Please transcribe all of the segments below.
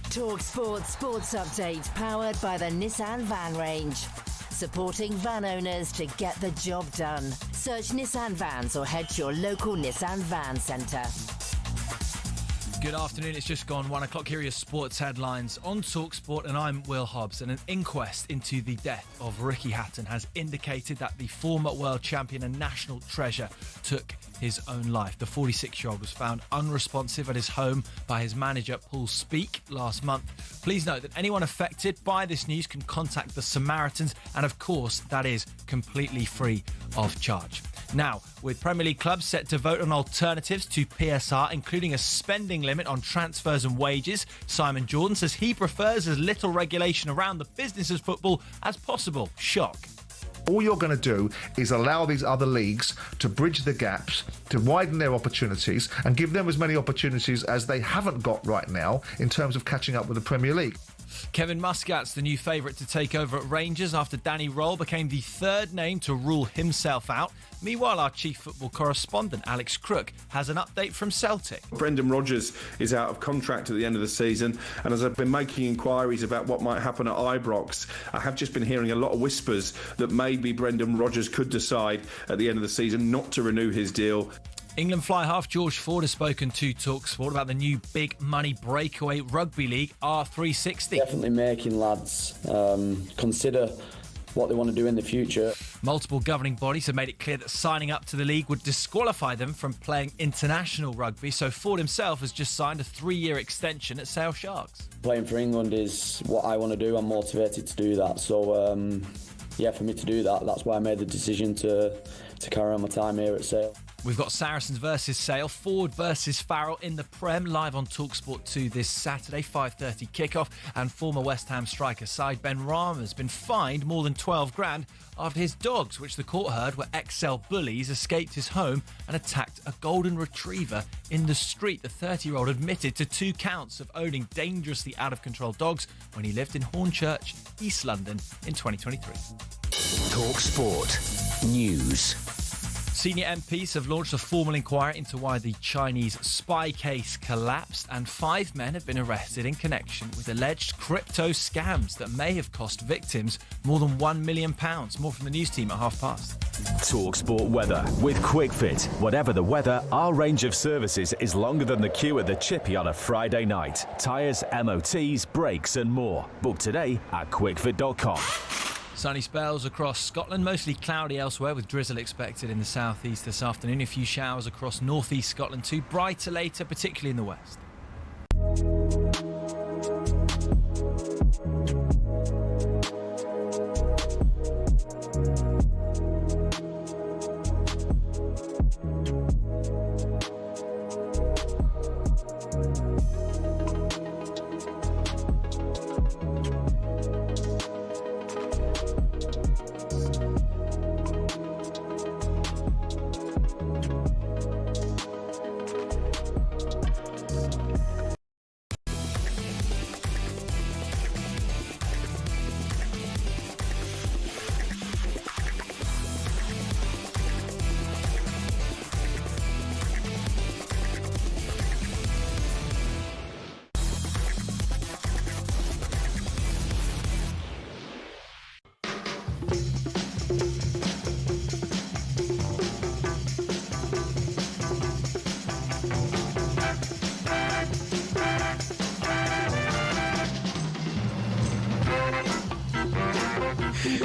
talkSPORT Sports Update, powered by the Nissan Van Range. Supporting van owners to get the job done. Search Nissan Vans or head to your local Nissan Van Centre. Good afternoon, it's just gone 1 o'clock. Here are your sports headlines on talkSPORT, and I'm Will Hobbs. And an inquest into the death of Ricky Hatton has indicated that the former world champion and national treasure took his own life. The 46-year-old was found unresponsive at his home by his manager, Paul Speake, last month. Please note that anyone affected by this news can contact the Samaritans, and of course, that is completely free of charge. Now, with Premier League clubs set to vote on alternatives to PSR, including a spending limit on transfers and wages, Simon Jordan says he prefers as little regulation around the business of football as possible. Shock. All you're going to do is allow these other leagues to bridge the gaps, to widen their opportunities, and give them as many opportunities as they haven't got right now in terms of catching up with the Premier League. Kevin Muscat's the new favourite to take over at Rangers after Danny Roll became the third name to rule himself out. Meanwhile, our chief football correspondent, Alex Crook, has an update from Celtic. Brendan Rodgers is out of contract at the end of the season, and as I've been making inquiries about what might happen at Ibrox, I have just been hearing a lot of whispers that maybe Brendan Rodgers could decide at the end of the season not to renew his deal. England fly half George Ford has spoken to talkSPORT about the new big money breakaway rugby league, R360. Definitely making lads consider what they want to do in the future. Multiple governing bodies have made it clear that signing up to the league would disqualify them from playing international rugby, so Ford himself has just signed a 3-year extension at Sale Sharks. Playing for England is what I want to do. I'm motivated to do that. So, for me to do that, that's why I made the decision to carry on my time here at Sale. We've got Saracens versus Sale, Ford versus Farrell in the Prem, live on talkSPORT 2 this Saturday, 5:30 kickoff. And former West Ham striker Said Benrahma has been fined more than 12 grand after his dogs, which the court heard were XL bullies, escaped his home and attacked a golden retriever in the street. The 30-year-old admitted to 2 counts of owning dangerously out-of-control dogs when he lived in Hornchurch, East London in 2023. talkSPORT News. Senior MPs have launched a formal inquiry into why the Chinese spy case collapsed, and 5 men have been arrested in connection with alleged crypto scams that may have cost victims more than £1 million. More from the news team at past. talkSPORT weather with QuickFit. Whatever the weather, our range of services is longer than the queue at the Chippy on a Friday night. Tyres, MOTs, brakes and more. Book today at quickfit.com. Sunny spells across Scotland, mostly cloudy elsewhere with drizzle expected in the southeast this afternoon. A few showers across northeast Scotland too. Brighter later, particularly in the west.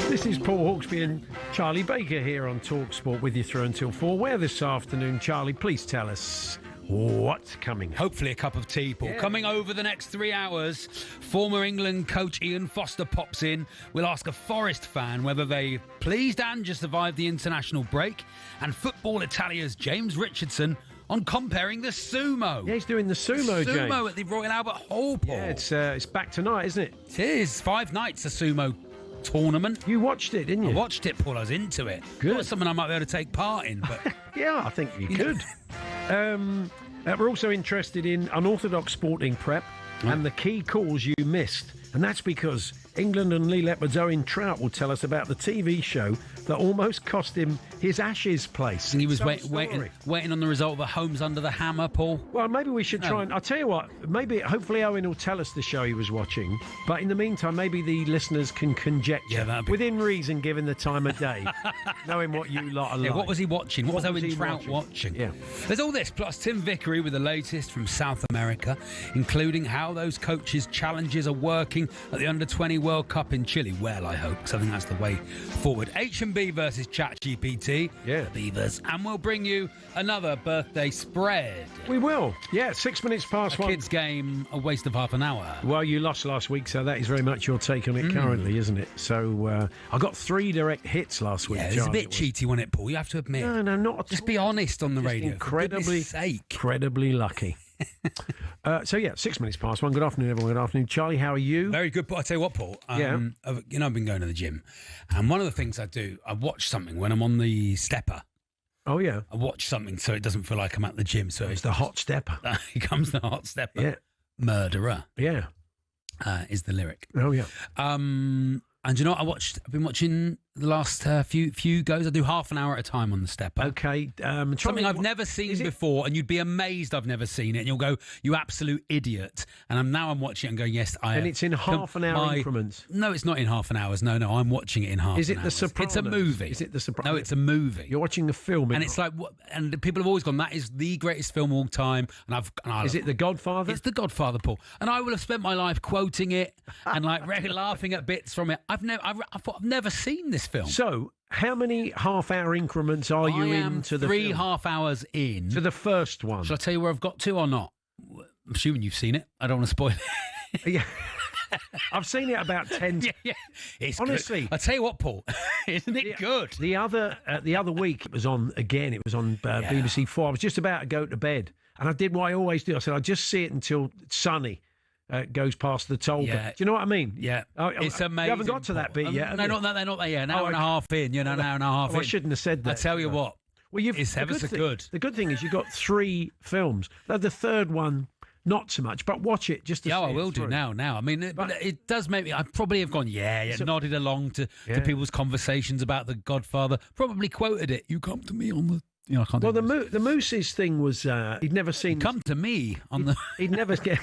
This is Paul Hawksbee and Charlie Baker here on talkSPORT with you through until 4. Where this afternoon, Charlie, please tell us what's coming. Hopefully a cup of tea, Paul. Yeah. Coming over the next 3 hours, former England coach Ian Foster pops in. We'll ask a Forest fan whether they pleased and just survived the international break. And Football Italia's James Richardson on comparing the sumo. Yeah, he's doing the sumo, James. Sumo at the Royal Albert Hall, Paul. Yeah, it's back tonight, isn't it? It is. 5 nights, the sumo tournament. You watched it, didn't you? I watched it, Paul. I was into it. Good. Not something I might be able to take part in, but yeah, I think you could. We're also interested in unorthodox sporting prep and the key calls you missed. And that's because England and Lee Leopard's Owen Trout will tell us about the TV show that almost cost him his Ashes place. And he was waiting on the result of a Homes Under the Hammer, Paul. Well, maybe we should try and... I'll tell you what, hopefully Owen will tell us the show he was watching. But in the meantime, maybe the listeners can conjecture, within reason, given the time of day, knowing what you lot are like. What was he watching? What was Owen Trout watching? Yeah. There's all this, plus Tim Vickery with the latest from South America, including how those coaches' challenges are working at the Under-20 World Cup in Chile. Well, I hope, because I think that's the way forward. HMB versus Chat GPT. Yeah. Beavers. And we'll bring you another birthday spread. We will. Yeah, 6 minutes past one. Kids' game, a waste of half an hour. Well, you lost last week, so that is very much your take on it currently, isn't it? So I got 3 direct hits last week. Yeah, it's a bit cheaty, wasn't it, Paul? You have to admit. No, not at all. Just be honest on the radio. Incredibly lucky. So, 6 minutes past one. Good afternoon, everyone. Good afternoon. Charlie, how are you? Very good. But I tell you what, Paul. I've been going to the gym. And one of the things I do, I watch something when I'm on the stepper. Oh, yeah. I watch something so it doesn't feel like I'm at the gym. So it's the hot stepper. Here comes the hot stepper. Yeah. Murderer. Yeah. Is the lyric. Oh, yeah. And you know what I've been watching the last few goes. I do half an hour at a time on the stepper. Okay. Something I've never seen before, and you'd be amazed I've never seen it. And you'll go, you absolute idiot. And I'm watching it and going, yes, I am. And it's in half an hour increments. No, it's not in half an hour. No, I'm watching it in half an hour. Is it The Sopranos? It's a movie. Is it The Sopranos? No, it's a movie. You're watching a film. And it's like, and people have always gone, that is the greatest film of all time. Is it The Godfather? It's The Godfather, Paul. And I will have spent my life quoting it and like laughing at bits from it. I thought I've never seen this film. So, how many half-hour increments are you into the 3 film? half hours in. To the first one. Shall I tell you where I've got to or not? I'm assuming you've seen it. I don't want to spoil it. Yeah. I've seen it about 10 Yeah. It's honestly. Good. I tell you what, Paul, isn't it good? The other week it was on again. It was on BBC 4. I was just about to go to bed, and I did what I always do. I said I'll just see it until Sunny goes past the toll. Yeah. Do you know what I mean? Yeah. It's amazing. You haven't got to that bit yet. No, not that. They're not there yet. An hour and a half in. An hour and a half in. I shouldn't have said that. I tell you what. Well, it's ever so good. The good thing is you've got 3 films. The third one, not so much, but watch it just to see I will do now. I mean, it does make me... I probably have gone, nodded along to people's conversations about The Godfather. Probably quoted it. You come to me on the... I can't well, the Moose's thing was he'd never seen... Come to me on the... He'd never get...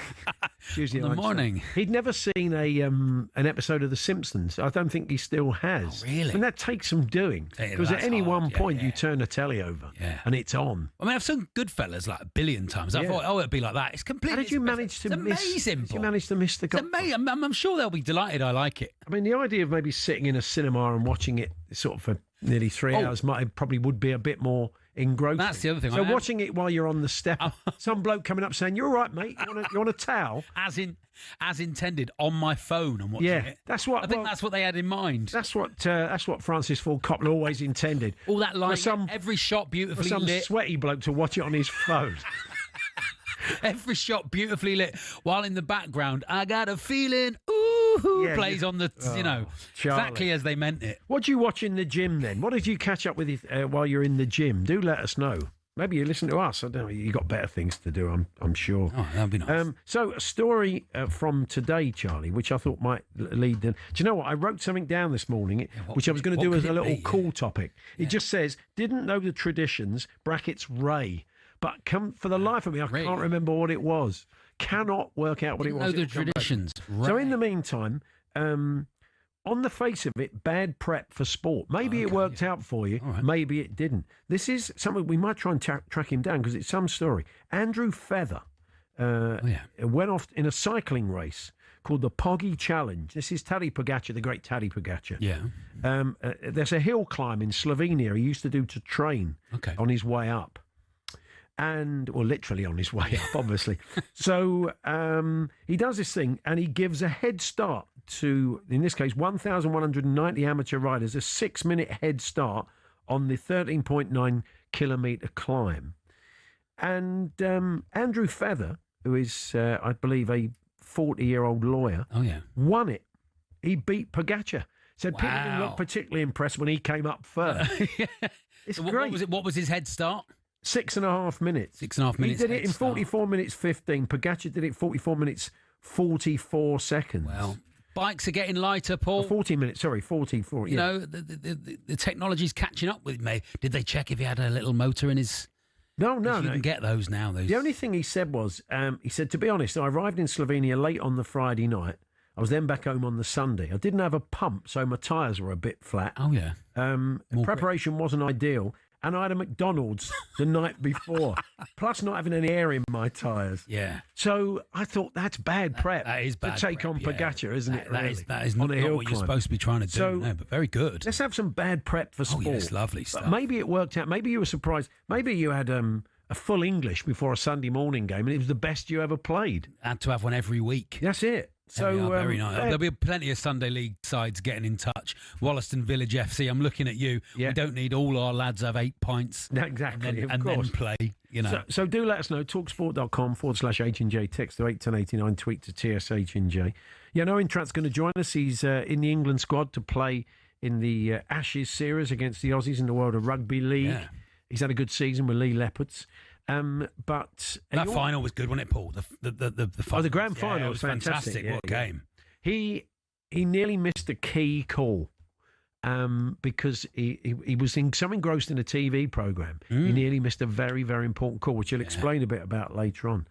Tuesday in the morning. He'd never seen an episode of The Simpsons. I don't think he still has. Oh, really? And that takes some doing. Because at any one point you turn the telly over and it's on. I mean, I've seen Goodfellas like a billion times. I thought, it'd be like that. It's completely... How did you manage to miss... amazing, Did you manage to miss The Godfather? It's amazing. I'm sure they'll be delighted I like it. I mean, the idea of maybe sitting in a cinema and watching it sort of for nearly 3 hours probably would be a bit more engrossing. That's the other thing. So watching it while you're on the step, some bloke coming up saying, "You're all right, mate. You want a towel?" As intended on my phone and watching it. That's what I think that's what they had in mind. That's what Francis Ford Coppola always intended. All that light, every shot beautifully some lit. Sweaty bloke to watch it on his phone. Every shot beautifully lit, while in the background, I got a feeling, ooh, plays on the, Charlie. exactly as they meant it. What do you watch in the gym then? What did you catch up with while you're in the gym? Do let us know. Maybe you listen to us. I don't know. You got better things to do, I'm sure. Oh, that'd be nice. So a story from today, Charlie, which I thought might lead. Do you know what? I wrote something down this morning, which I was going to do as a little cool topic. Yeah. It just says, "Didn't know the traditions." (Ray). But for the life of me, I can't remember what it was. Cannot work out what it was. Know the traditions. Right. So in the meantime, on the face of it, bad prep for sport. Maybe it worked out for you. Right. Maybe it didn't. This is something we might try and track him down because it's some story. Andrew Feather went off in a cycling race called the Poggi Challenge. This is Tadej Pogacar, the great Tadej Pogacar. Yeah. There's a hill climb in Slovenia he used to do to train on his way up. Literally on his way up, obviously. So he does this thing and he gives a head start to, in this case, 1,190 amateur riders, a 6-minute head start on the 13.9 kilometre climb. And Andrew Feather, who is, I believe, a 40-year-old lawyer, won it. He beat Pogacar. Said people didn't look particularly impressed when he came up first. It's so great. What was his head start? 6.5 minutes. 6.5 minutes. He did it head in start. 44 minutes 15. Pogacar did it 44 minutes 44 seconds. Well, bikes are getting lighter, Paul. 40 minutes, sorry, 44. You know, the technology's catching up with me. Did they check if he had a little motor in his... No. You can get those now. The only thing he said was, he said, to be honest, I arrived in Slovenia late on the Friday night. I was then back home on the Sunday. I didn't have a pump, so my tyres were a bit flat. Oh, yeah. Preparation wasn't ideal. And I had a McDonald's the night before, plus not having any air in my tyres. Yeah. So I thought that's bad prep. That is bad to take prep, on Pogacar, isn't it? That Really? is not, On a hill what you're climb. supposed to be trying to do. So, no, but very good. Let's have some bad prep for sport. Oh, yes, lovely stuff. But maybe it worked out. Maybe you were surprised. Maybe you had a full English before a Sunday morning game, and it was the best you ever played. Had to have one every week. That's it. So very nice. There'll be plenty of Sunday League sides getting in touch. Wollaston Village FC, I'm looking at you. Yeah. We don't need all our lads have 8 pints. Exactly, and then play. You know. So do let us know. talksport.com/H&J. Text to 81089. Tweet to TSH&J. Yeah, Owen Trout's going to join us. He's in the England squad to play in the Ashes series against the Aussies in the World of Rugby League. Yeah. He's had a good season with Lee Leopards. But that final was good, wasn't it, Paul? The final. the grand final was fantastic. Yeah, what a game! He nearly missed a key call because he was so engrossed in a TV program. He nearly missed a very, very important call, which he'll explain a bit about later on.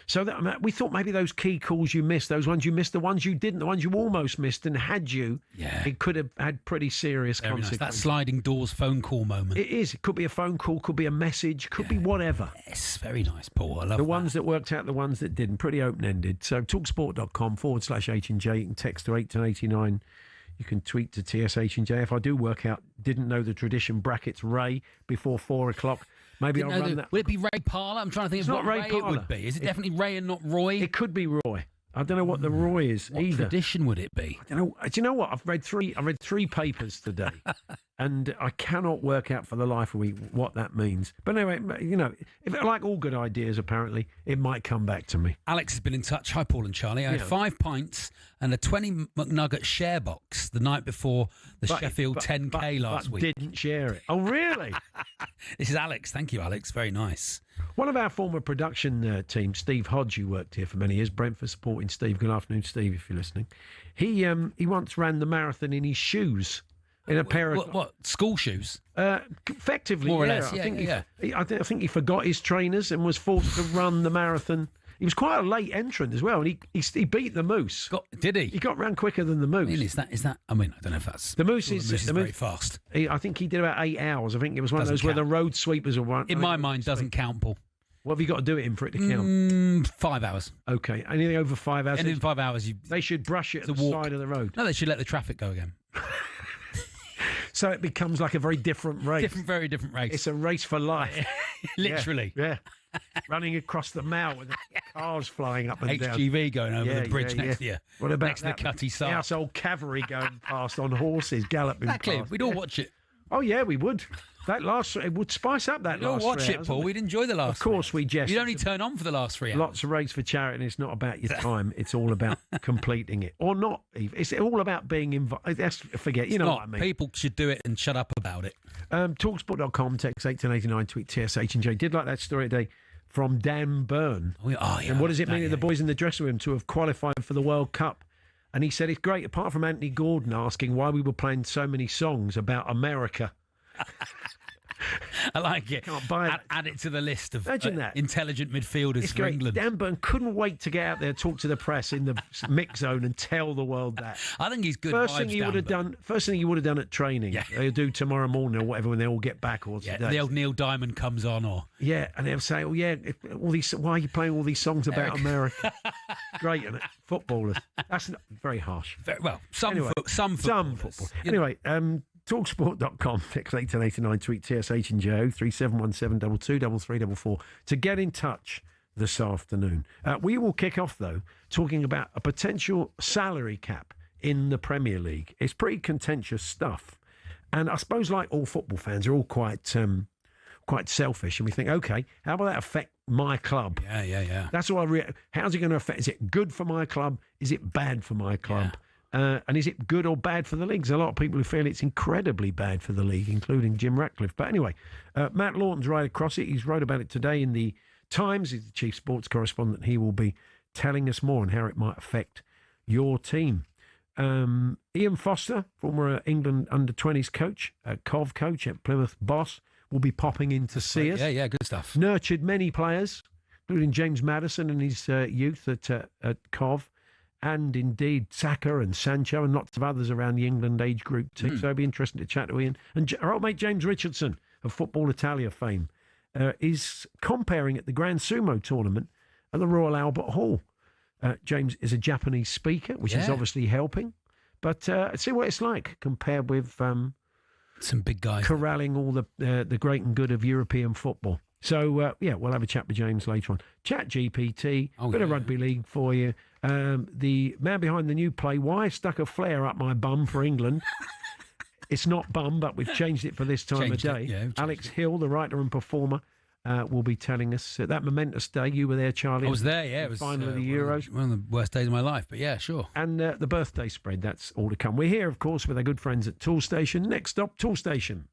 So we thought maybe those key calls you missed, those ones you missed, the ones you didn't, the ones you almost missed, and had you, it could have had pretty serious consequences. Nice. That sliding doors phone call moment. It is. It could be a phone call, could be a message, could be whatever. Yes, very nice, Paul. I love the ones that worked out, the ones that didn't. Pretty open-ended. So talksport.com/H&J. You can text to 81089. You can tweet to TSH&J. If I do work out, didn't know the tradition, brackets Ray, before 4 o'clock. Maybe I'll run that. Would it be Ray Parler? I'm trying to think of what Ray it would be. Is it definitely Ray and not Roy? It could be Roy. I don't know what the Roy is what either. Tradition would it be? I don't know. Do you know what? I read three papers today, and I cannot work out for the life of me what that means. But anyway, you know, if like all good ideas, apparently it might come back to me. Alex has been in touch. Hi, Paul and Charlie. I had 5 pints and a 20 McNugget share box the night before the Sheffield 10K last week. Didn't share it. Oh, really? This is Alex. Thank you, Alex. Very nice. One of our former production team, Steve Hodge, who worked here for many years, Brentford supporting Steve. Good afternoon, Steve, if you're listening. He once ran the marathon in his shoes, in a pair of what school shoes? Effectively, more or less. I think he forgot his trainers and was forced to run the marathon. He was quite a late entrant as well, and he beat the Moose. Did he? He got round quicker than the Moose. I mean, is that? I mean, I don't know if that's the Moose is very fast. I think he did about 8 hours. I think it was one of those where the road sweepers are one. In my mind, doesn't count, Paul. What have you got to do it in for it to count? 5 hours. Okay, anything over 5 hours. Anything 5 hours, they should brush it at the side of the road. No, they should let the traffic go again. So it becomes like a very different race. Very different race. It's a race for life. Literally. Yeah. Running across the Mall with the cars flying up and down. HGV going over the bridge next to you. What about next to the Cutty side? Household cavalry going past on horses, galloping past. We'd all watch it. Oh, yeah, we would. It would spice up that last 3 hours. We'd all watch it, Paul. We'd enjoy the last 3 hours. Of course we jest. You'd only turn on for the last 3 hours. Lots of race for charity, and it's not about your time. It's all about completing it. Or not. It's all about being involved. Forget, you know what I mean. People should do it and shut up about it. Talksport.com, text 81089, tweet TSH&J. Did like that story today from Dan Byrne. Oh, yeah. And what does it mean to the boys in the dressing room to have qualified for the World Cup? And he said it's great, apart from Anthony Gordon asking why we were playing so many songs about America. I like it. Can't buy it. Add it to the list of that. intelligent midfielders it's for great. England. Dan Byrne couldn't wait to get out there, talk to the press in the mix zone, and tell the world that. I think he's good. First thing he would have done at training. Yeah. They'll do tomorrow morning or whatever when they all get back. Or today. The old Neil Diamond comes on, or and they'll say, "Oh yeah, why are you playing all these songs about America?" Great, isn't it? Footballers. That's not very harsh. Some football. Anyway. Talksport.com, text 81089, tweet TSH&J 3717 223344 to get in touch this afternoon. We will kick off, though, talking about a potential salary cap in the Premier League. It's pretty contentious stuff. And I suppose, like all football fans, are all quite selfish. And we think, OK, how will that affect my club? Yeah. That's all how's it going to affect? Is it good for my club? Is it bad for my club? And is it good or bad for the league? There's a lot of people who feel it's incredibly bad for the league, including Jim Ratcliffe. But anyway, Matt Lawton's right across it. He's wrote about it today in the Times. He's the chief sports correspondent. He will be telling us more on how it might affect your team. Ian Foster, former England under-20s coach, Cov coach at Plymouth Boss, will be popping in to see us. Yeah, good stuff. Nurtured many players, including James Maddison and his youth at Cov, and indeed Saka and Sancho and lots of others around the England age group too. So it'll be interesting to chat to Ian. And our old mate James Richardson of Football Italia fame is comparing at the Grand Sumo tournament at the Royal Albert Hall. James is a Japanese speaker, which is obviously helping. But see what it's like compared with some big guys corralling all the great and good of European football. So, we'll have a chat with James later on. Chat GPT, bit of rugby league for you. The man behind the new play, Why stuck a flare up my bum for England. It's not bum, but we've changed it for this time of day. Alex Hill, the writer and performer, will be telling us that momentous day. You were there, Charlie. I was there, yeah. It was final of the Euros. One of the worst days of my life, but yeah, sure. And the birthday spread, that's all to come. We're here, of course, with our good friends at Tool Station. Next stop, Tool Station.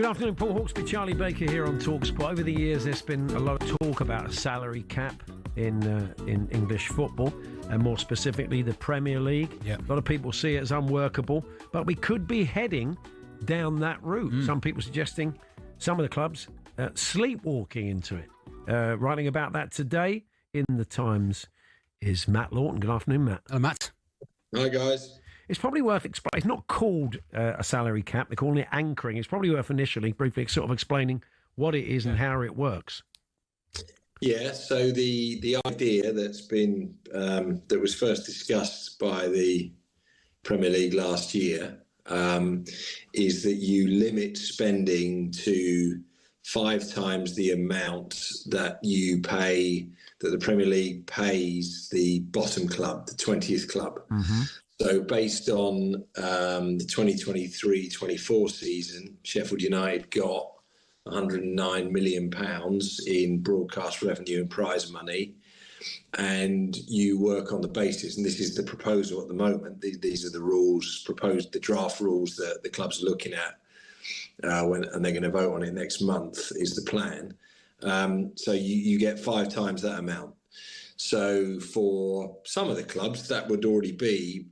Good afternoon, Paul Hawksbee, Charlie Baker here on talkSPORT. Over the years, there's been a lot of talk about a salary cap in English football, and more specifically the Premier League. Yep. A lot of people see it as unworkable, but we could be heading down that route. Some people suggesting some of the clubs sleepwalking into it. Writing about that today in the Times is Matt Lawton. Good afternoon, Matt. Hello, Matt. Hi, guys. It's probably worth explaining. It's not called a salary cap. They're calling it anchoring. It's probably worth initially, briefly, sort of explaining what it is and how it works. Yeah, so the idea that's been that was first discussed by the Premier League last year is that you limit spending to 5 times the amount that you pay, that the Premier League pays the bottom club, the 20th club. Mm-hmm. So based on the 2023-24 season, Sheffield United got £109 million in broadcast revenue and prize money. And you work on the basis, and this is the proposal at the moment, these are the rules proposed, the draft rules that the clubs are looking at, and they're going to vote on it next month, is the plan. So you get 5 times that amount. So for some of the clubs, that would already be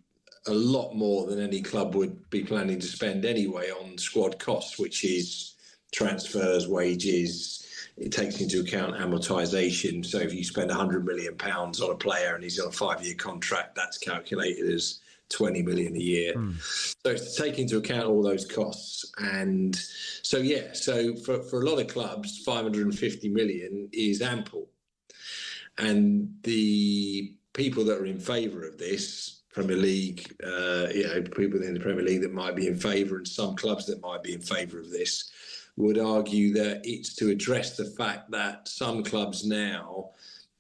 a lot more than any club would be planning to spend anyway on squad costs, which is transfers, wages. It takes into account amortisation. So if you spend £100 million on a player and he's on a 5-year contract, that's calculated as 20 million a year. So it's to take into account all those costs. And so, yeah, so for a lot of clubs, 550 million is ample. And the people that are in favour of this, Premier League, people in the Premier League that might be in favour, and some clubs that might be in favour of this, would argue that it's to address the fact that some clubs now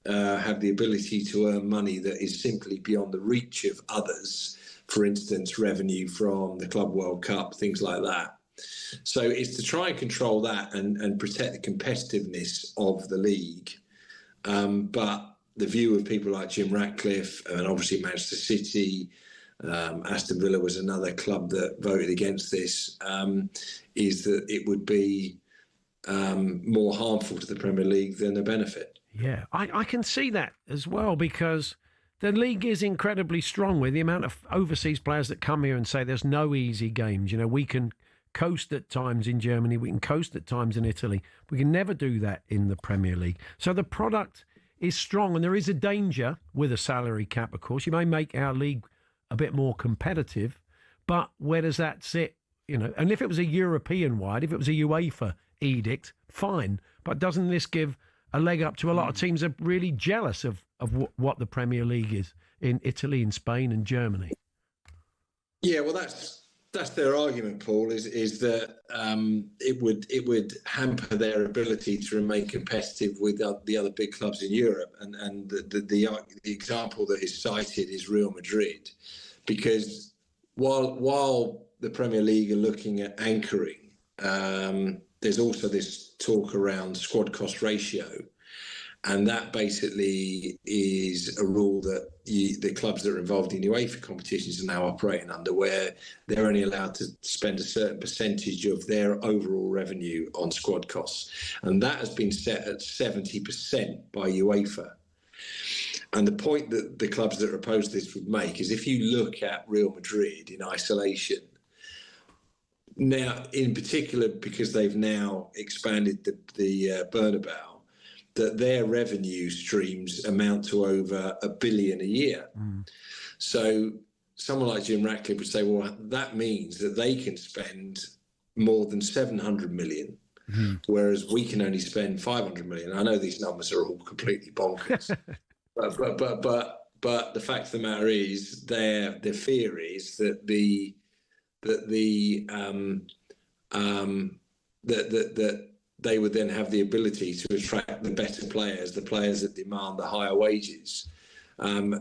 have the ability to earn money that is simply beyond the reach of others. For instance, revenue from the Club World Cup, things like that. So it's to try and control that and protect the competitiveness of the league. But the view of people like Jim Ratcliffe and obviously Manchester City, Aston Villa was another club that voted against this, is that it would be more harmful to the Premier League than a benefit. Yeah, I can see that as well, because the league is incredibly strong with the amount of overseas players that come here and say there's no easy games. You know, we can coast at times in Germany, we can coast at times in Italy. We can never do that in the Premier League. So the product is strong, and there is a danger with a salary cap, of course. You may make our league a bit more competitive, but where does that sit? You know, and if it was a European-wide, if it was a UEFA edict, fine. But doesn't this give a leg up to a lot of teams that are really jealous of what the Premier League is in Italy, in Spain and Germany? Yeah, well, that's their argument, Paul, is that it would hamper their ability to remain competitive with the other big clubs in Europe. And the example that is cited is Real Madrid, because while the Premier League are looking at anchoring, there's also this talk around squad cost ratio. And that basically is a rule that the clubs that are involved in UEFA competitions are now operating under, where they're only allowed to spend a certain percentage of their overall revenue on squad costs. And that has been set at 70% by UEFA. And the point that the clubs that are opposed to this would make is, if you look at Real Madrid in isolation, now in particular because they've now expanded the Bernabeu, that their revenue streams amount to over $1 billion a year. So someone like Jim Ratcliffe would say, well, that means that they can spend more than 700 million, whereas we can only spend 500 million. I know these numbers are all completely bonkers, but the fact of the matter is, their fear is that they would then have the ability to attract the better players, the players that demand the higher wages, and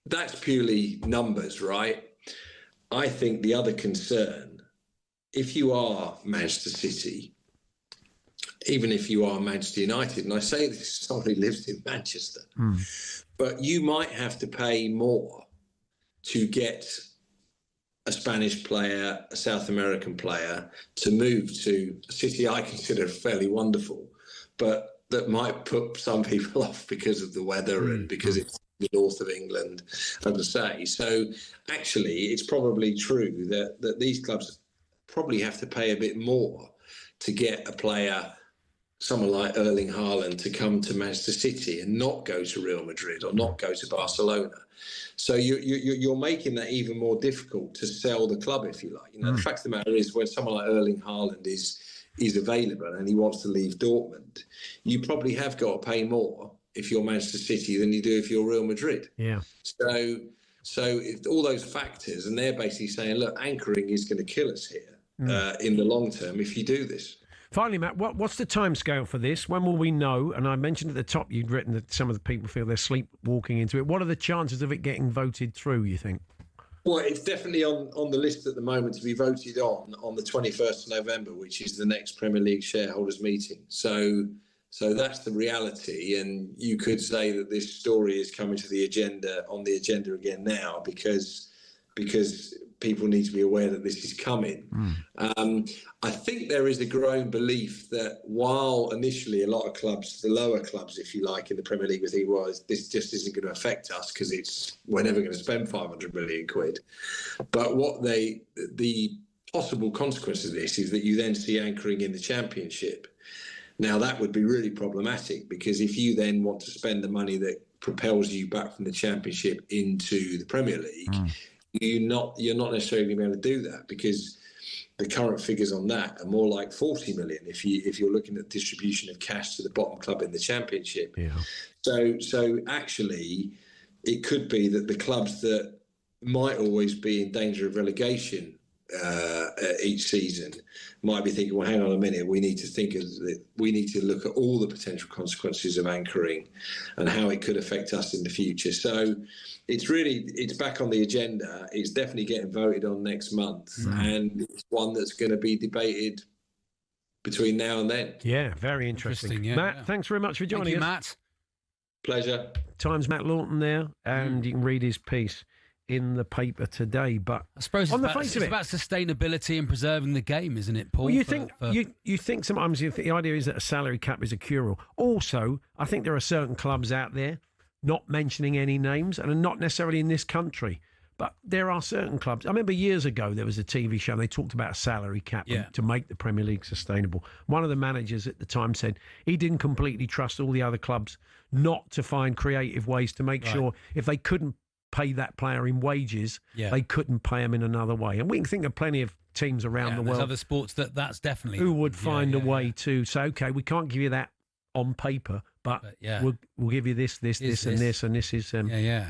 that's purely numbers, right? I think the other concern, if you are Manchester City, even if you are Manchester United, and I say this as someone who lives in Manchester, but you might have to pay more to get a Spanish player, a South American player, to move to a city I consider fairly wonderful, but that might put some people off because of the weather and because it's the north of England, as I say. So actually, it's probably true that these clubs probably have to pay a bit more to get a player, someone like Erling Haaland, to come to Manchester City and not go to Real Madrid or not go to Barcelona. So you're making that even more difficult to sell the club, if you like. The fact of the matter is, when someone like Erling Haaland is available and he wants to leave Dortmund, you probably have got to pay more if you're Manchester City than you do if you're Real Madrid. Yeah. So all those factors, and they're basically saying, look, anchoring is going to kill us here in the long term if you do this. Finally, Matt, what's the timescale for this? When will we know? And I mentioned at the top you'd written that some of the people feel they're sleepwalking into it. What are the chances of it getting voted through, you think? Well, it's definitely on the list at the moment to be voted on the 21st of November, which is the next Premier League shareholders meeting. So that's the reality. And you could say that this story is coming to the agenda again now because people need to be aware that this is coming. I think there is a growing belief that while initially a lot of clubs, the lower clubs, if you like, in the Premier League, would think, well, this just isn't going to affect us because we're never going to spend 500 million quid. But the possible consequence of this is that you then see anchoring in the Championship. Now, that would be really problematic because if you then want to spend the money that propels you back from the Championship into the Premier League, you're not necessarily going to be able to do that because the current figures on that are more like 40 million if you're looking at distribution of cash to the bottom club in the Championship. Yeah. So actually, it could be that the clubs that might always be in danger of relegation each season might be thinking, well, hang on a minute, we need to look at all the potential consequences of anchoring and how it could affect us in the future. So it's back on the agenda. It's definitely getting voted on next month, and it's one that's going to be debated between now and then. Yeah, very interesting. Matt, thanks very much for joining us. Matt. Pleasure. Times Matt Lawton there, and you can read his piece in the paper today. But I suppose on the it's face of it, about sustainability and preserving the game, isn't it, Paul? Well, you think sometimes the idea is that a salary cap is a cure-all. Also, I think there are certain clubs out there, not mentioning any names, and are not necessarily in this country, but there are certain clubs. I remember years ago there was a TV show and they talked about a salary cap to make the Premier League sustainable. One of the managers at the time said he didn't completely trust all the other clubs not to find creative ways to make sure if they couldn't pay that player in wages, they couldn't pay him in another way. And we can think of plenty of teams around the world. There's other sports that's definitely who would find a way to say, okay, we can't give you that on paper, but we'll give you this, and this is.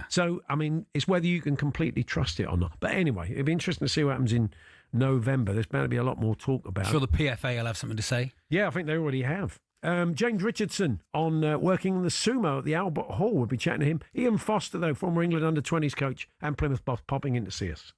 So, I mean, it's whether you can completely trust it or not. But anyway, it'd be interesting to see what happens in November. There's bound to be a lot more talk about. I'm sure the PFA will have something to say. Yeah, I think they already have. James Richardson on working in the sumo at the Albert Hall. We'll be chatting to him. Ian Foster, though, former England under-20s coach and Plymouth boss, popping in to see us.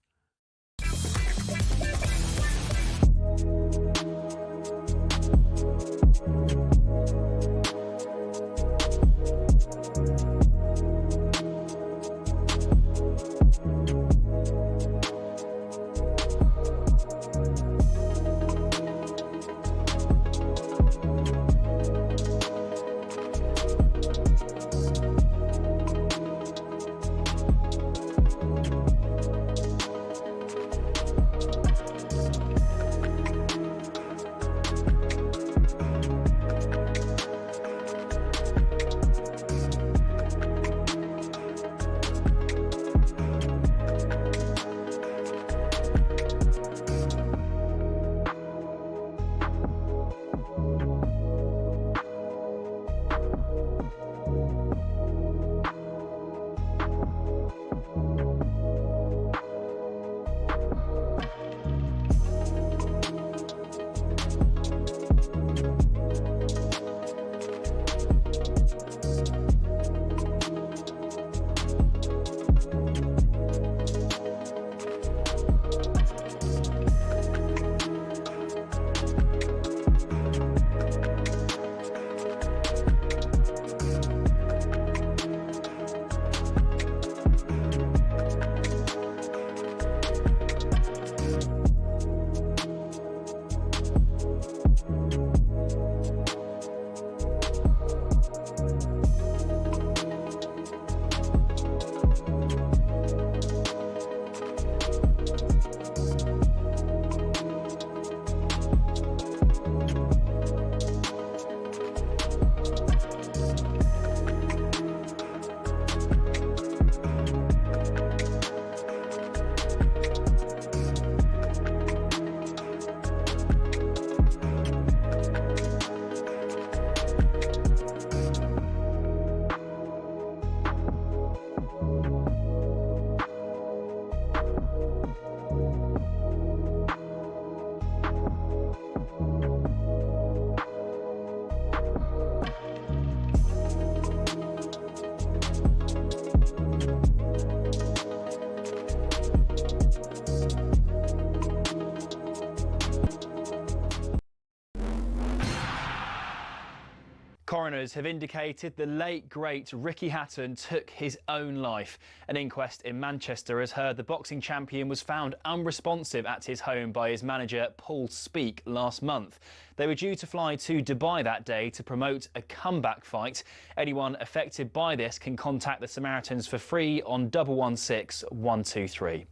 coroners have indicated the late, great Ricky Hatton took his own life. An inquest in Manchester has heard the boxing champion was found unresponsive at his home by his manager, Paul Speak, last month. They were due to fly to Dubai that day to promote a comeback fight. Anyone affected by this can contact the Samaritans for free on 116 123.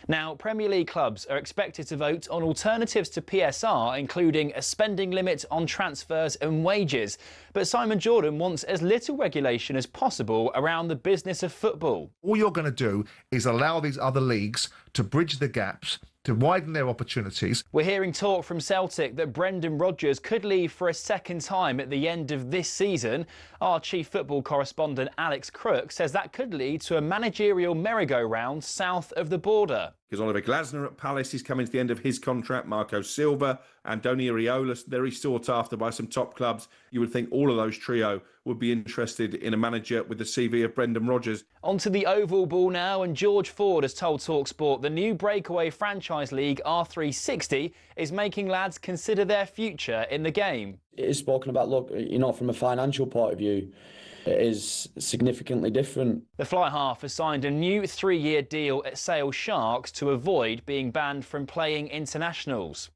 Now, Premier League clubs are expected to vote on alternatives to PSR, including a spending limit on transfers and wages. But Simon Jordan wants as little regulation as possible around the business of football. All you're going to do is allow these other leagues to bridge the gaps, to widen their opportunities. We're hearing talk from Celtic that Brendan Rodgers could leave for a second time at the end of this season. Our chief football correspondent Alex Crook says that could lead to a managerial merry-go-round south of the border. Because Oliver Glasner at Palace is coming to the end of his contract. Marco Silva and Andoni Iraola, very sought after by some top clubs. You would think all of those trio would be interested in a manager with the CV of Brendan Rodgers. Onto the oval ball now, and George Ford has told talkSPORT the new breakaway franchise league R360 is making lads consider their future in the game. It is spoken about, look, from a financial point of view, it is significantly different. The fly half has signed a new 3-year deal at Sale Sharks to avoid being banned from playing internationals.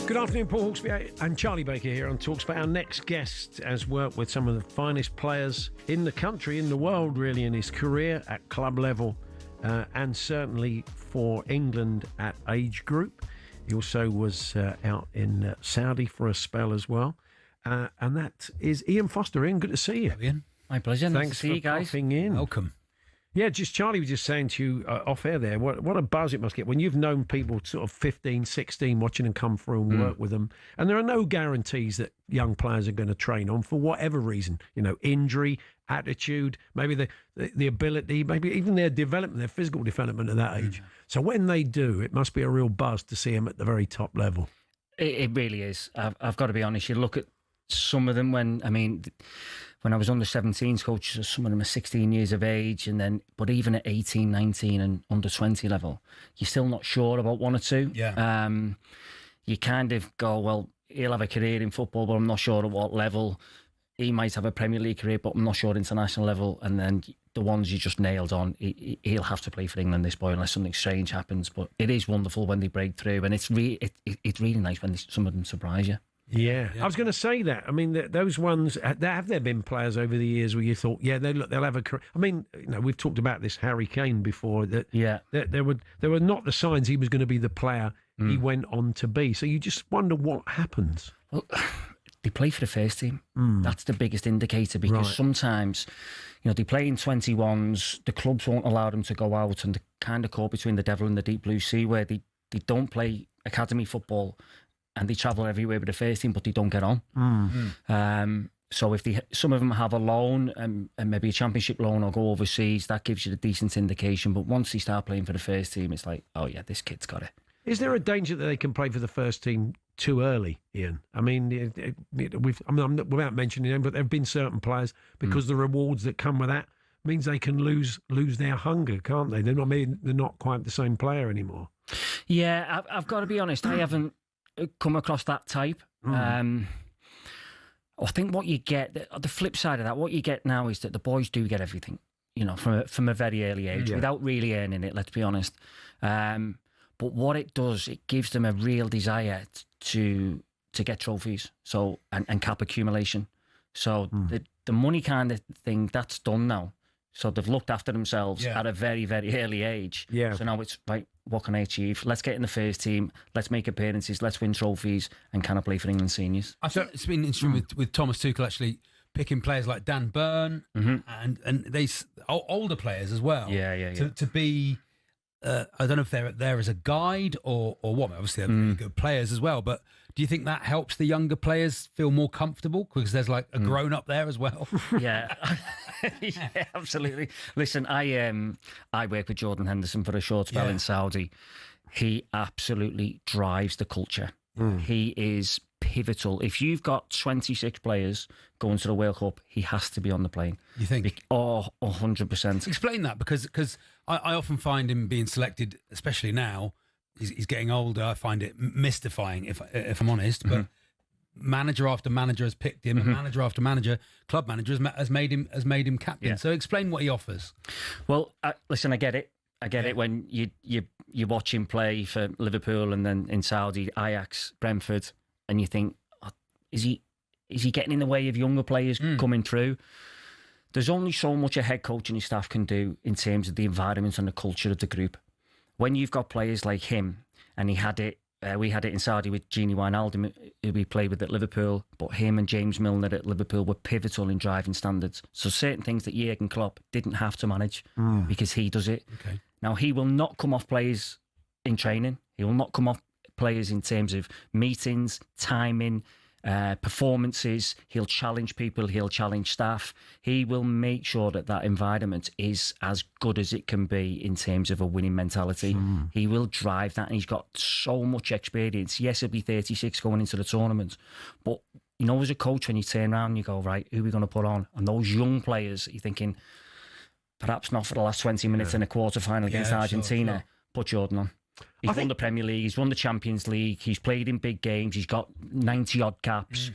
Good afternoon, Paul Hawksbee and Charlie Baker here on talkSPORT. Our next guest has worked with some of the finest players in the country, in the world really, in his career at club level and certainly for England at age group. He also was out in Saudi for a spell as well. And that is Ian Foster. Ian, good to see you. Ian, my pleasure. Thanks nice to see you guys. Popping in. Welcome. Yeah, Charlie was just saying to you off air there, what a buzz it must get when you've known people sort of 15, 16, watching them come through and work with them. And there are no guarantees that young players are going to train on for whatever reason. Injury, attitude, maybe the ability, maybe even their development, their physical development at that age. So when they do, it must be a real buzz to see them at the very top level. It really is. I've got to be honest. You look at some of them when I was under 17s coach, some of them are 16 years of age, but even at 18, 19 and under 20 level, you're still not sure about one or two. Yeah. You kind of go, well, he'll have a career in football, but I'm not sure at what level. He might have a Premier League career, but I'm not sure international level. And then the ones you just nailed on, he'll have to play for England, this boy, unless something strange happens. But it is wonderful when they break through, and it's really nice when some of them surprise you. Yeah, I was going to say that. I mean, those ones, have there been players over the years where you thought, yeah, they'll have a career? I mean, we've talked about this Harry Kane before, that there were not the signs he was going to be the player he went on to be. So you just wonder what happens. Well, they play for the first team. That's the biggest indicator, because sometimes, they play in 21s, the clubs won't allow them to go out, and they're kind of caught between the devil and the deep blue sea, where they don't play academy football and they travel everywhere with the first team, but they don't get on. So if some of them have a loan and maybe a championship loan or go overseas, that gives you a decent indication. But once they start playing for the first team, it's like, oh yeah, this kid's got it. Is there a danger that they can play for the first team too early, Ian? I mean, without mentioning them, but there have been certain players, because the rewards that come with that means they can lose their hunger, can't they? They're not quite the same player anymore. Yeah, I've got to be honest. I haven't come across that type. I think what you get, the flip side of that, what you get now is that the boys do get everything. from a very early age, without really earning it, let's be honest. But what it does, it gives them a real desire to get trophies, and cap accumulation. So the money kind of thing, that's done now. So they've looked after themselves at a very, very early age. Yeah. So now it's right, what can I achieve? Let's get in the first team. Let's make appearances. Let's win trophies, and can I play for England seniors? I think it's been interesting with Thomas Tuchel actually picking players like Dan Burn and they older players as well. To be, I don't know if they're there as a guide or what. Obviously, they're really good players as well. But do you think that helps the younger players feel more comfortable because there's like a grown up there as well? Yeah, absolutely. Listen, I work with Jordan Henderson for a short spell in Saudi. He absolutely drives the culture. He is pivotal. If you've got 26 players going to the World Cup, he has to be on the plane. You think? 100%. Explain that, because I often find him being selected, especially now. He's getting older. I find it mystifying, if I'm honest. But manager after manager has picked him, and manager after manager, club manager has made him captain. Yeah. So explain what he offers. Well, listen, I get it. I get it when you watch him play for Liverpool and then in Saudi, Ajax, Brentford, and you think, is he getting in the way of younger players coming through? There's only so much a head coach and his staff can do in terms of the environment and the culture of the group. When you've got players like him, and he had it, we had it in Saudi with Gini Wijnaldum, who we played with at Liverpool, but him and James Milner at Liverpool were pivotal in driving standards. So certain things that Jurgen Klopp didn't have to manage because he does it. Okay. Now, he will not come off players in training. He will not come off players in terms of meetings, timing, performances. He'll challenge people. He'll challenge staff. He will make sure that environment is as good as it can be in terms of a winning mentality. He will drive that, and he's got so much experience. Yes, he'll be 36 going into the tournament, but as a coach, when you turn around and you go, right, who are we going to put on? And those young players, you're thinking, perhaps not for the last 20 minutes in a quarter-final against Argentina, sure. Put Jordan on. He's won the Premier League, he's won the Champions League, he's played in big games, he's got 90-odd caps.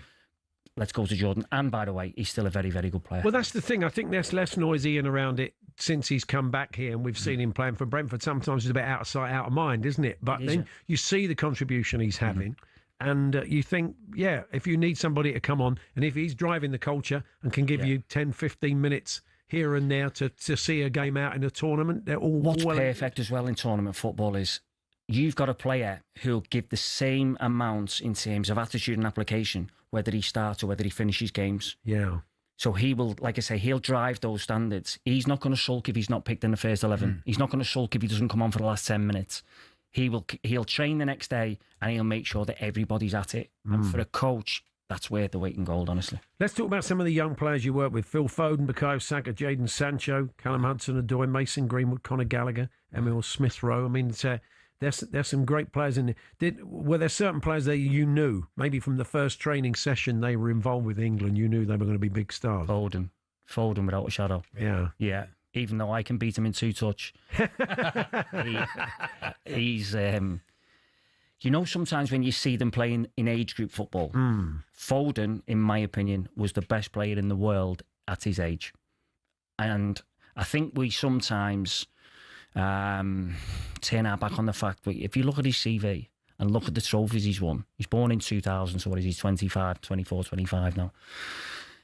Let's go to Jordan. And, by the way, he's still a very, very good player. Well, that's the thing. I think there's less noise in and around it since he's come back here, and we've seen him playing for Brentford. Sometimes it's a bit out of sight, out of mind, isn't it? But then you see the contribution he's having, and you think, if you need somebody to come on, and if he's driving the culture and can give you 10, 15 minutes here and there to see a game out in a tournament, they're all... What's perfect as well in tournament football is you've got a player who'll give the same amounts in terms of attitude and application, whether he starts or whether he finishes games. Yeah. So he will, like I say, he'll drive those standards. He's not going to sulk if he's not picked in the first 11. He's not going to sulk if he doesn't come on for the last 10 minutes. He'll train the next day, and he'll make sure that everybody's at it. And for a coach, that's worth the weight in gold, honestly. Let's talk about some of the young players you work with. Phil Foden, Bukayo Saka, Jadon Sancho, Callum Hudson-Odoi, Mason Greenwood, Conor Gallagher, Emil Smith-Rowe. I mean, there's some great players in there. Were there certain players that you knew, maybe from the first training session they were involved with England, you knew they were going to be big stars? Foden without a shadow. Yeah. Even though I can beat him in two-touch. He's... sometimes when you see them playing in age group football, Foden, in my opinion, was the best player in the world at his age. And I think we sometimes turn our back on the fact that if you look at his CV and look at the trophies he's won, he's born in 2000, so what is he, 25 now.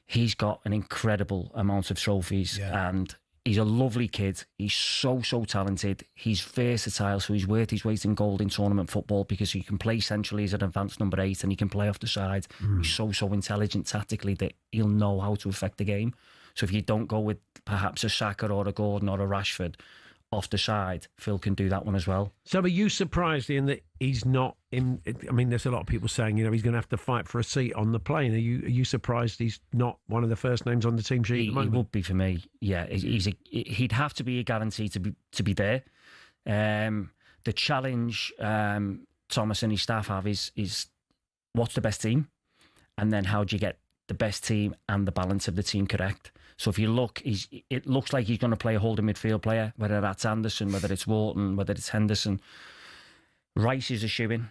He's got an incredible amount of trophies, and he's a lovely kid. He's so talented. He's versatile, so he's worth his weight in gold in tournament football because he can play centrally as an advanced number 8 and he can play off the side. He's so intelligent tactically that he'll know how to affect the game. So if you don't go with perhaps a Saka or a Gordon or a Rashford off the side, Phil can do that one as well. So are you surprised in that he's not in... I mean, there's a lot of people saying, he's going to have to fight for a seat on the plane. Are you surprised he's not one of the first names on the team sheet at the moment? He would be for me, yeah. He'd have to be a guarantee to be there. The challenge Thomas and his staff have is what's the best team? And then how do you get the best team and the balance of the team correct? So if you look, it looks like he's going to play a holding midfield player, whether that's Anderson, whether it's Wharton, whether it's Henderson. Rice is a shoo-in.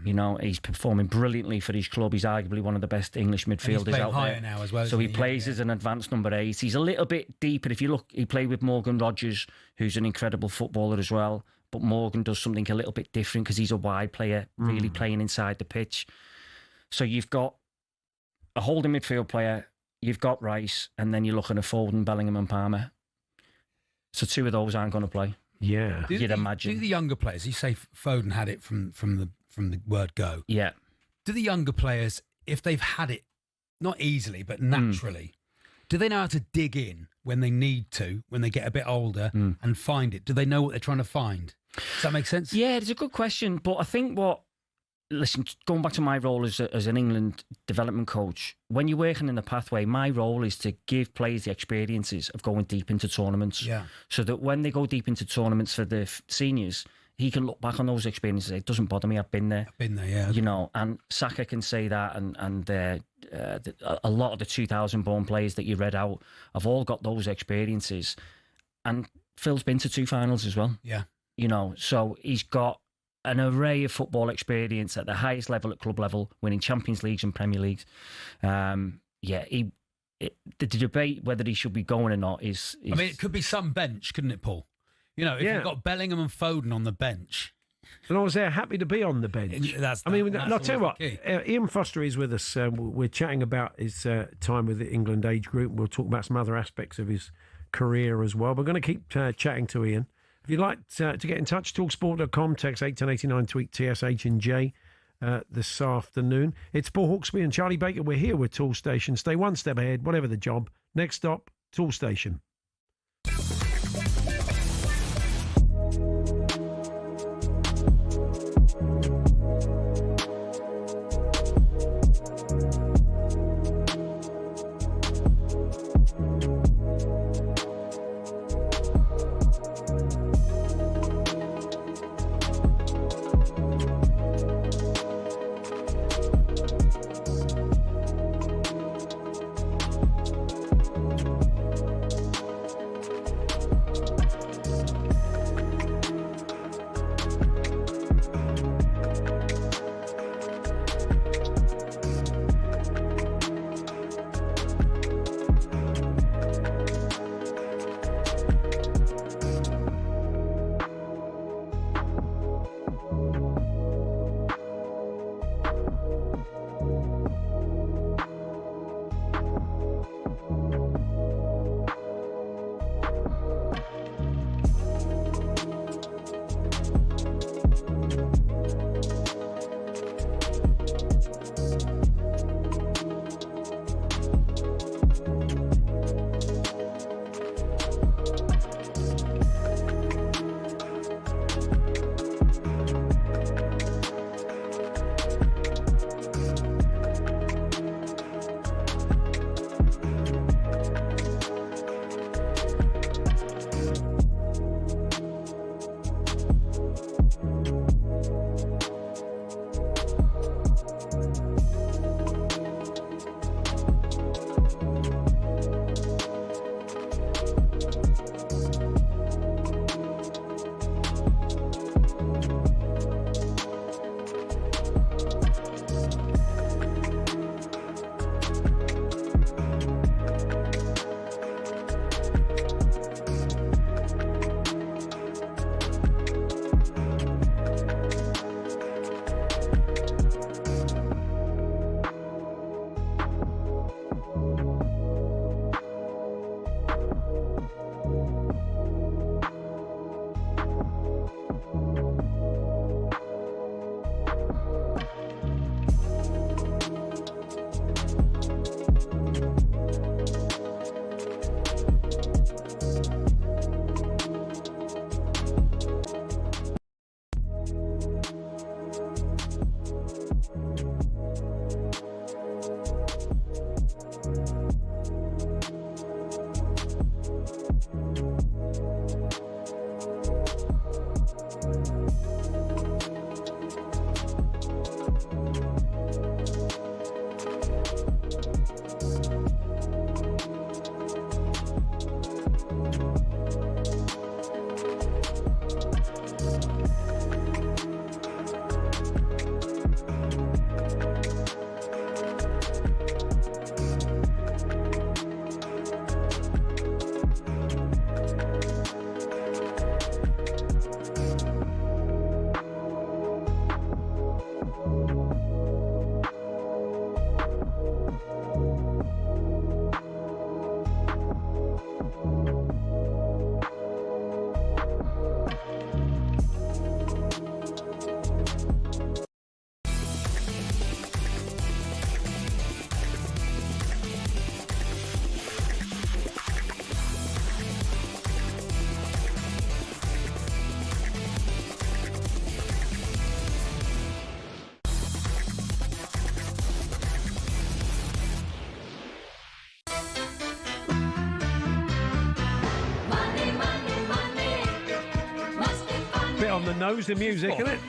You know, he's performing brilliantly for his club. He's arguably one of the best English midfielders out higher there now as well. So he plays as an advanced number 8. He's a little bit deeper. If you look, he played with Morgan Rogers, who's an incredible footballer as well. But Morgan does something a little bit different because he's a wide player, really playing inside the pitch. So you've got a holding midfield player, you've got Rice, and then you're looking at Foden, Bellingham and Palmer. So 2 of those aren't going to play. Yeah. You'd imagine. Do the younger players, you say Foden had it from the word go. Yeah. Do the younger players, if they've had it, not easily, but naturally, do they know how to dig in when they need to, when they get a bit older and find it? Do they know what they're trying to find? Does that make sense? Yeah, it's a good question. But I think listen, going back to my role as an England development coach, when you're working in the pathway, my role is to give players the experiences of going deep into tournaments. Yeah. So that when they go deep into tournaments for the seniors, he can look back on those experiences and say, it doesn't bother me, I've been there. Yeah. You know, and Saka can say that, and a lot of the 2000 born players that you read out have all got those experiences. And Phil's been to 2 finals as well. Yeah. You know, so he's got an array of football experience at the highest level, at club level, winning Champions Leagues and Premier Leagues. The debate whether he should be going or not is... I mean, it could be some bench, couldn't it, Paul? You know, if you've got Bellingham and Foden on the bench... And I was there, happy to be on the bench. I'll tell you what, Ian Foster is with us. We're chatting about his time with the England age group. We'll talk about some other aspects of his career as well. We're going to keep chatting to Ian. If you'd like to get in touch, talksport.com, text 81089, tweet TSH&J this afternoon. It's Paul Hawksbee and Charlie Baker. We're here with Tool Station. Stay one step ahead, whatever the job. Next stop, Tool Station. on the nose, the music, isn't it?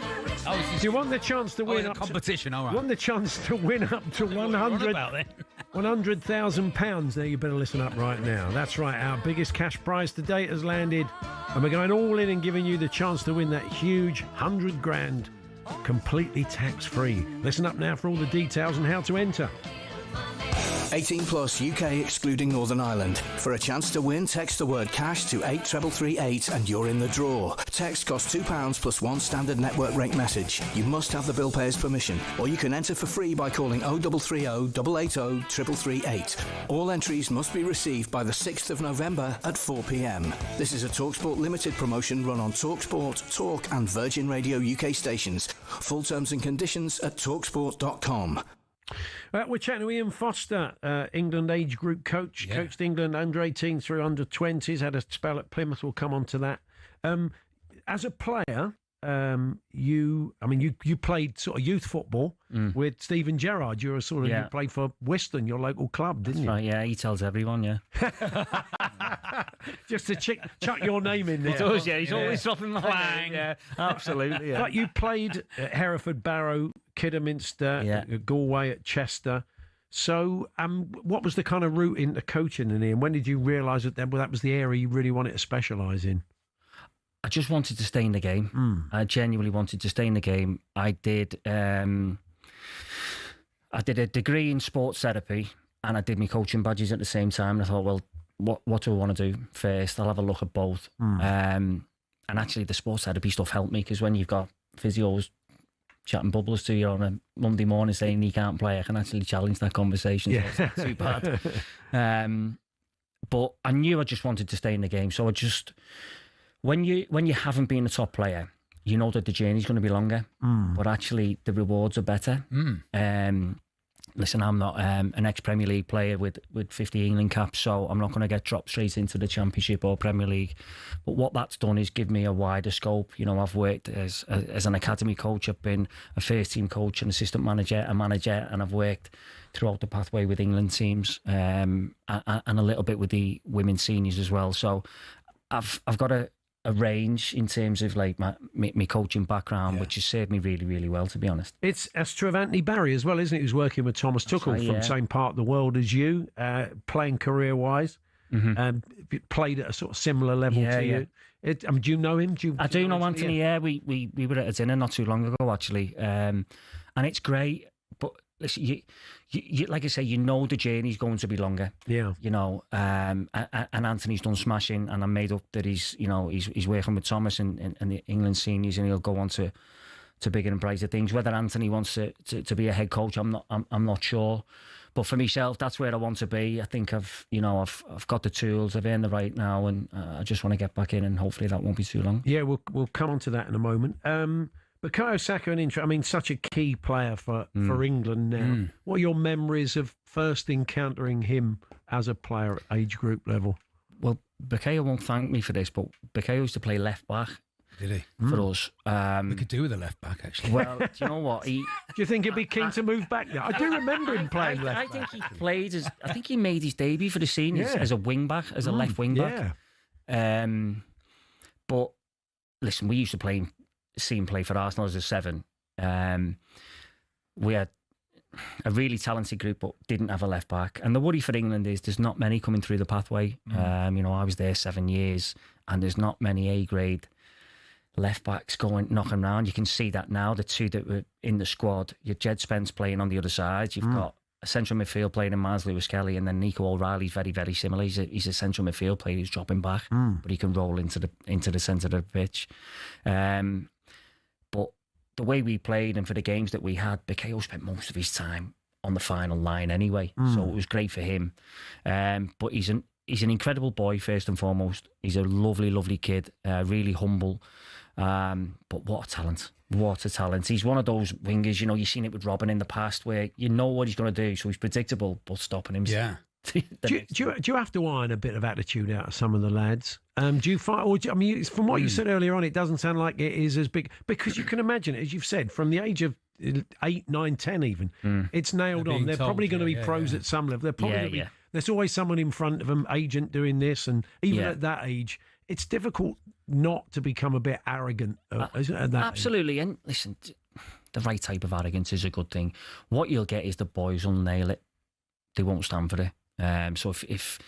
Do you want the chance to win up competition? All right. Want the chance to win up to £100,000? There, you better listen up right now. That's right. Our biggest cash prize to date has landed, and we're going all in and giving you the chance to win that huge 100 grand, completely tax-free. Listen up now for all the details and how to enter. 18 plus UK excluding Northern Ireland. For a chance to win, text the word cash to 83338 and you're in the draw. Text costs £2 plus one standard network rate message. You must have the bill payer's permission, or you can enter for free by calling 0330 880 3338. All entries must be received by the 6th of November at 4 p.m. This is a TalkSPORT limited promotion run on TalkSPORT, Talk and Virgin Radio UK stations. Full terms and conditions at talksport.com. We're chatting with Ian Foster, England age group coach, coached England under 18 through under 20s, had a spell at Plymouth. We'll come on to that. As a player, you played sort of youth football with Stephen Gerrard. You played for Whiston, your local club, didn't you? Right, yeah, he tells everyone, yeah. Just to chuck your name in there. He does, yeah. He's always dropping the line. Yeah, absolutely, yeah. But you played at Hereford Barrow, Kidderminster, Galway, at Chester. So what was the kind of route into coaching in here? And when did you realise that was the area you really wanted to specialise in? I just wanted to stay in the game. I genuinely wanted to stay in the game. I did a degree in sports therapy and I did my coaching badges at the same time. And I thought, well, what do I want to do first? I'll have a look at both. And actually the sports therapy stuff helped me, because when you've got physios chatting bubbles to you on a Monday morning saying he can't play, I can actually challenge that conversation. Yeah. So it's not too bad. But I knew I just wanted to stay in the game. So I just... When you haven't been a top player, you know that the journey's going to be longer, but actually the rewards are better. Listen, I'm not an ex-Premier League player with 50 England caps, so I'm not going to get dropped straight into the Championship or Premier League. But what that's done is give me a wider scope. You know, I've worked as an academy coach. I've been a first-team coach, an assistant manager, a manager, and I've worked throughout the pathway with England teams and a little bit with the women's seniors as well. So I've got a range in terms of like my coaching background, which has served me really, really well, to be honest. That's true of Anthony Barry as well, isn't it? He was working with Thomas Tuchel from the same part of the world as you, playing career-wise, played at a sort of similar level to you. Do you know him? I do know Anthony, yeah. We were at a dinner not too long ago, actually. And it's great, but listen, you like I say, you know the journey's going to be longer. Yeah. You know, and Anthony's done smashing, and I'm made up that he's working with Thomas and the England seniors, and he'll go on to bigger and brighter things. Whether Anthony wants to be a head coach, I'm not sure. But for myself, that's where I want to be. I think I've got the tools, I've earned the right now, and I just want to get back in, and hopefully that won't be too long. Yeah, we'll come on to that in a moment. Bukayo Saka, such a key player for England now. What are your memories of first encountering him as a player at age group level? Well, Bukayo won't thank me for this, but Bukayo used to play left back. Did he? For us. We could do with a left back, actually. Well, do you know what? Do you think he'd be keen to move back now? I do remember him playing left back. I think he played I think he made his debut for the seniors as a wing back, as a left wing back. Yeah. But listen, we used to see him play for Arsenal as a 7. We had a really talented group, but didn't have a left back. And the worry for England is there's not many coming through the pathway. I was there 7 years, and there's not many A-grade left backs knocking around. You can see that now. The two that were in the squad, your Jed Spence playing on the other side. You've got a central midfield playing in Miles Lewis-Kelly, and then Nico O'Reilly's very, very similar. He's a central midfield player who's dropping back, but he can roll into the centre of the pitch. But the way we played and for the games that we had, Bukayo spent most of his time on the final line anyway, so it was great for him. But he's an incredible boy, first and foremost. He's a lovely, lovely kid, really humble. But what a talent. What a talent. He's one of those wingers, you've seen it with Robin in the past, where you know what he's going to do, so he's predictable, but stopping him. Yeah. Do you have to iron a bit of attitude out of some of the lads? Do you find, from what you said earlier on, it doesn't sound like it is as big, because you can imagine, as you've said, from the age of 8, 9, 10 even, it's nailed on. They're probably going to be pros at some level. They're probably going to be, there's always someone in front of them, agent doing this, and even at that age, it's difficult not to become a bit arrogant, isn't it? Absolutely. And listen, the right type of arrogance is a good thing. What you'll get is the boys will nail it. They won't stand for it. So if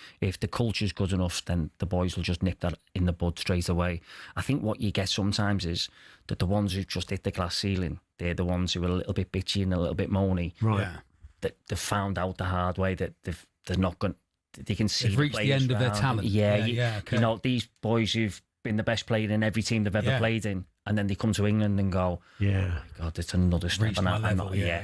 the culture's good enough, then the boys will just nip that in the bud straight away. I think what you get sometimes is that the ones who just hit the glass ceiling, they're the ones who are a little bit bitchy and a little bit moany. Right. Yeah. That they've found out the hard way that they're not going. They can see they've reached the end of their talent. Yeah, okay. You know, these boys who've been the best player in every team they've ever played in, and then they come to England and go, yeah, oh my God, it's another step. Reached my level. Yeah.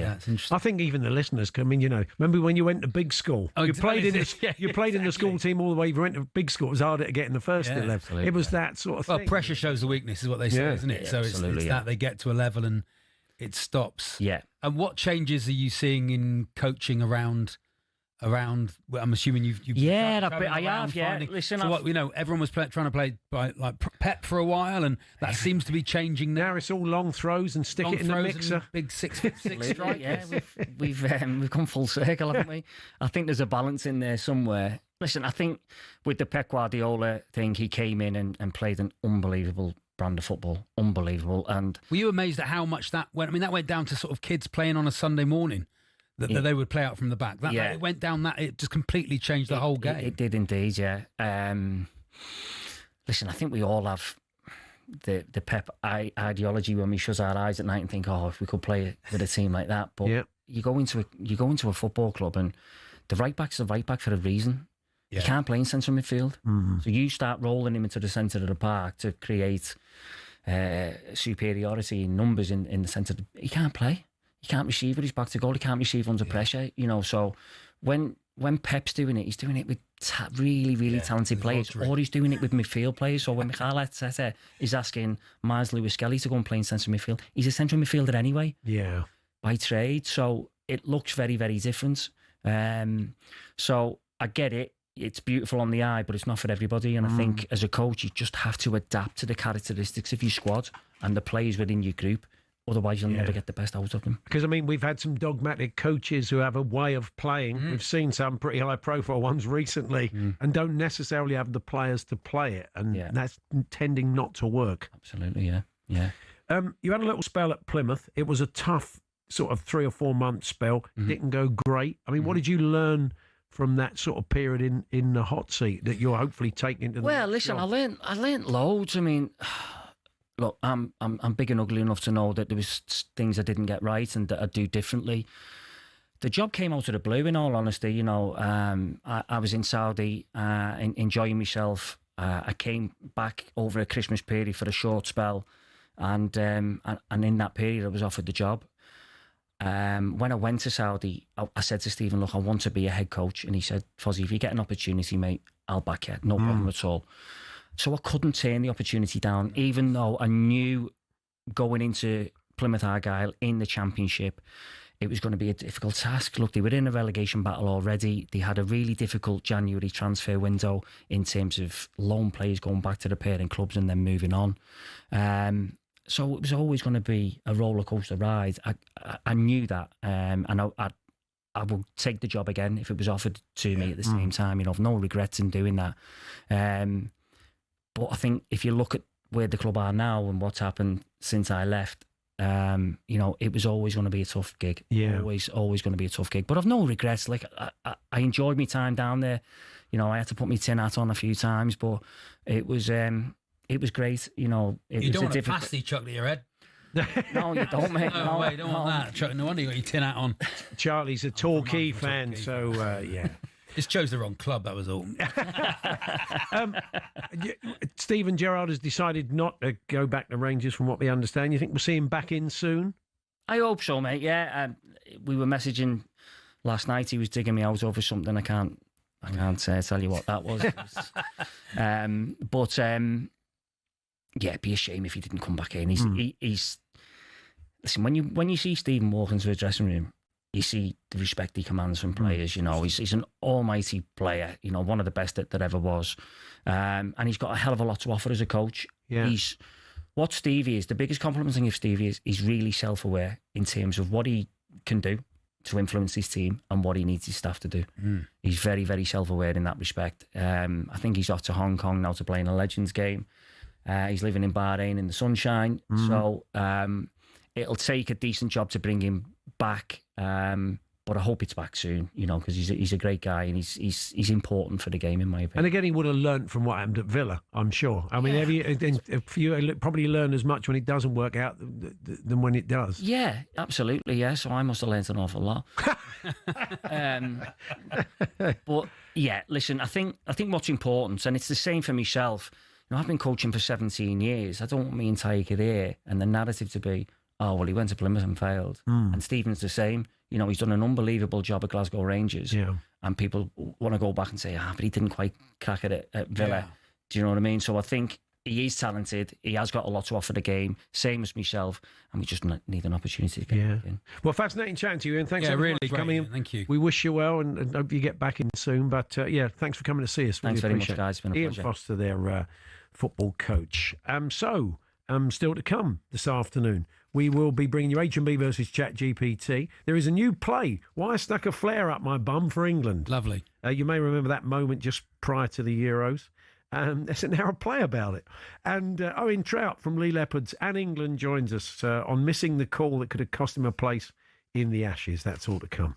That's interesting. I think even the listeners come in. You know, remember when you went to big school? Oh, you played in exactly. in the school team all the way. You went to big school. It was harder to get in the first 11. Absolutely. It was that sort of thing. Well, pressure shows the weakness, is what they say, isn't it? Yeah, so it's that they get to a level and it stops. Yeah. And what changes are you seeing in coaching around? Well, I'm assuming you've I have. Yeah, listen, so everyone was trying to play by like Pep for a while, and that seems to be changing now. Now it's all long throws and stick it in the mixer. Big 6'6" strike. Yeah, we've come full circle, haven't we? I think there's a balance in there somewhere. Listen, I think with the Pep Guardiola thing, he came in and played an unbelievable brand of football, unbelievable. And were you amazed at how much that went? I mean, that went down to sort of kids playing on a Sunday morning. That they would play out from the back. It went down that. It just completely changed the whole game. It did indeed, yeah. Listen, I think we all have the Pep ideology when we shut our eyes at night and think, oh, if we could play with a team like that. But you go into a football club and the right back's the right back for a reason. Yeah. You can't play in central midfield. Mm-hmm. So you start rolling him into the centre of the park to create superiority in numbers in the centre. He can't play. He can't receive with his back to goal. He can't receive under pressure. You know, so when Pep's doing it, he's doing it with really, really talented players, or he's doing it with midfield players. So when Mikel Arteta is asking Miles Lewis-Skelly to go and play in central midfield, he's a central midfielder anyway. Yeah, by trade. So it looks very, very different. So I get it. It's beautiful on the eye, but it's not for everybody. And I think as a coach, you just have to adapt to the characteristics of your squad and the players within your group. Otherwise, you'll never get the best out of them. Because, I mean, we've had some dogmatic coaches who have a way of playing. We've seen some pretty high-profile ones recently and don't necessarily have the players to play it. And that's tending not to work. Absolutely, yeah. You had a little spell at Plymouth. It was a tough sort of 3 or 4 month spell. Didn't go great. I mean, what did you learn from that sort of period in the hot seat that you're hopefully taking into the next job? I learned loads. I mean... Look, I'm big and ugly enough to know that there was things I didn't get right and that I'd do differently. The job came out of the blue, in all honesty. You know, I was in Saudi enjoying myself. I came back over a Christmas period for a short spell, and in that period I was offered the job. When I went to Saudi, I said to Stephen, look, I want to be a head coach. And he said, Fozzie, if you get an opportunity, mate, I'll back you. No problem at all. So I couldn't turn the opportunity down, even though I knew going into Plymouth Argyle in the Championship, it was going to be a difficult task. Look, they were in a relegation battle already. They had a really difficult January transfer window in terms of loan players going back to the parent clubs and then moving on. So it was always going to be a roller coaster ride. I knew that, and I would take the job again if it was offered to me at the same time. You know, I've no regrets in doing that. But I think if you look at where the club are now and what's happened since I left, you know, it was always going to be a tough gig. Yeah, always going to be a tough gig. But I've no regrets. Like I enjoyed my time down there. You know, I had to put my tin hat on a few times, but it was great. You know, you don't want a pasty chucked at your head. No, you don't, mate. No way, you don't want that. Chuck, no wonder you got your tin hat on. Charlie's a Torquay fan, so yeah. Just chose the wrong club, that was all. Steven Gerrard has decided not to go back to Rangers, from what we understand. You think we'll see him back in soon? I hope so, mate, yeah. We were messaging last night. He was digging me out over something. I can't tell you what that was. But yeah, it'd be a shame if he didn't come back in. He's listen, when you see Steven walk into a dressing room, you see the respect he commands from players. You know, he's an almighty player. You know, one of the best that ever was, and he's got a hell of a lot to offer as a coach. Yeah. What Stevie is, the biggest compliment thing of Stevie is he's really self-aware in terms of what he can do to influence his team and what he needs his staff to do. He's very, very self-aware in that respect. I think he's off to Hong Kong now to play in a Legends game. He's living in Bahrain in the sunshine. So it'll take a decent job to bring him back. But I hope it's back soon, because he's a great guy and he's important for the game, in my opinion. And again, he would have learnt from what happened at Villa, I'm sure. I mean, if you probably learn as much when it doesn't work out than when it does. Yeah, absolutely, yeah. So I must have learnt an awful lot. But yeah, listen, I think what's important, and it's the same for myself. I've been coaching for 17 years. I don't want my entire career and the narrative to be, oh, well, he went to Plymouth and failed. And Stephen's the same. He's done an unbelievable job at Glasgow Rangers. Yeah. And people want to go back and say, but he didn't quite crack it at Villa. Yeah. Do you know what I mean? So I think he is talented. He has got a lot to offer the game, same as myself. And we just need an opportunity to get back in. Well, fascinating chatting to you, and thanks so much for coming in. Thank you. We wish you well and hope you get back in soon. But thanks for coming to see us. Thanks very much, guys. It's been a Ian pleasure. Foster, their football coach. Still to come this afternoon, we will be bringing you HMBB versus Chat GPT. There is a new play, Why I Stuck a Flare Up My Bum for England. Lovely. You may remember that moment just prior to the Euros. There's now a play about it. And Owen Trout from Lee Leopards and England joins us on missing the call that could have cost him a place in the Ashes. That's all to come.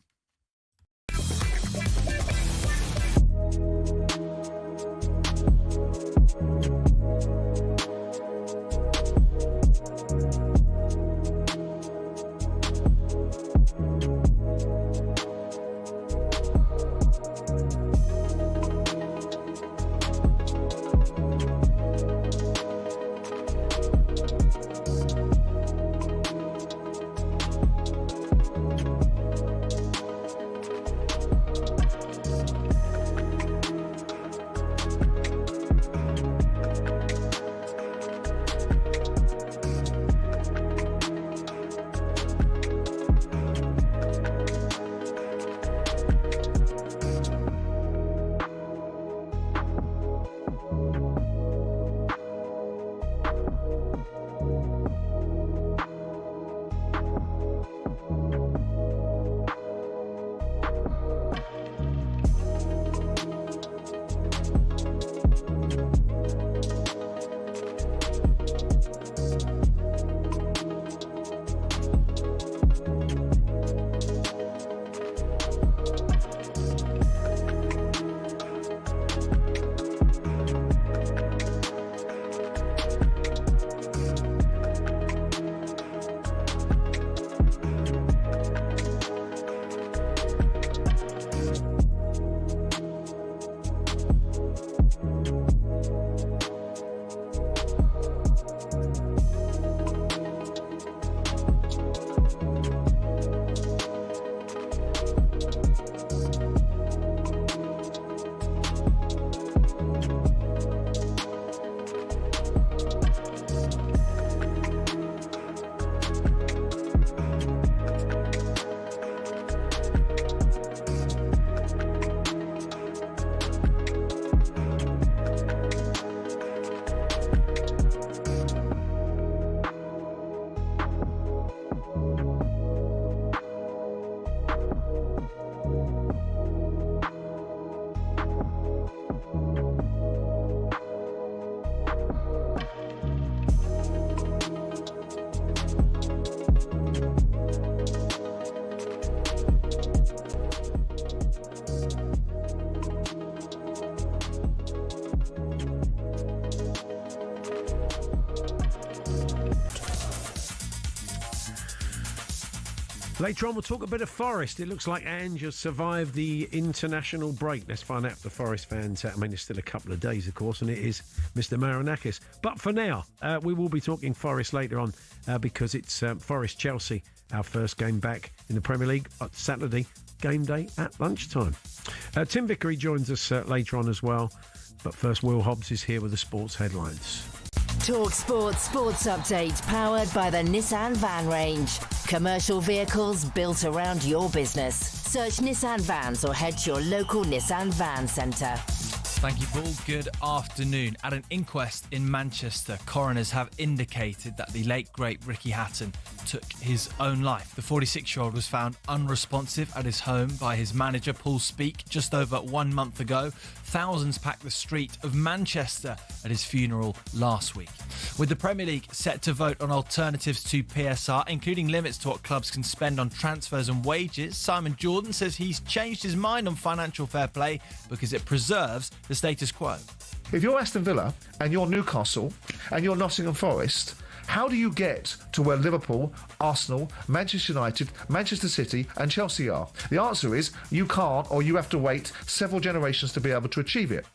Later on, we'll talk a bit of Forest. It looks like Ange has survived the international break. Let's find out if the Forest fans... I mean, it's still a couple of days, of course, and it is Mr. Marinakis. But for now, we will be talking Forest later on because it's Forest-Chelsea, our first game back in the Premier League on Saturday, game day at lunchtime. Tim Vickery joins us later on as well. But first, Will Hobbs is here with the sports headlines. talkSPORT Sports Update, powered by the Nissan Van Range. Commercial vehicles built around your business. Search Nissan Vans or head to your local Nissan Van Centre. Thank you, Paul. Good afternoon. At an inquest in Manchester, coroners have indicated that the late, great Ricky Hatton took his own life. The 46-year-old was found unresponsive at his home by his manager, Paul Speak, just over 1 month ago. Thousands packed the street of Manchester at his funeral last week. With the Premier League set to vote on alternatives to PSR, including limits to what clubs can spend on transfers and wages, Simon Jordan says he's changed his mind on financial fair play because it preserves the status quo. If you're Aston Villa and you're Newcastle and you're Nottingham Forest, how do you get to where Liverpool, Arsenal, Manchester United, Manchester City and Chelsea are? The answer is you can't, or you have to wait several generations to be able to achieve it.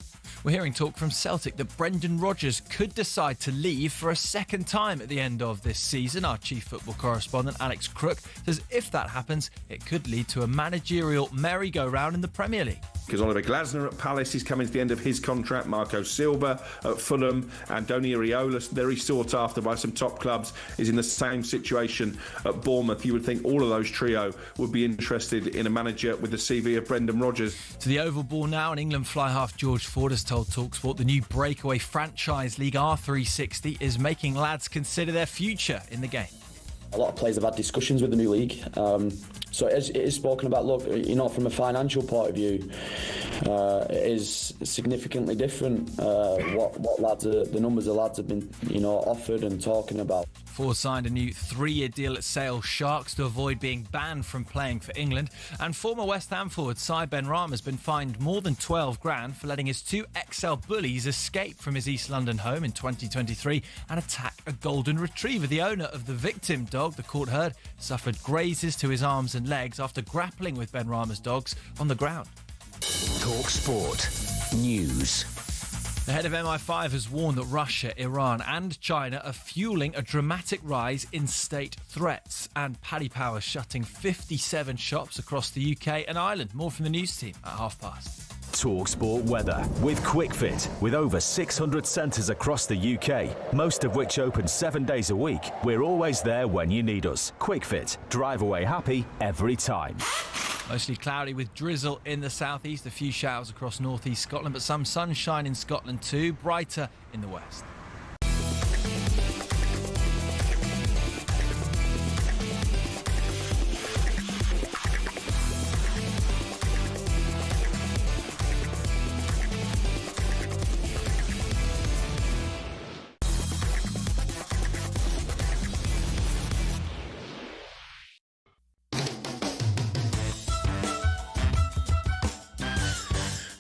We're hearing talk from Celtic that Brendan Rodgers could decide to leave for a second time at the end of this season. Our chief football correspondent, Alex Crook, says if that happens, it could lead to a managerial merry-go-round in the Premier League. Because Oliver Glasner at Palace is coming to the end of his contract, Marco Silva at Fulham, and Andoni Iraola, very sought after by some top clubs, is in the same situation at Bournemouth. You would think all of those trio would be interested in a manager with the CV of Brendan Rodgers. To the oval ball now, and England fly half George Ford has told talkSPORT the new breakaway franchise league R360 is making lads consider their future in the game. A lot of players have had discussions with the new league. So it is spoken about, look, from a financial point of view, it is significantly different what lads the numbers the lads have been, offered and talking about. Ford signed a new 3-year deal at Sale Sharks to avoid being banned from playing for England. And former West Ham forward Sai Benrahma has been fined more than 12 grand for letting his 2 XL bullies escape from his East London home in 2023 and attack a golden retriever. The owner of the victim dog, the court heard, suffered grazes to his arms and legs after grappling with Benrahma's dogs on the ground. talkSPORT News. The head of MI5 has warned that Russia, Iran and China are fueling a dramatic rise in state threats, and Paddy Power shutting 57 shops across the UK and Ireland. More from the news team at past. talkSPORT weather with QuickFit. With over 600 centres across the UK, most of which open 7 days a week, we're always there when you need us. QuickFit. Drive away happy every time. Mostly cloudy with drizzle in the southeast, a few showers across northeast Scotland, but some sunshine in Scotland too, brighter in the west.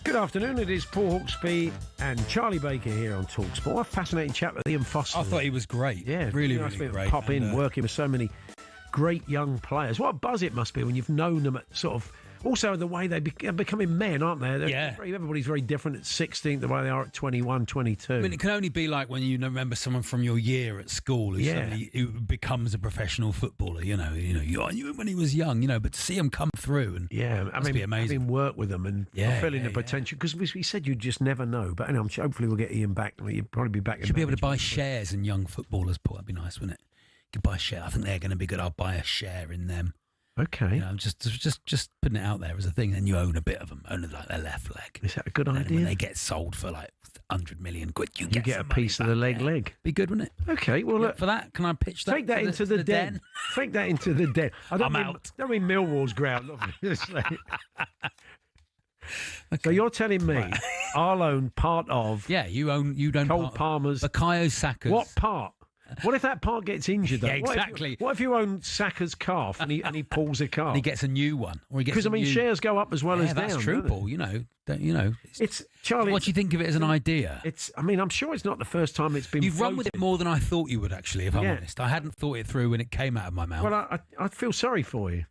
Good afternoon, it is Paul Hawksbee and Charlie Baker here on talkSPORT. What a fascinating chat with Ian Foster. I thought he was great. Yeah, really nice great. Pop in, working with so many great young players. What a buzz it must be when you've known them at sort of... Also, the way they're becoming men, aren't they? Everybody's very different at 16, the way they are at 21, 22. I mean, it can only be like when you remember someone from your year at school who becomes a professional footballer, I knew him when he was young, but to see him come through and be amazing. Having worked with them and fulfilling the potential, because we said you just never know. But anyway, hopefully we'll get Ian back. You'll probably be back. You should be able to buy shares in young footballers, Paul. That'd be nice, wouldn't it? You could buy a share. I think they're going to be good. I'll buy a share in them. Okay. Just putting it out there as a thing, and you own a bit of them, own like their left leg. Is that a good and idea? When they get sold for like 100 million quid, you get a piece of the leg. Be good, wouldn't it? Okay, well, look, for that, can I pitch that? Take that into the den. Take that into the den. I'm out. I don't mean Millwall's ground, obviously. So you're telling me I'll own part of... Yeah, you don't Cole Palmer's... Bukayo Saka's... What part? What if that part gets injured, though? Yeah, exactly. What if you own Saka's calf and he pulls a calf? And he gets a new one. Because, shares go up as well as down. That's true, Paul. It's Charlie. What do you think of it as an idea? I'm sure it's not the first time it's been You've floated. run with it more than I thought you would, actually, if I'm honest. I hadn't thought it through when it came out of my mouth. Well, I feel sorry for you.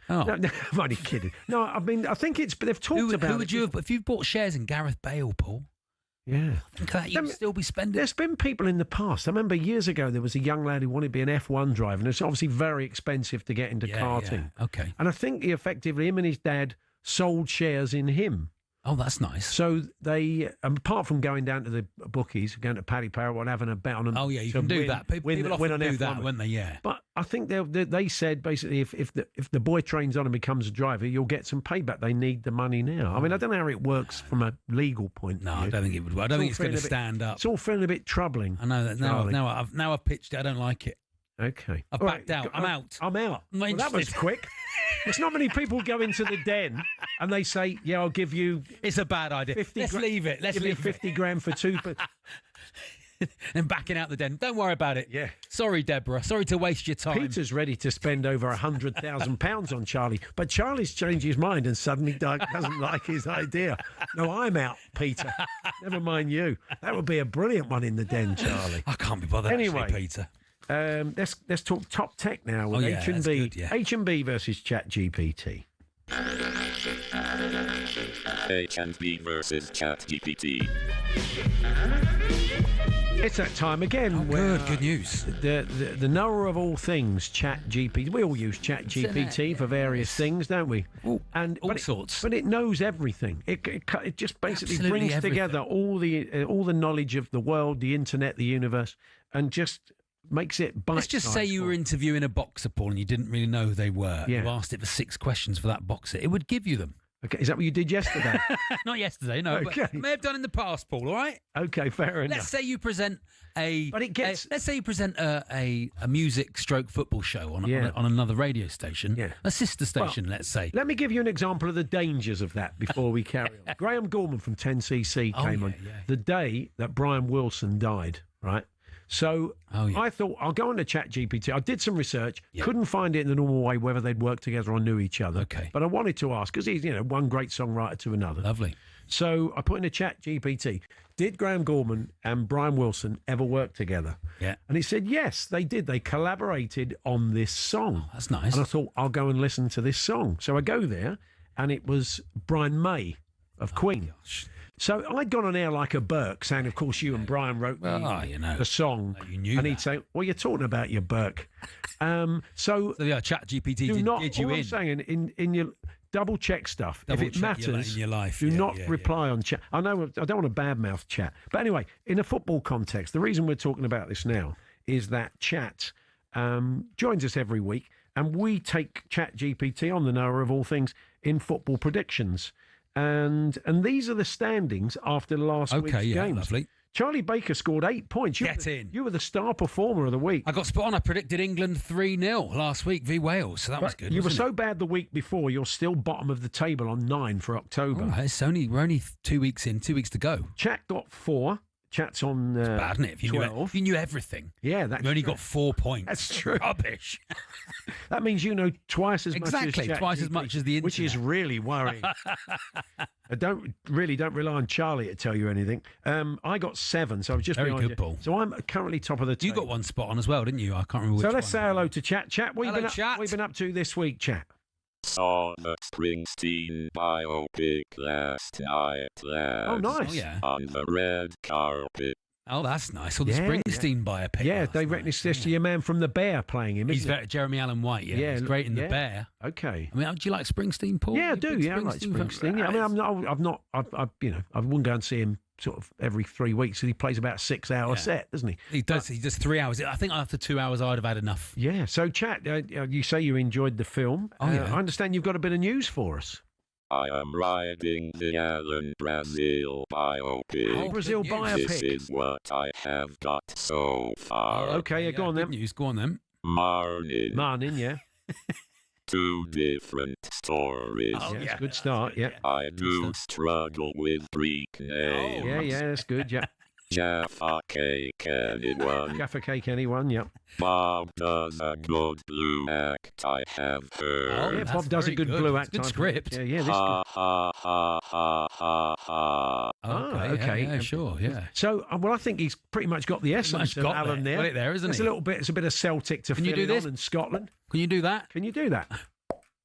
Oh. No, I'm only kidding. No, I mean, I think they've talked about who would you have, if you bought shares in Gareth Bale, Paul? Yeah. Think that you'd still be spending. There's been people in the past. I remember years ago there was a young lad who wanted to be an F1 driver, and it's obviously very expensive to get into karting. Yeah. Okay. And I think him and his dad sold shares in him. Oh, that's nice. So they, apart from going down to the bookies, going to Paddy Power, having a bet on them. Oh yeah, you can do that. People often do that, won't they? Yeah. But I think they said basically if the boy trains on and becomes a driver, you'll get some payback. They need the money now. I mean, I don't know how it works from a legal point of view. No, I don't think it would. I don't think it's going to stand up. It's all feeling a bit troubling. I know that now. Now I've pitched it. I don't like it. Okay. I've All backed out. I'm out. I'm out. I'm not Well, that was interested. quick. There's not many people go into the den and they say, "Yeah, I'll give you." It's a bad idea. 50 Let's leave it. Let's give you leave 50 grand for two. But and backing out the den. Don't worry about it. Yeah. Sorry, Deborah. Sorry to waste your time. Peter's ready to spend over £100,000 on Charlie, but Charlie's changed his mind and suddenly doesn't like his idea. No, I'm out, Peter. Never mind you. That would be a brilliant one in the den, Charlie. I can't be bothered. Anyway, actually, Peter. Let's talk top tech now with that's HMB. good, yeah. HMB versus Chat GPT. HMB versus Chat GPT. It's that time again. Good news. The knower of all things, Chat GPT. We all use Chat GPT for various things, don't we? All sorts. But it knows everything. It just basically Absolutely brings everything. together all the knowledge of the world, the internet, the universe, and just makes it bite. Let's just say you were interviewing a boxer, Paul, and you didn't really know who they were. Yeah. You asked it for 6 questions for that boxer. It would give you them. Okay, is that what you did yesterday? Not yesterday, no. Okay. But may have done in the past, Paul. All right. Okay, fair enough. Let's say you present a. But it gets- let's say you present a music stroke football show on another radio station. Yeah. A sister station, let's say. Let me give you an example of the dangers of that before we carry on. Graham Gorman from 10cc came on the day that Brian Wilson died, right? So I thought, I'll go on to Chat GPT. I did some research, couldn't find it in the normal way whether they'd worked together or knew each other. Okay. But I wanted to ask, because he's, one great songwriter to another. Lovely. So I put in a Chat GPT, did Graham Gorman and Brian Wilson ever work together? Yeah. And he said, yes, they did. They collaborated on this song. Oh, that's nice. And I thought, I'll go and listen to this song. So I go there, and it was Brian May of Queen. Gosh. So I'd gone on air like a Burke, saying, of course, you and Brian wrote the song. You knew and he'd say, well, you're talking about your Burke. So Chat GPT did you all in. I'm saying, in your double check stuff. If it Double-check your matters, in your life. do Yeah, not yeah, reply on chat. I know I don't want to badmouth chat. But anyway, in a football context, the reason we're talking about this now is that Chat joins us every week, and we take Chat GPT on the knower of all things in football predictions. And these are the standings after last week's games. Lovely. Charlie Baker scored 8 points. You were the star performer of the week. I got spot on. I predicted England 3-0 last week v Wales, so that was good. You were wasn't so it? bad the week before, you're still bottom of the table on 9 for October. All right, we're only 2 weeks in, 2 weeks to go. Chat got 4. Chat's on Bad, isn't it? If you 12. if you knew everything. Yeah, that's you only true. got 4 points. That's true. Rubbish. That means you know twice as Exactly, much as Chat twice as GPT, much as the which is internet. really worrying. I don't rely on Charlie to tell you anything. I got 7, so I was just Very behind good, you. Paul. So I'm currently top of the table. You got one spot on as well, didn't you? I can't remember which So let's one. say hello to Chat. Chat, what Hello, have Chat. you been up to this week, Chat? Saw the Springsteen biopic last night. Oh, nice. Oh, yeah. On the red carpet. Oh, that's nice. Or the Yeah, Springsteen biopic. Yeah, last they reckon it's just your man from The Bear playing him, He's isn't it? very, Jeremy Allen White, yeah. He's great in The Bear. Okay. I mean, do you like Springsteen, Paul? Yeah, I You do. big Yeah, I like fan? Springsteen. Yeah, I mean, I wouldn't go and see him sort of every 3 weeks. He plays about a 6-hour set, doesn't he? He does 3 hours. I think after 2 hours, I'd have had enough. Yeah. So, Chat, you say you enjoyed the film. Oh, yeah. I understand you've got a bit of news for us. I am riding the Alan Brazil biopic. Oh, Brazil biopic. This is what I have got so far. Okay, go on then. News, go on then. Morning. Yeah. 2 different stories. Oh, yeah. Good start, yeah. I do struggle with Greek names. Yeah, that's good, yeah. Jaffa Cake, anyone? Jaffa Cake, anyone, yeah. Bob does a good blue act, I have heard. Yeah, Bob does a good blue act. Good script. Yeah, this Ha ha ha ha ha ha. okay. Yeah, sure, yeah. So, well, I think he's pretty much got the essence of got Alan there. Got it there, isn't There's he? a little bit. It's a bit of Celtic to Can you fill do in this? on in Scotland. Can you do that? Can you do that?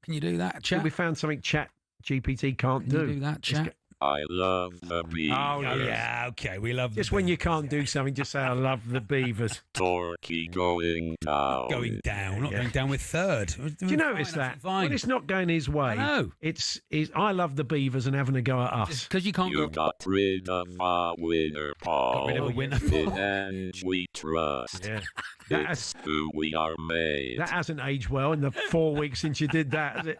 Can you do that, Chat? We found something Chat GPT can't Can do. you do that, Chat? I love the Beavers. Oh, yeah, okay, we love Just when you can't do something, just say, I love the Beavers. Torquay going down. Going down, not going down with third. Do you notice that? Fine. When it's not going his way, No. it's I love the Beavers and having a go at us. Because you can't You go... got rid of our winner, Paul. Got rid of a winner, In Paul. Ange we trust. Yeah. It's who we are made. That hasn't aged well in the 4 weeks since you did that, has it?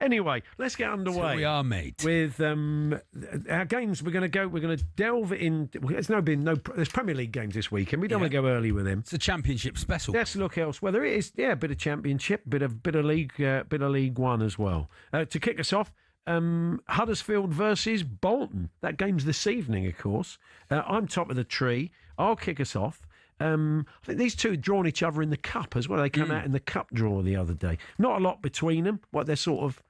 Anyway, let's get underway. So we are, mate. With our games, we're going to delve in. There's Premier League games this weekend. We don't want to go early with them. It's a Championship special. Let's look elsewhere. There is, a bit of Championship, bit of League One as well. To kick us off, Huddersfield versus Bolton. That game's this evening, of course. I'm top of the tree. I'll kick us off. I think these two had drawn each other in the cup as well. They came out in the cup draw the other day. Not a lot between them. They're sort of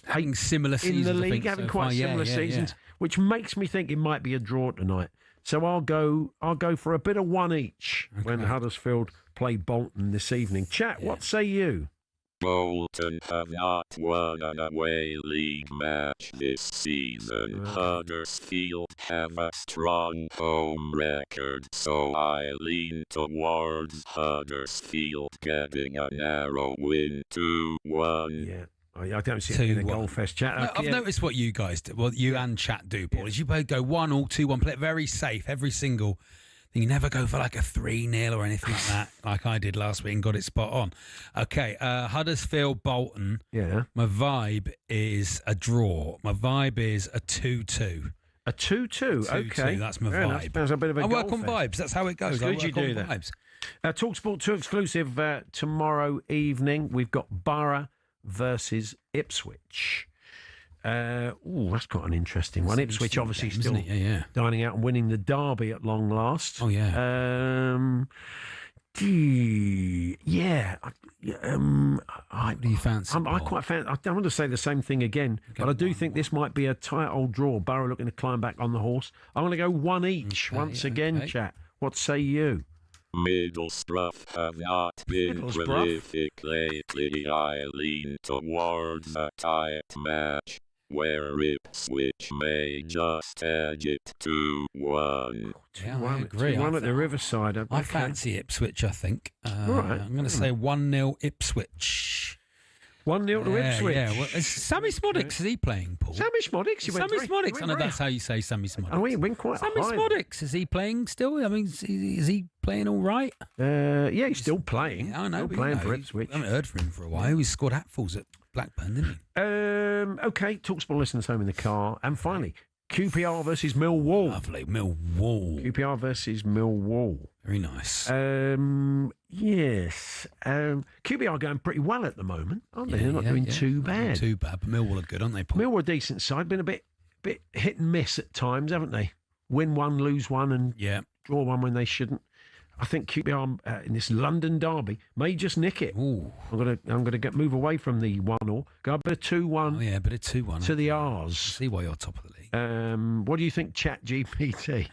having similar seasons in the league, having quite similar seasons, which makes me think it might be a draw tonight. So I'll go for a bit of one each when Huddersfield play Bolton this evening. Chat, what say you? Bolton have not won an away league match this season. Huddersfield have a strong home record, so I lean towards Huddersfield getting a narrow win 2-1. Yeah. I don't see it in a goal fest, Chat. No, I've noticed what you guys do, you and Chat do, Paul, is you both go 1 or 2-1, play it very safe every single. You never go for like a 3-0 or anything like that, like I did last week and got it spot on. Okay, Huddersfield, Bolton. Yeah. My vibe is a draw. My vibe is a 2-2. A 2-2, okay. That's my vibe. That's a bit of a I work goal on fest. vibes. That's how it goes. Good you do that. Vibes. talkSPORT 2 exclusive tomorrow evening. We've got Borough versus Ipswich. That's quite an interesting one. Ipswich obviously still dining out and winning the derby at long last. Oh, yeah. What do you fancy? I quite fancy. I don't want to say the same thing again, but I do think this might be a tight old draw. Borough looking to climb back on the horse. I'm going to go one each once again, Chat. What say you? Middlesbrough have not been prolific lately. I lean towards a tight match where Ipswich may just edge it 2-1. I agree. 2-1 at the Riverside. I fancy Ipswich, I think. All right. I'm going to say 1-0 Ipswich. 1-0 to Ipswich. Yeah. Well, is Sammy Smodics, is he playing, Paul? Sammy Smodics? Sammy Smodics. I know that's how you say Sammy Smodics. Oh, he went quite Sammy high. Smodics, is he playing still? I mean, is he playing all right? Yeah, he's still playing. Yeah, I know. Still playing for Ipswich. I haven't heard from him for a while. He scored hatfuls at Blackburn, didn't he? Okay, talkSPORT listeners home in the car. And finally, QPR versus Millwall. Lovely, Millwall. QPR versus Millwall. Very nice. Yes. QPR are going pretty well at the moment, aren't they? They're not doing too bad. Not too bad, but Millwall are good, aren't they, Paul? Millwall are a decent side. Been a bit hit and miss at times, haven't they? Win one, lose one, and draw one when they shouldn't. I think QPR in this London derby may just nick it. Ooh. I'm gonna move away from the 1-0. Go a bit of 2-1. Oh yeah, but it's 2-1 to the R's. See why you're top of the league. What do you think, Chat GPT?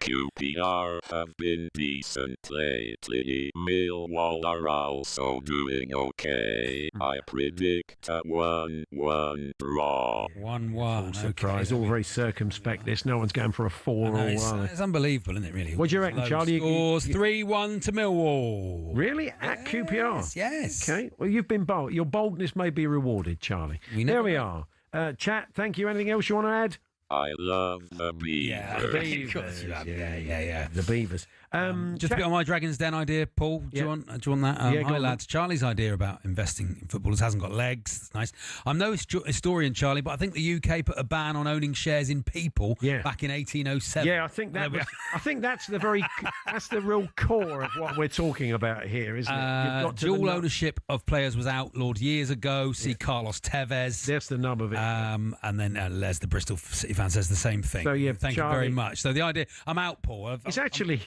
QPR have been decent lately. Millwall are also doing okay. I predict a 1-1 draw. 1-1. Surprise. All very circumspect. This. No one's going for a 4 or 1. It's unbelievable, isn't it, really? What do you reckon, Charlie? Scores 3-1 to Millwall. Really? At QPR? Yes. Okay. Well, you've been bold. Your boldness may be rewarded, Charlie. There we are. Chat, thank you. Anything else you want to add? I love the Beavers. Yeah, the Beavers. Yeah. The Beavers. Just a bit on my Dragon's Den idea, Paul. Do you want that? Hi, lads. Charlie's idea about investing in footballers hasn't got legs. It's nice. I'm no historian, Charlie, but I think the UK put a ban on owning shares in people back in 1807. Yeah, I think that's the real core of what we're talking about here, isn't it? You've got dual ownership of players was outlawed years ago. See Carlos Tevez. That's the nub of it. And then Les, the Bristol City fan, says the same thing. So thank you very much. So the idea, I'm out, Paul. It's actually,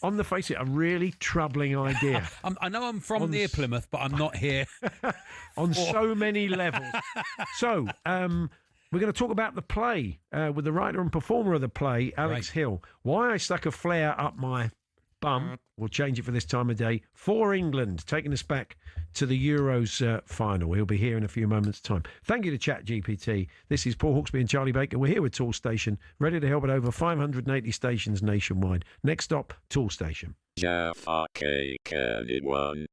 on the face of it, a really troubling idea. I know I'm from near Plymouth, but I'm not here. On so many levels. So, we're going to talk about the play with the writer and performer of the play, Alex Hill. Why I stuck a flare up my bum, we'll change it for this time of day, for England, taking us back to the Euros final. He'll be here in a few moments' time. Thank you to Chat GPT. This is Paul Hawksbee and Charlie Baker. We're here with Tool Station, ready to help at over 580 stations nationwide. Next stop, Tool Station. Jaffa cake, anyone?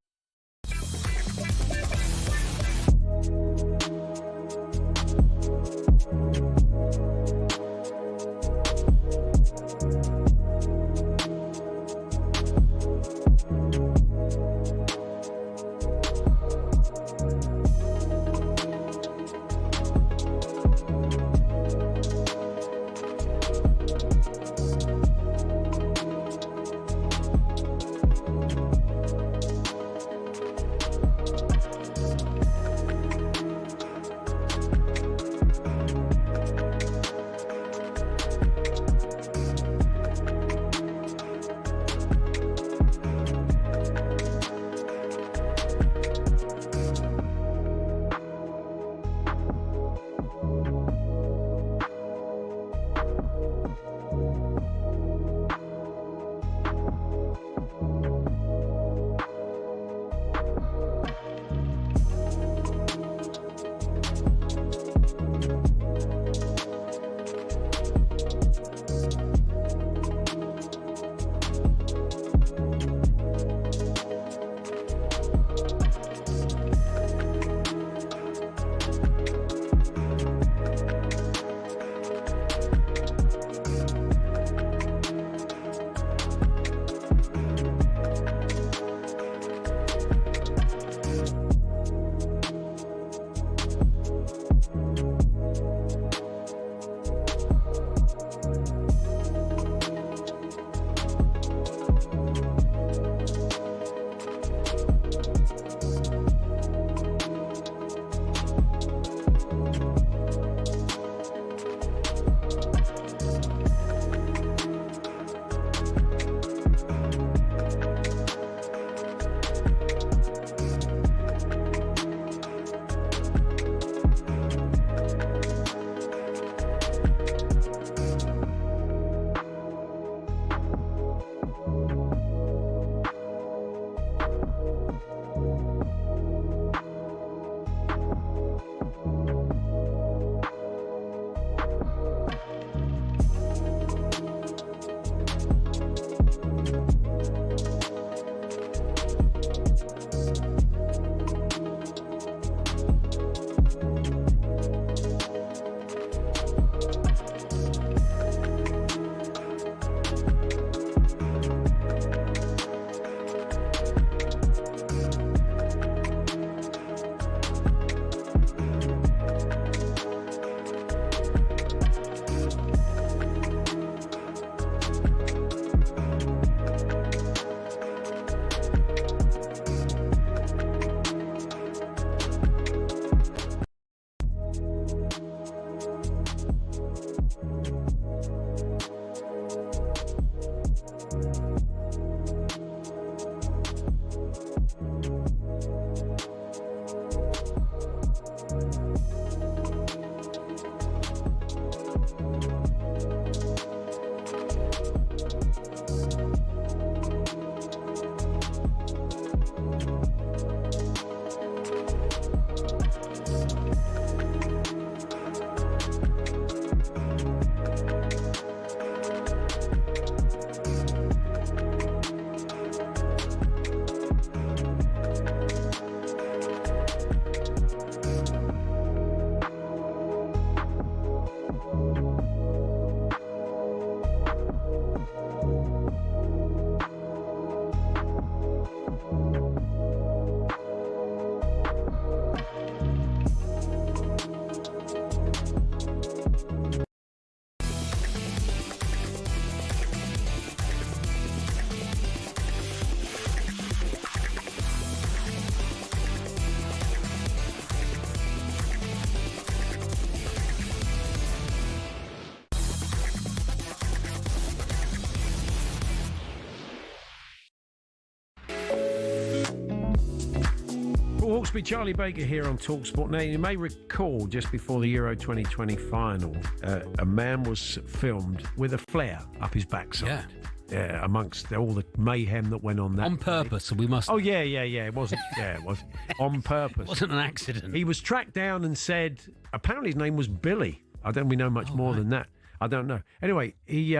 Hawksbee, Charlie Baker here on talkSPORT. Now, you may recall just before the Euro 2020 final, a man was filmed with a flare up his backside. Yeah, amongst all the mayhem that went on that on purpose, so we must. Oh yeah, it wasn't. Yeah, it was on purpose. It wasn't an accident. He was tracked down and said, apparently his name was Billy. I don't we know much more than that. I don't know. Anyway, he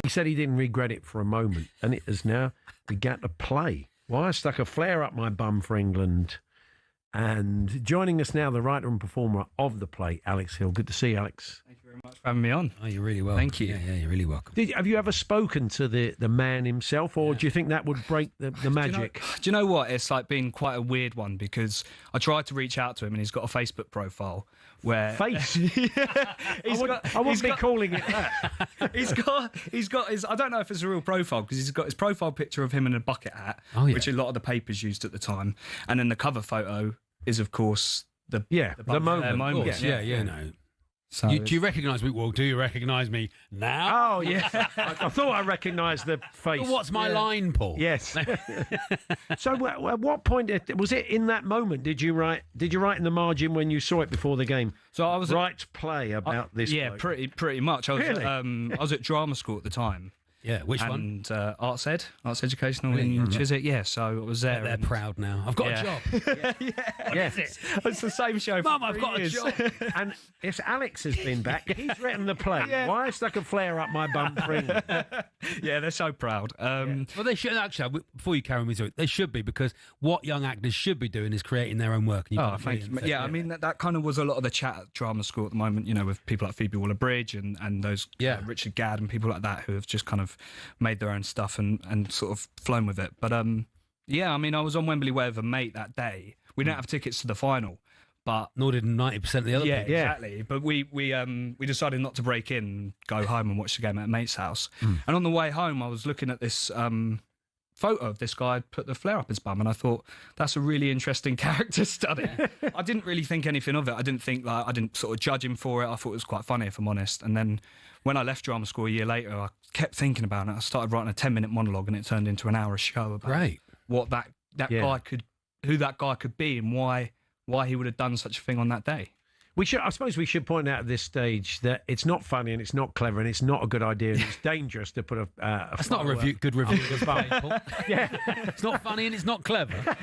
said he didn't regret it for a moment, and it has now begun to play. Well, I stuck a flare up my bum for England. And joining us now, the writer and performer of the play, Alex Hill. Good to see you, Alex. Thank you very much for having me on. Oh, you're really welcome. Thank you. Yeah, you're really welcome. Have you ever spoken to the man himself, or do you think that would break the magic? Do you know what? It's like been quite a weird one because I tried to reach out to him and he's got a Facebook profile where... Face? I wouldn't be calling it that. He's got his... I don't know if it's a real profile because he's got his profile picture of him in a bucket hat, which a lot of the papers used at the time. And then the cover photo is, of course, the moment. Yeah. No. So do you recognise me? Well, do you recognise me now? Oh, yeah. I thought I recognised the face. Well, what's my line, Paul? Yes. So, at what point was it in that moment? Did you write in the margin when you saw it before the game? So I was play about this. Yeah, bloke? pretty much. I was, really? I was at drama school at the time. Yeah, which one? And Arts Educational in Chiswick. Yeah, so I was there. They're proud now. I've got a job. Yes. It's the same show. Mum, I've got a job. And if Alex has been back, he's written the play. Yeah. Why I stuck a flare up my bum for England? Yeah, they're so proud. Well, they should actually. Before you carry me through it, they should be, because what young actors should be doing is creating their own work. And thank you. Yeah, I mean that kind of was a lot of the chat at drama school at the moment. You know, with people like Phoebe Waller-Bridge and those Richard Gadd and people like that who have just kind of made their own stuff and sort of flown with it. But yeah, I mean, I was on Wembley Way with a mate that day. We didn't have tickets to the final, but nor did 90% of the other people. Yeah, exactly. But we decided not to break in and go home and watch the game at a mate's house. And on the way home, I was looking at this photo of this guy put the flare up his bum, and I thought that's a really interesting character study. I didn't really think anything of it. I didn't sort of judge him for it. I thought it was quite funny, if I'm honest. And then when I left drama school a year later, I kept thinking about it. I started writing a 10-minute monologue, and it turned into an hour show about what that guy could, who that guy could be, and why he would have done such a thing on that day. I suppose we should point out at this stage that it's not funny and it's not clever and it's not a good idea and it's dangerous to put a That's not a good review of Paul. Yeah. It's not funny and it's not clever.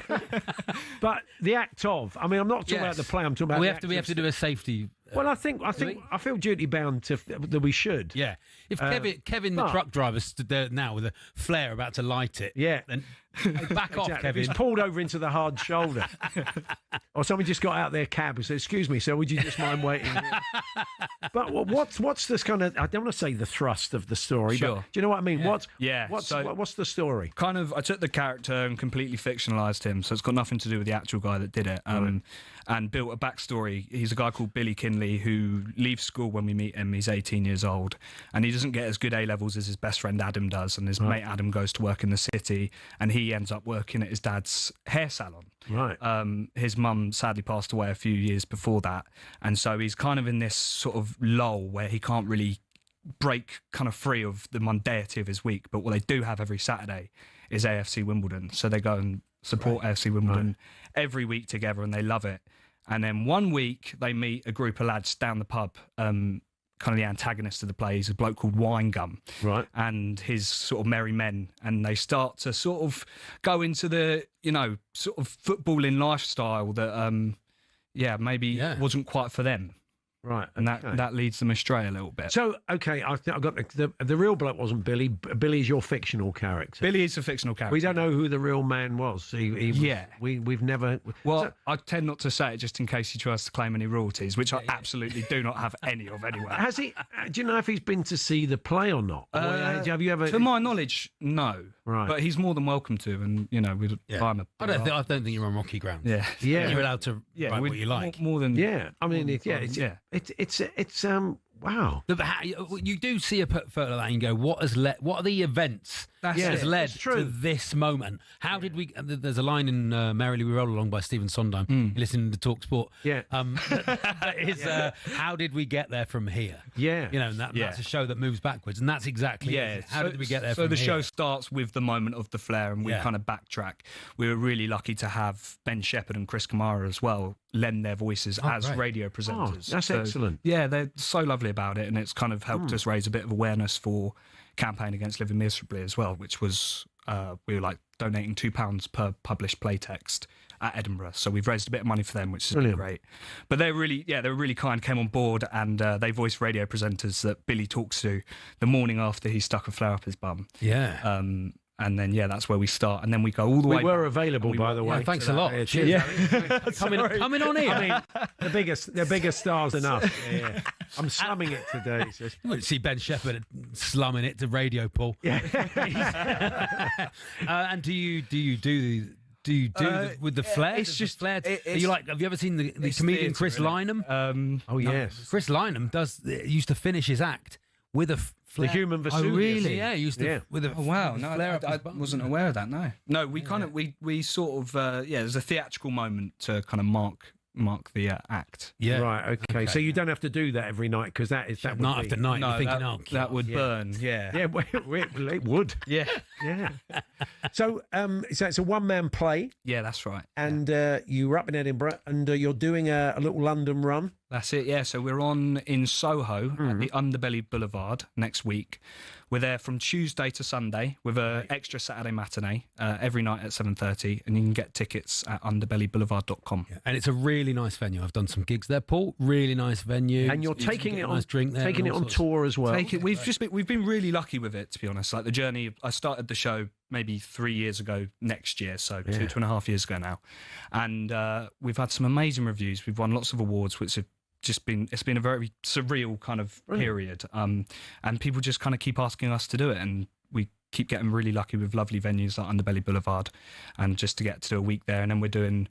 But the act of, I mean, I'm not talking about the play, I'm talking about we the have to do a safety. Well, I feel duty bound that we should. Yeah. If Kevin the truck driver stood there now with a flare about to light it, then back off, Kevin. He's pulled over into the hard shoulder. Or someone just got out their cab and said, "Excuse me, sir, would you just mind waiting?" But what's this kind of? I don't want to say the thrust of the story. Sure. But do you know what I mean? Yeah. What's the story? Kind of, I took the character and completely fictionalised him, so it's got nothing to do with the actual guy that did it. And built a backstory. He's a guy called Billy Kinley who leaves school when we meet him. He's 18 years old, and he doesn't get as good A-levels as his best friend Adam does. And his mate Adam goes to work in the city, and he ends up working at his dad's hair salon. Right. His mum sadly passed away a few years before that, and so he's kind of in this sort of lull where he can't really break kind of free of the mundanity of his week. But what they do have every Saturday is AFC Wimbledon, so they go and support AFC Wimbledon every week together, and they love it. And then one week they meet a group of lads down the pub, kind of the antagonist of the play. He's a bloke called Winegum, right? And his sort of merry men, and they start to sort of go into the, sort of footballing lifestyle that, maybe wasn't quite for them. Right, and that leads them astray a little bit. So, okay, I think I got the real bloke wasn't Billy. Billy is your fictional character. Billy is a fictional character. We don't know who the real man was. We've never. Well, I tend not to say it just in case he tries to claim any royalties, which I absolutely do not have any of anyway. Has he? Do you know if he's been to see the play or not? Have you ever? To my knowledge, no. Right, but he's more than welcome to, and I don't think you're on rocky ground. Yeah. You're allowed to write what you like. More than I mean, it's wow. But you do see a photo of that and go, what are the events that has led to this moment? How did we? There's a line in Merrily We Roll Along by Stephen Sondheim. Listening to talkSPORT. Yeah. That is how did we get there from here? Yeah. And that's a show that moves backwards, and that's exactly it. How did we get there? So from the here? show starts with the moment of the flare, and we kind of backtrack. We were really lucky to have Ben Shepherd and Chris Kamara as well lend their voices as radio presenters. Oh, that's excellent. Yeah, they're so lovely about it, and it's kind of helped us raise a bit of awareness for Campaign Against Living Miserably as well, which was we were like donating £2 per published playtext at Edinburgh, so we've raised a bit of money for them, which has been great. But they were really kind, came on board, and they voiced radio presenters that Billy talks to the morning after he stuck a flare up his bum. And then, that's where we start. And then we go all the way. We were available, by the way. Yeah, thanks a lot. Cheers. Coming on here. I mean, the biggest stars enough. Yeah. I'm slumming it today. You wouldn't see Ben Shepherd slumming it to radio, Paul. Yeah. And do you with the flare? It's just flare. Have you ever seen the comedian Chris Lynham? Oh yes, Chris Lynham used to finish his act with a flare. The human Vesuvius. Oh really? Yeah, he used to with a. Oh wow! No, I wasn't aware of that. No, we kind of we sort of there's a theatrical moment to kind of mark the act. Yeah. Right. Okay. So you don't have to do that every night because that would night after night. No, you're thinking, that would burn. Yeah. Yeah. It would. Yeah. Yeah. So it's a one-man play. Yeah, that's right. And you were up in Edinburgh, and you're doing a little London run. That's it. Yeah. So we're in Soho at the Underbelly Boulevard next week. We're there from Tuesday to Sunday with an extra Saturday matinee every night at 7:30, and you can get tickets at underbellyboulevard.com. Yeah. And it's a really nice venue. I've done some gigs there, Paul. Really nice venue. And you're taking it on nice drink there, taking it on tour as well. We've been really lucky with it, to be honest. Like the journey, I started the show maybe 3 years ago next year, so 2.5 years ago now, and we've had some amazing reviews. We've won lots of awards, which have it's been a very surreal kind of period, and people just kind of keep asking us to do it, and we keep getting really lucky with lovely venues like Underbelly Boulevard, and just to get to do a week there. And then we're doing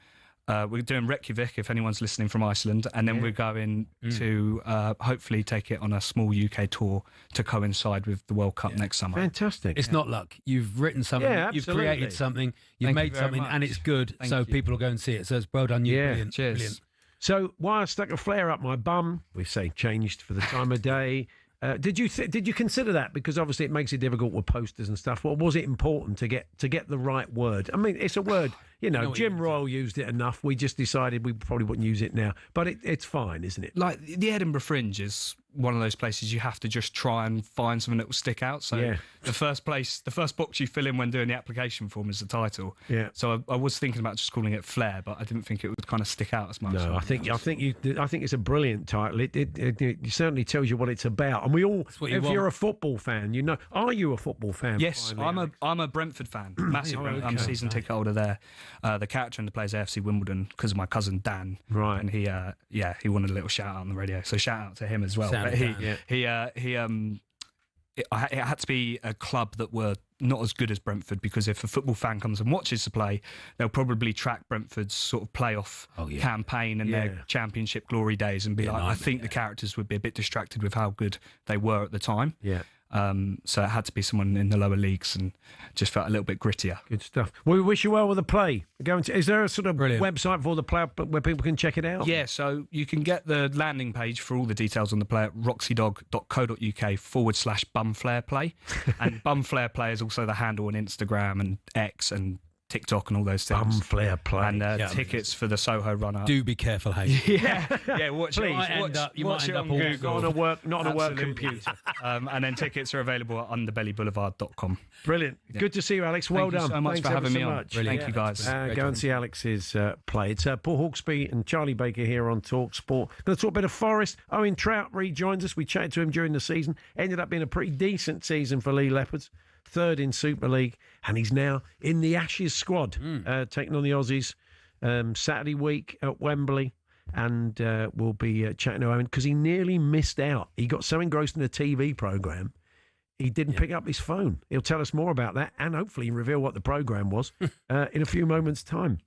Reykjavik, if anyone's listening from Iceland, and then we're going to hopefully take it on a small UK tour to coincide with the World Cup next summer. Fantastic. It's not luck. You've written something, you've created something, you've made something, and it's good, so people will go and see it. So it's well done, you. Yeah, brilliant. Cheers. Brilliant. So while I stuck a flare up my bum, we say changed for the time of day. Did you consider that? Because obviously it makes it difficult with posters and stuff. Or was it important to get the right word? I mean, it's a word Jim Royal used it enough. We just decided we probably wouldn't use it now. But it's fine, isn't it? Like the Edinburgh Fringe is one of those places you have to just try and find something that will stick out. So the first box you fill in when doing the application form is the title. Yeah. So I was thinking about just calling it Flair, but I didn't think it would kind of stick out as much. No, I think it's a brilliant title. It certainly tells you what it's about. And we all, if you're a football fan, are you a football fan? Yes, finally, I'm a Brentford fan, massive. Okay. I'm a season ticket holder there. The character in the plays AFC Wimbledon because of my cousin Dan. Right. And he wanted a little shout out on the radio, so shout out to him as well. But it had to be a club that were not as good as Brentford, because if a football fan comes and watches the play, they'll probably track Brentford's sort of playoff campaign and their championship glory days and be like, I think the characters would be a bit distracted with how good they were at the time. Yeah. So it had to be someone in the lower leagues and just felt a little bit grittier. Good stuff. Well, we wish you well with the play. Is there a sort of website for the play where people can check it out? Yeah, so you can get the landing page for all the details on the play at roxydog.co.uk/bumflareplay. And bumflareplay is also the handle on Instagram and X and TikTok and all those things. Bumflare play. And tickets for the Soho runner. Do be careful, Hayes. Watch Please. it. You might end up on Google. Not on a work computer. And then tickets are available at underbellyboulevard.com. Brilliant. Yeah. Good to see you, Alex. Well done. Thank you so much Thanks for having me so on. Much. Thank you, guys. Go and see Alex's play. It's Paul Hawksbee and Charlie Baker here on talkSPORT. Going to talk a bit of Forest. Owen Trout rejoins us. We chatted to him during the season. Ended up being a pretty decent season for Lee Leopards. Third in Super League, and he's now in the Ashes squad, taking on the Aussies Saturday week at Wembley, and we'll be chatting to Owen because he nearly missed out. He got so engrossed in the TV programme, he didn't pick up his phone. He'll tell us more about that and hopefully reveal what the programme was in a few moments' time.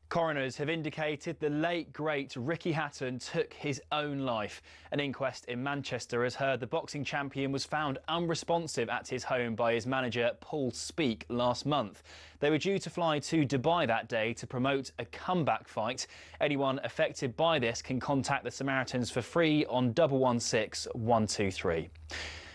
Coroners have indicated the late, great Ricky Hatton took his own life. An inquest in Manchester has heard the boxing champion was found unresponsive at his home by his manager Paul Speak last month. They were due to fly to Dubai that day to promote a comeback fight. Anyone affected by this can contact the Samaritans for free on 116 123.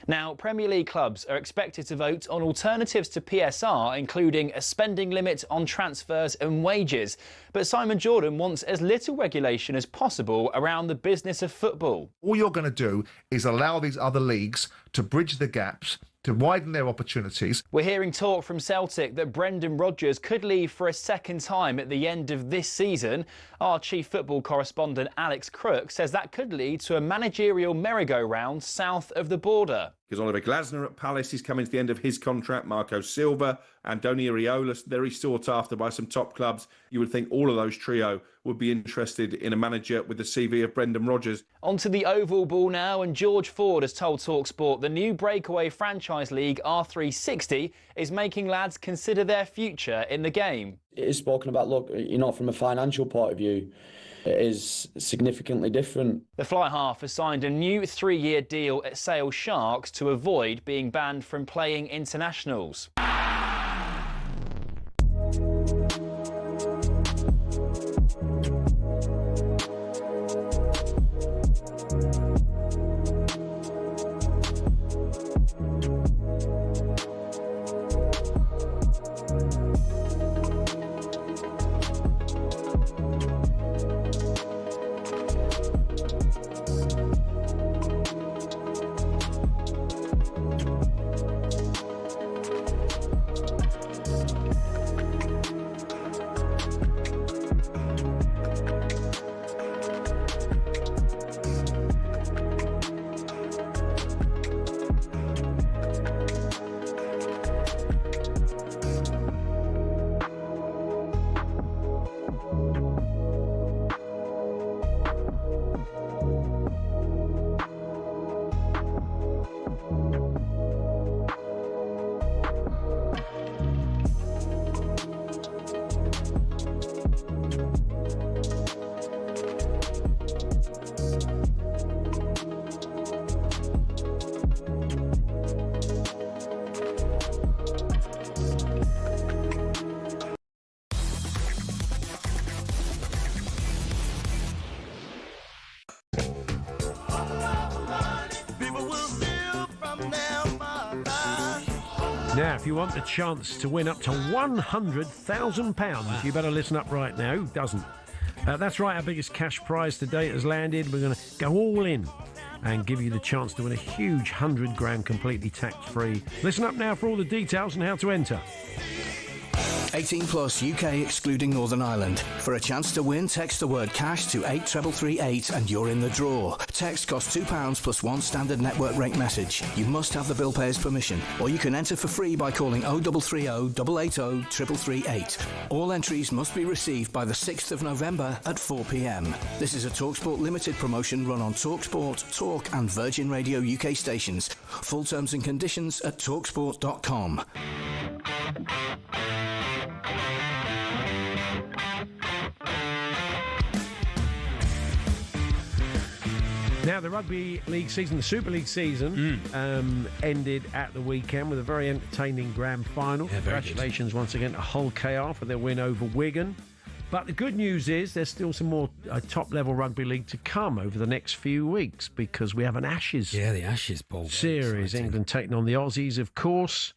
Now, Premier League clubs are expected to vote on alternatives to PSR, including a spending limit on transfers and wages. But Simon Jordan wants as little regulation as possible around the business of football. All you're going to do is allow these other leagues to bridge the gaps, to widen their opportunities. We're hearing talk from Celtic that Brendan Rodgers could leave for a second time at the end of this season. Our chief football correspondent Alex Crook says that could lead to a managerial merry-go-round south of the border. Because Oliver Glasner at Palace is coming to the end of his contract. Marco Silva, Andoni Iraola, very sought after by some top clubs. You would think all of those trio would be interested in a manager with the CV of Brendan Rodgers. Onto the oval ball now, and George Ford has told talkSPORT the new breakaway franchise league R360 is making lads consider their future in the game. It is spoken about, look, from a financial point of view, it is significantly different. The fly half has signed a new 3-year deal at Sale Sharks to avoid being banned from playing internationals. Now, if you want the chance to win up to £100,000, you better listen up right now. Who doesn't? That's right, our biggest cash prize to date has landed. We're going to go all in and give you the chance to win a huge 100 grand completely tax-free. Listen up now for all the details and how to enter. 18 plus UK excluding Northern Ireland. For a chance to win, text the word cash to 83338 and you're in the draw. Text costs £2 plus one standard network rate message. You must have the bill payer's permission, or you can enter for free by calling 0330 880 3338. All entries must be received by the 6th of November at 4 p.m. This is a talkSPORT limited promotion run on talkSPORT, Talk and Virgin Radio UK stations. Full terms and conditions at talksport.com. Now, the Rugby League season, the Super League season, ended at the weekend with a very entertaining grand final. Yeah, Congratulations once again to Hull KR for their win over Wigan. But the good news is there's still some more top-level Rugby League to come over the next few weeks because we have an Ashes. Yeah, the Ashes Bowl series. England taking on the Aussies, of course,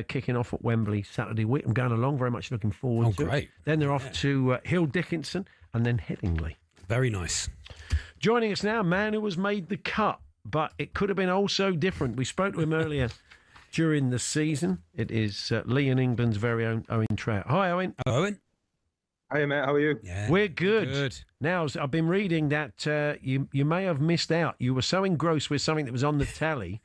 kicking off at Wembley Saturday week. I'm going along, very much looking forward to it. Then they're off to Hill Dickinson and then Headingley. Very nice. Joining us now, a man who was made the cut, but it could have been also different. We spoke to him earlier during the season. It is Lee and England's very own Owen Trout. Hi, Owen. Hello, Owen. Hey, Matt, how are you? Yeah, we're good. Now, I've been reading that you may have missed out. You were so engrossed with something that was on the telly,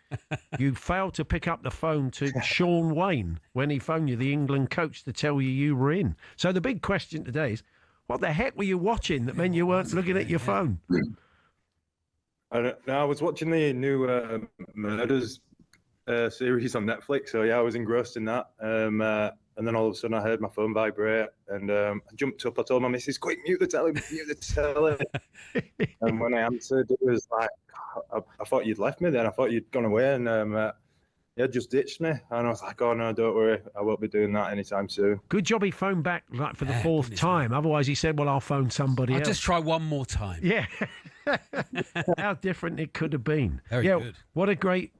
you failed to pick up the phone to Sean Wayne when he phoned you, the England coach, to tell you were in. So the big question today is, what the heck were you watching that meant you weren't looking at your phone? I was watching the new Murders series on Netflix, so yeah, I was engrossed in that. and then all of a sudden I heard my phone vibrate, and I jumped up. I told my missus, "Quick, mute the telly, mute the telly." And when I answered, it was like, I thought you'd left me then. I thought you'd gone away, and just ditched me. And I was like, "Oh no, don't worry, I won't be doing that anytime soon." Good job he phoned back like for the fourth time. Otherwise, he said, "Well, I'll phone somebody I'll else." just try one more time. Yeah. How different it could have been. Very good. What a great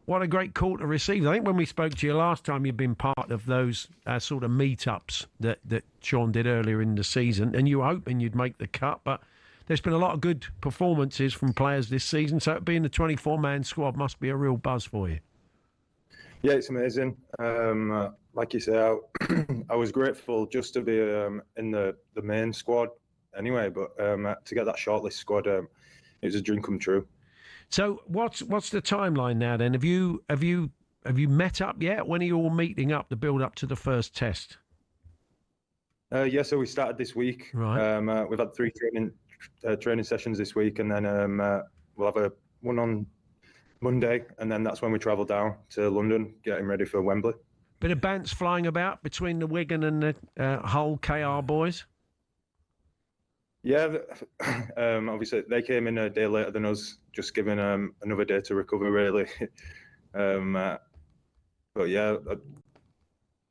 call to receive. I think when we spoke to you last time, you'd been part of those sort of meetups that Sean did earlier in the season, and you were hoping you'd make the cut, but there's been a lot of good performances from players this season, so being the 24-man squad must be a real buzz for you. Yeah, it's amazing. Like you say, I was grateful just to be in the main squad anyway, but to get that shortlist squad, it was a dream come true. So what's the timeline now then? Have you met up yet? When are you all meeting up to build up to the first test? Yeah, so we started this week. Right. We've had 3 training sessions this week, and then we'll have one on Monday, and then that's when we travel down to London, getting ready for Wembley. Bit of bants flying about between the Wigan and the Hull KR boys. Yeah, obviously they came in a day later than us, just giving another day to recover, really. But yeah,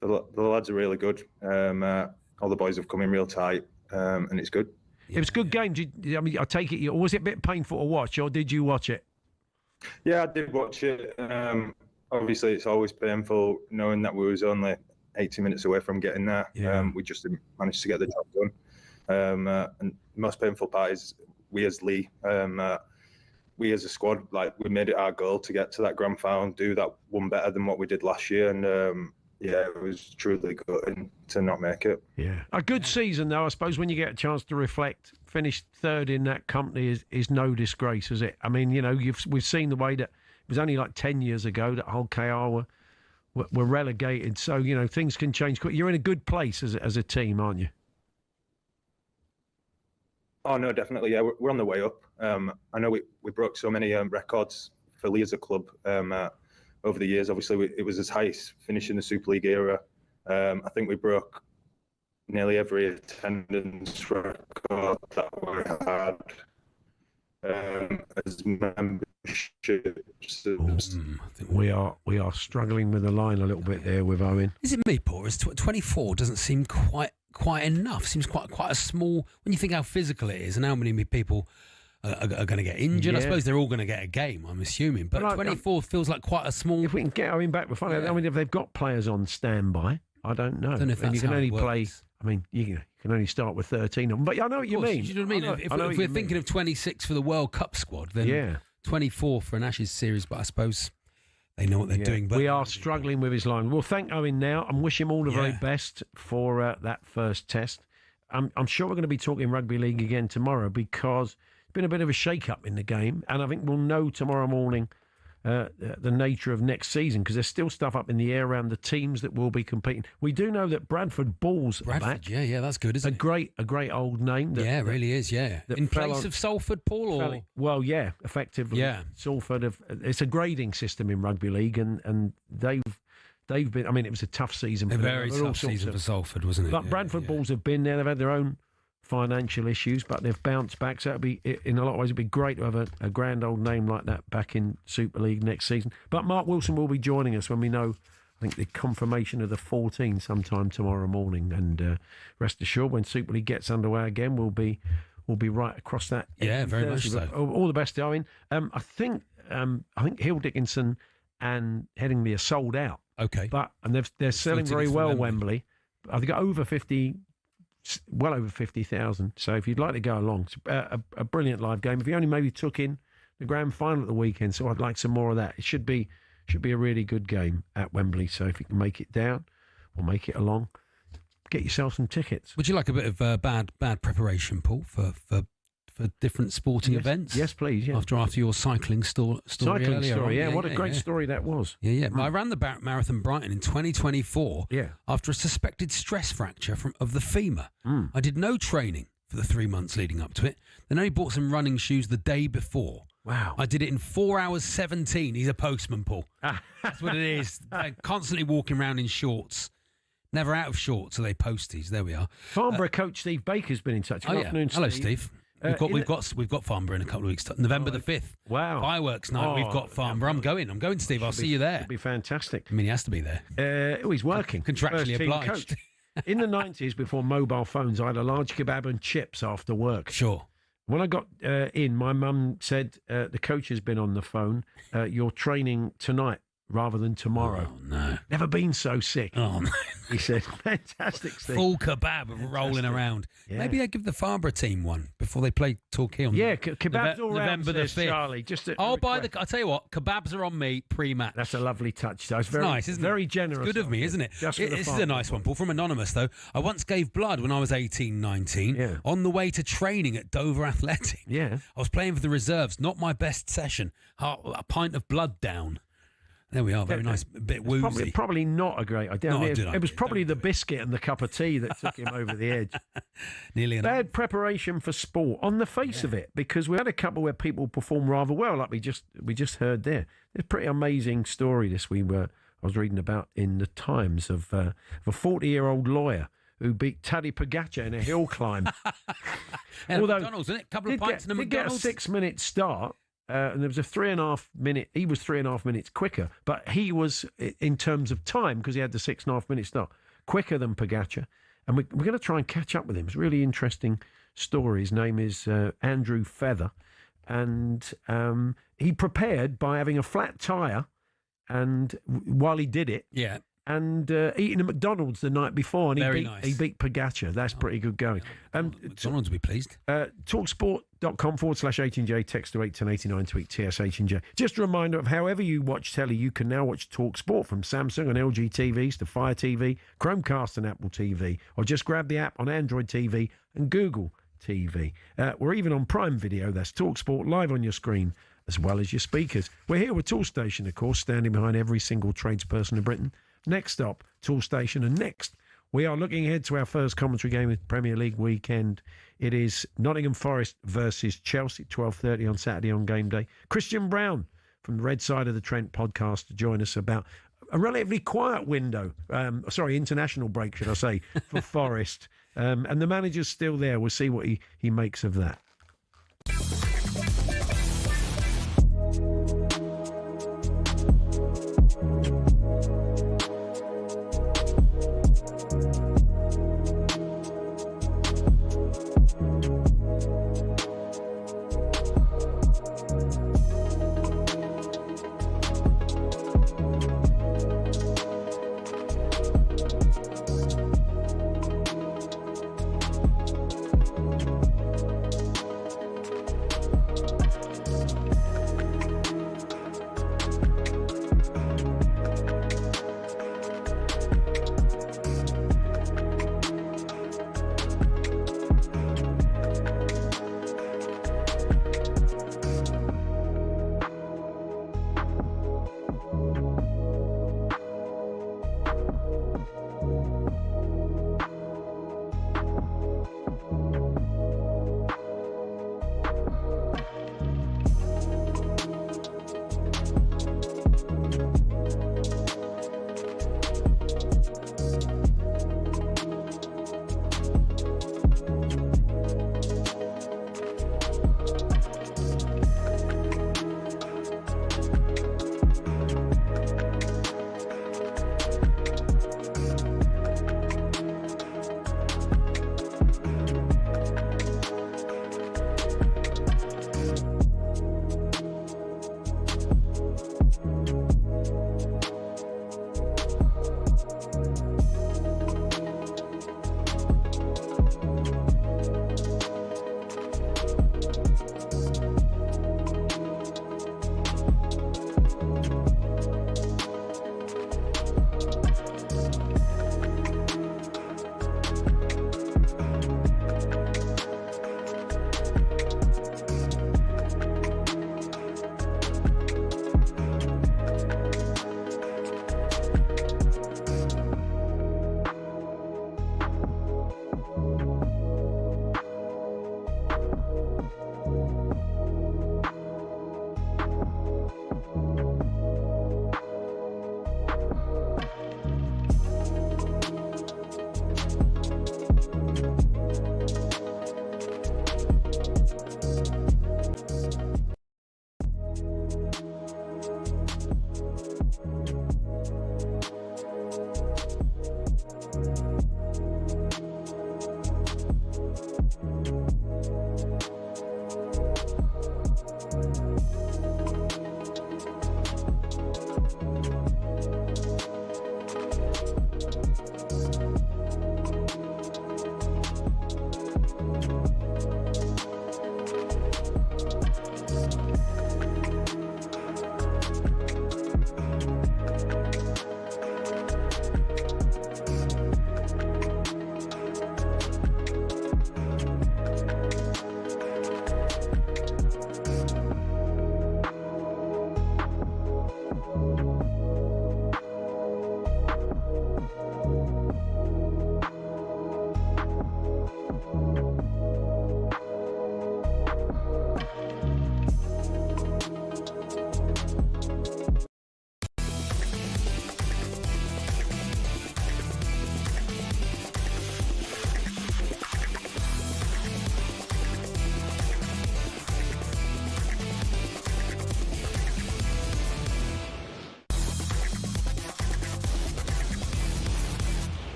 the lads are really good. All the boys have come in real tight, and it's good. It was a good game. I take it, was it a bit painful to watch, or did you watch it? Yeah, I did watch it. Obviously, it's always painful knowing that we was only 80 minutes away from getting there. Yeah. We just didn't manage to get the job done. And the most painful part is we as Lee, we as a squad, we made it our goal to get to that grand final, do that one better than what we did last year. And it was truly good to not make it. Yeah. A good season, though. I suppose when you get a chance to reflect, finish third in that company is no disgrace, is it? I mean, we've seen the way that it was only like 10 years ago that Hull KR were relegated. So, things can change quick. You're in a good place as a team, aren't you? Oh, no, definitely. Yeah, we're on the way up. I know we broke so many records for Lee as a club over the years. Obviously, it was as high as finishing the Super League era. I think we broke nearly every attendance record that we had as memberships. We are struggling with the line a little bit there with Owen. Is it me, Paul? 24 doesn't seem quite enough. Seems quite a small. When you think how physical it is and how many people are going to get injured, I suppose they're all going to get a game, I'm assuming. But 24 feels like quite a small. If we can get Owen back, we'll find out. I mean, if they've got players on standby, I don't know. I don't know if that's you can how only it works. play. I mean, you can only start with 13 of them. But I know what you mean. You know what I mean? If we're thinking of 26 for the World Cup squad, then 24 for an Ashes series. But I suppose they know what they're doing. But we are struggling with his line. We'll thank Owen now and wish him all the very best for that first test. I'm sure we're going to be talking rugby league again tomorrow because it's been a bit of a shake-up in the game, and I think we'll know tomorrow morning the nature of next season because there's still stuff up in the air around the teams that will be competing. We do know that Bradford Bulls are back. Yeah, that's good, isn't it? A great old name. It really is, yeah. In place of Salford, Paul? Or? Well, yeah, effectively. Yeah. Salford, it's a grading system in rugby league, and they've been, I mean, it was a tough season. A very tough season for Salford, wasn't it? But Bradford Bulls have been there. They've had their own financial issues, but they've bounced back. So it'll be, in a lot of ways, it'd be great to have a grand old name like that back in Super League next season. But Mark Wilson will be joining us when we know, I think, the confirmation of the 14 sometime tomorrow morning. And rest assured, when Super League gets underway again, we'll be right across that. Yeah, very much so. All the best, Owen. I think Hill Dickinson and Headingley are sold out. Okay, and they're selling very well. Wembley, I've got well over 50,000. So if you'd like to go along, it's a brilliant live game. If you only maybe took in the grand final at the weekend, so I'd like some more of that. It should be a really good game at Wembley. So if you can make it down or make it along, get yourself some tickets. Would you like a bit of bad preparation, Paul, for different sporting events? Yes, please. Yeah. After your cycling story earlier on. What a great story that was. Yeah. I ran the Marathon Brighton in 2024 after a suspected stress fracture of the femur. I did no training for the 3 months leading up to it. Then only bought some running shoes the day before. Wow. I did it in 4 hours 17. He's a postman, Paul. That's what it is. Constantly walking around in shorts. Never out of shorts, so they posties. There we are. Farnborough coach Steve Baker's been in touch. Good afternoon, Steve. Hello, Steve. We've got Farnborough in a couple of weeks. November the 5th. Wow. Fireworks night. We've got Farnborough. I'm going, Steve. I'll see you there. It'll be fantastic. I mean, he has to be there. He's working. Contractually obliged. In the 90s, before mobile phones, I had a large kebab and chips after work. Sure. When I got in, my mum said, the coach has been on the phone. You're training tonight rather than tomorrow. Oh, no. Never been so sick. Oh, no. He said, fantastic, Steve. Full kebab rolling around. Yeah. Maybe they give the Farnborough team one before they play Torquay on kebabs all round, November the 5th. Charlie. I'll tell you what, kebabs are on me pre-match. That's a lovely touch. That's very nice, isn't it? Very generous. It's good of me, isn't it? This is a nice one, Paul, from Anonymous, though. I once gave blood when I was 18, 19, on the way to training at Dover Athletic. Yeah. I was playing for the reserves, not my best session. A pint of blood down. There we are, very nice, a bit woozy. Probably not a great idea. It was probably the biscuit and the cup of tea that took him over the edge. Nearly bad preparation for sport on the face of it, because we had a couple where people performed rather well, like we just heard there. It's a pretty amazing story. I was reading about in the Times of a 40-year-old lawyer who beat Taddy Pogacar in a hill climb. Although, McDonald's, isn't it? Couple of pints in a McDonald's. Did get a 6-minute start. And there was a 3.5 minute. He was 3.5 minutes quicker, but he was, in terms of time, because he had the 6.5 minute start, quicker than Pogacar. And we're going to try and catch up with him. It's a really interesting story. His name is Andrew Feather, and he prepared by having a flat tyre, and while he did it, and eating at McDonald's the night before, and he beat Pogacar. That's pretty good going. McDonald's will be pleased. Talksport.com/18J, text to 81089, tweet TSH&J. Just a reminder of however you watch telly, you can now watch TalkSport from Samsung and LG TVs to Fire TV, Chromecast and Apple TV, or just grab the app on Android TV and Google TV. We're even on Prime Video. That's TalkSport live on your screen as well as your speakers. We're here with Toolstation, of course, standing behind every single tradesperson in Britain. Next stop, Toolstation, and next we are looking ahead to our first commentary game of Premier League weekend. It is Nottingham Forest versus Chelsea, 12:30 on Saturday on game day. Christian Brown from the Red Side of the Trent podcast to join us about a relatively quiet window, international break, should I say, for Forest. And the manager's still there. We'll see what he makes of that.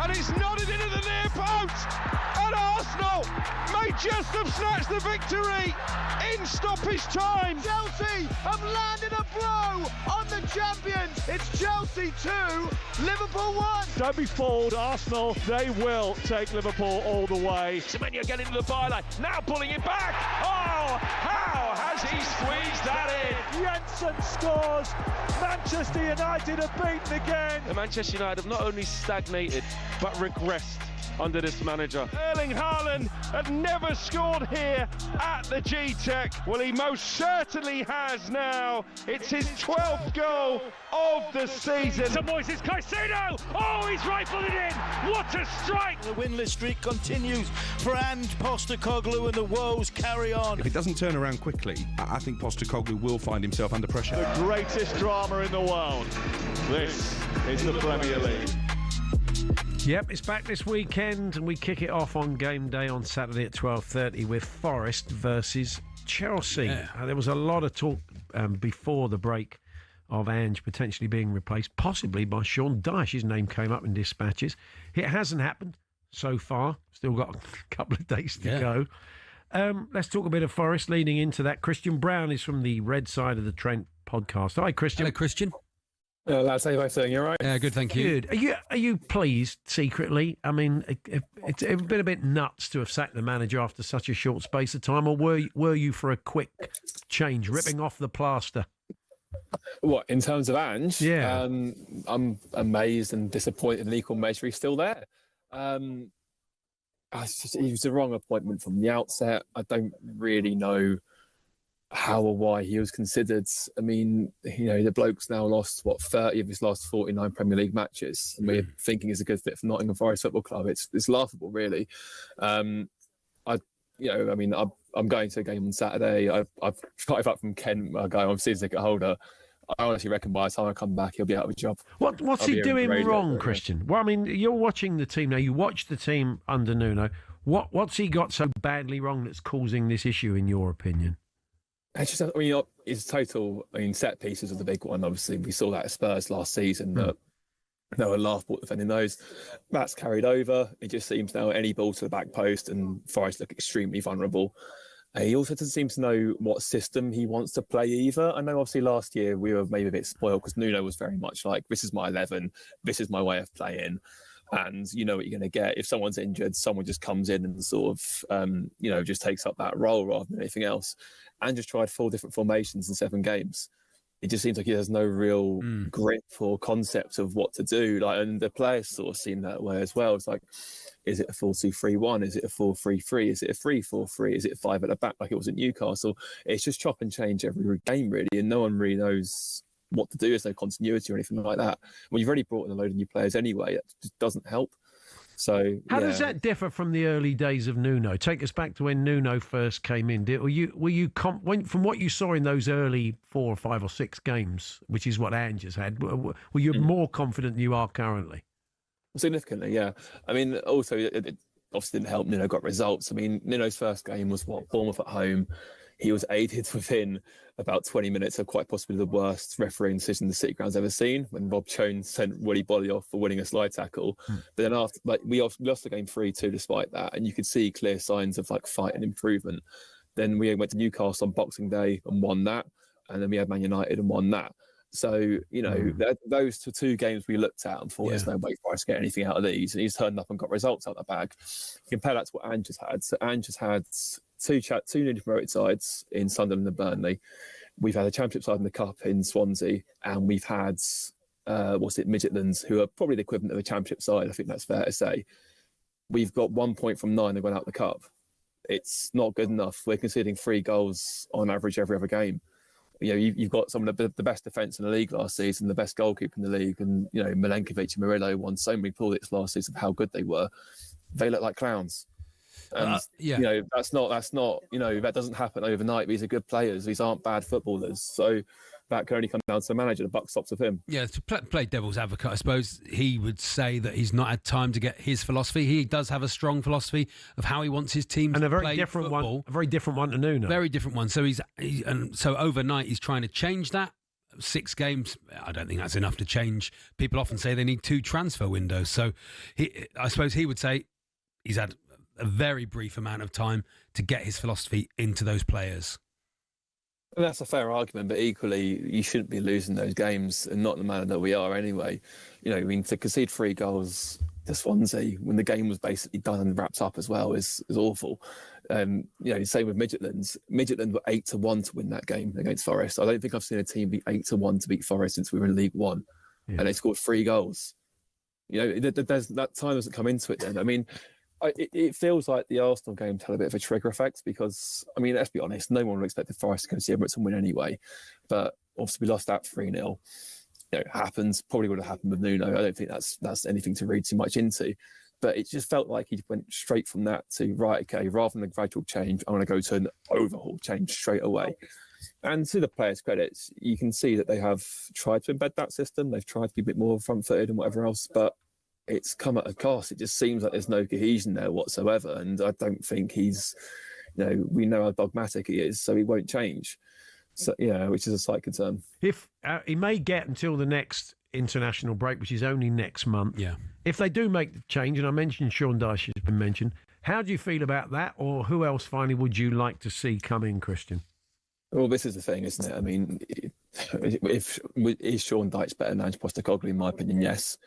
and it's nodded into the near post, and Arsenal may just have snatched the victory in stoppage time. Chelsea have landed a blow on the champions. It's Chelsea 2, Liverpool 1. Don't be fooled, Arsenal, they will take Liverpool all the way. Semenyo getting into the byline, now pulling it back. Oh, how has he squeezed that in? Jensen scores. Manchester United are beaten again. The Manchester United have not only stagnated, but regressed under this manager. Erling Haaland had never scored here at the G-Tech. Well, he most certainly has now. It's his 12th goal of the season. To Moises Caicedo. Oh, he's rifled it in. What a strike. The winless streak continues for Ange Postecoglou, and the woes carry on. If it doesn't turn around quickly, I think Postecoglou will find himself under pressure. The greatest drama in the world. This is the Premier League. Yep, it's back this weekend, and we kick it off on game day on Saturday at 12:30 with Forest versus Chelsea. Yeah. There was a lot of talk before the break of Ange potentially being replaced, possibly by Sean Dyche. His name came up in dispatches. It hasn't happened so far. Still got a couple of days to go. Let's talk a bit of Forest leading into that. Christian Brown is from the Red Side of the Trent podcast. Hi, Christian. Hello, Christian. Lads, how you both doing? You all right? Yeah, good, thank you. Good. Are you pleased secretly? I mean, it's been a bit nuts to have sacked the manager after such a short space of time, or were you for a quick change, ripping off the plaster? What, in terms of Ange? Yeah. I'm amazed and disappointed in equal measure he's still there. He was the wrong appointment from the outset. I don't really know how or why he was considered. I mean, the bloke's now lost 30 of his last 49 Premier League matches, and we're thinking he's a good fit for Nottingham Forest Football Club. It's laughable, really. I'm going to a game on Saturday. I've started up from Kent. I go. I'm a season ticket holder. I honestly reckon by the time I come back, he'll be out of a job. What's he doing wrong, Christian? Well, I mean, you're watching the team now. You watched the team under Nuno. What's he got so badly wrong that's causing this issue, in your opinion? It's just, his total. Set pieces are the big one. Obviously, we saw that at Spurs last season. That they were laughable defending those. That's carried over. It just seems now any ball to the back post, and Forest look extremely vulnerable. He also doesn't seem to know what system he wants to play either. I know, obviously, last year we were maybe a bit spoiled because Nuno was very much like, this is my 11, this is my way of playing. And you know what you're going to get. If someone's injured, someone just comes in and sort of, just takes up that role rather than anything else. And just tried 4 different formations in 7 games. It just seems like he has no real grip or concept of what to do. And the players sort of seem that way as well. It's like, is it a 4-2-3-1? Is it a 4-3-3? Is it a 3-4-3? Is it 5 at the back like it was at Newcastle? It's just chop and change every game, really, and no one really knows what to do. There's no continuity or anything like that. When you've already brought in a load of new players anyway, it just doesn't help. So how does that differ from the early days of Nuno? Take us back to when Nuno first came in. Were you from what you saw in those early 4 or 5 or 6 games, which is what Ange has had? Were you more confident than you are currently? Significantly, yeah. I mean, also it obviously didn't help. Nuno got results. I mean, Nuno's first game was Bournemouth at home. He was aided within about 20 minutes of quite possibly the worst refereeing decision the City Ground's ever seen, when Rob Jones sent Willy Bolly off for winning a slide tackle. But then after, we lost the game 3-2 despite that, and you could see clear signs of fight and improvement. Then we went to Newcastle on Boxing Day and won that, and then we had Man United and won that. So, those 2 games we looked at and thought there's no way for us to get anything out of these, and he's turned up and got results out of the bag. Compare that to what Ange has had. So Ange has had 2 newly promoted sides in Sunderland and Burnley. We've had a Championship side in the Cup in Swansea, and we've had Midgetlands, who are probably the equivalent of a Championship side. I think that's fair to say. We've got 1 point from 9 that went out the Cup. It's not good enough. We're conceding 3 goals on average every other game. You've got some of the best defence in the league last season, the best goalkeeper in the league, and Milenkovic and Murillo won so many plaudits last season of how good they were. They look like clowns. And that's not that doesn't happen overnight. These are good players. These aren't bad footballers. So that can only come down to the manager. The buck stops with him. Yeah, to play devil's advocate, I suppose he would say that he's not had time to get his philosophy. He does have a strong philosophy of how he wants his team to play football. A very different one to Nuno. Very different one. So so overnight he's trying to change that 6 games, I don't think that's enough to change. People often say they need 2 transfer windows. So I suppose he would say he's had a very brief amount of time to get his philosophy into those players. And that's a fair argument, but equally, you shouldn't be losing those games, and not in the manner that we are anyway. You know, I mean, to concede 3 goals to Swansea when the game was basically done and wrapped up as well is awful. You know, same with Midtjylland. Midtjylland were 8-1 to win that game against Forest. I don't think I've seen a team be 8-1 to beat Forest since we were in League One, and they scored 3 goals. You know, that time doesn't come into it then. I mean, it feels like the Arsenal game had a bit of a trigger effect because, I mean, let's be honest, no one would expect the Forest to go see Everton win anyway. But obviously we lost that 3-0. You know, it happens. Probably would have happened with Nuno. I don't think that's anything to read too much into. But it just felt like he went straight from that to, right, okay, rather than a gradual change, I'm going to go to an overhaul change straight away. And to the players' credits, you can see that they have tried to embed that system. They've tried to be a bit more front-footed and whatever else, but it's come at a cost. It just seems like there's no cohesion there whatsoever. And I don't think he's, you know, we know how dogmatic he is, so he won't change. So, yeah, which is a slight concern. If he may get until the next international break, which is only next month. Yeah. If they do make the change, and I mentioned Sean Dyche has been mentioned, how do you feel about that? Or who else finally would you like to see come in, Christian? Well, this is the thing, isn't it? I mean, is Sean Dyche better than Ange Postecoglou? In my opinion, yes.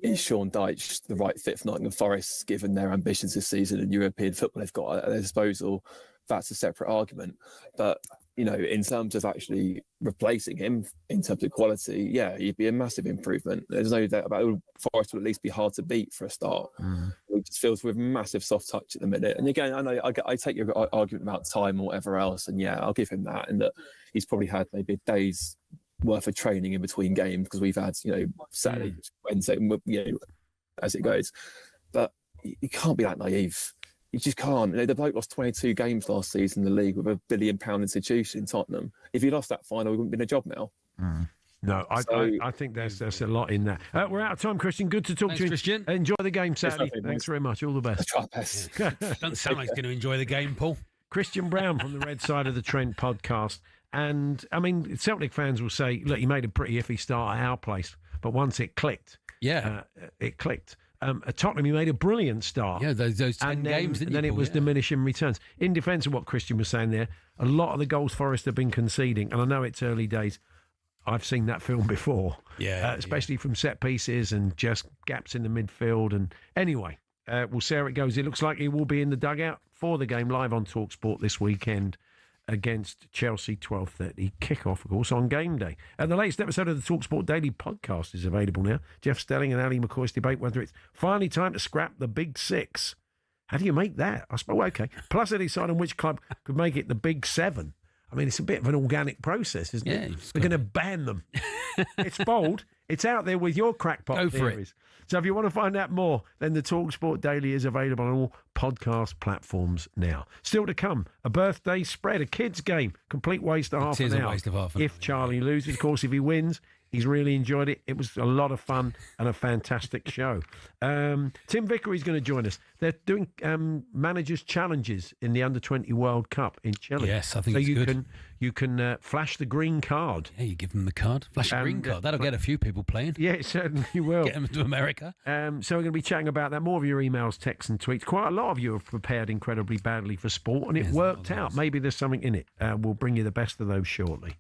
Is Sean Dyche the right fit for Nottingham Forest, given their ambitions this season and European football they've got at their disposal? That's a separate argument. But, you know, in terms of actually replacing him, in terms of quality, yeah, he'd be a massive improvement. There's no doubt about it. Forest will at least be hard to beat for a start. It just feels with massive soft touch at the minute. And again, I know I take your argument about time or whatever else, and yeah, I'll give him that. And that he's probably had maybe a day's worth of training in between games because we've had, you know, Saturday, Wednesday, you know, as it goes. But you can't be that naive. You just can't. You know, the bloke lost 22 games last season in the league with a £1 billion institution in Tottenham. If he lost that final, he wouldn't be in a job now. No, I think there's a lot in that. We're out of time, Christian. Good to talk to you. Christian. Enjoy the game Saturday. Thanks very much. All the best. Try best. Doesn't sound like he's going to enjoy the game, Paul. Christian Brown from the Red Side of the Trent podcast. And, I mean, Celtic fans will say, look, he made a pretty iffy start at our place. But once it clicked. Yeah. It clicked. At Tottenham, he made a brilliant start. Yeah, those 10 games, didn't and then it was diminishing returns. In defence of what Christian was saying there, a lot of the goals Forest have been conceding, and I know it's early days. I've seen that film before, especially from set pieces and just gaps in the midfield. And anyway, we'll see how it goes. It looks like he will be in the dugout for the game live on talkSPORT this weekend against Chelsea, 12:30 kickoff, of course, on game day. The latest episode of the talkSPORT Daily podcast is available now. Jeff Stelling and Ali McCoy's debate whether it's finally time to scrap the Big Six. How do you make that? I suppose, okay. Plus, they decide on which club could make it the Big Seven. I mean, it's a bit of an organic process, isn't it? We're going to ban them. It's bold. It's out there with your crackpot theories. So if you want to find out more, then the talkSPORT Daily is available on all podcast platforms now. Still to come, a birthday spread, a kids' game, complete waste of half an hour. It is a waste of half an hour. If Charlie loses, of course, if he wins, he's really enjoyed it. It was a lot of fun and a fantastic show. Tim Vickery is going to join us. They're doing managers' challenges in the Under-20 World Cup in Chile. Yes, I think it's good. You can flash the green card. Yeah, you give them the card. Flash the green card. That'll get a few people playing. Yeah, it certainly will. Get them to America. So we're going to be chatting about that. More of your emails, texts and tweets. Quite a lot of you have prepared incredibly badly for sport, and it worked out. Maybe there's something in it. We'll bring you the best of those shortly.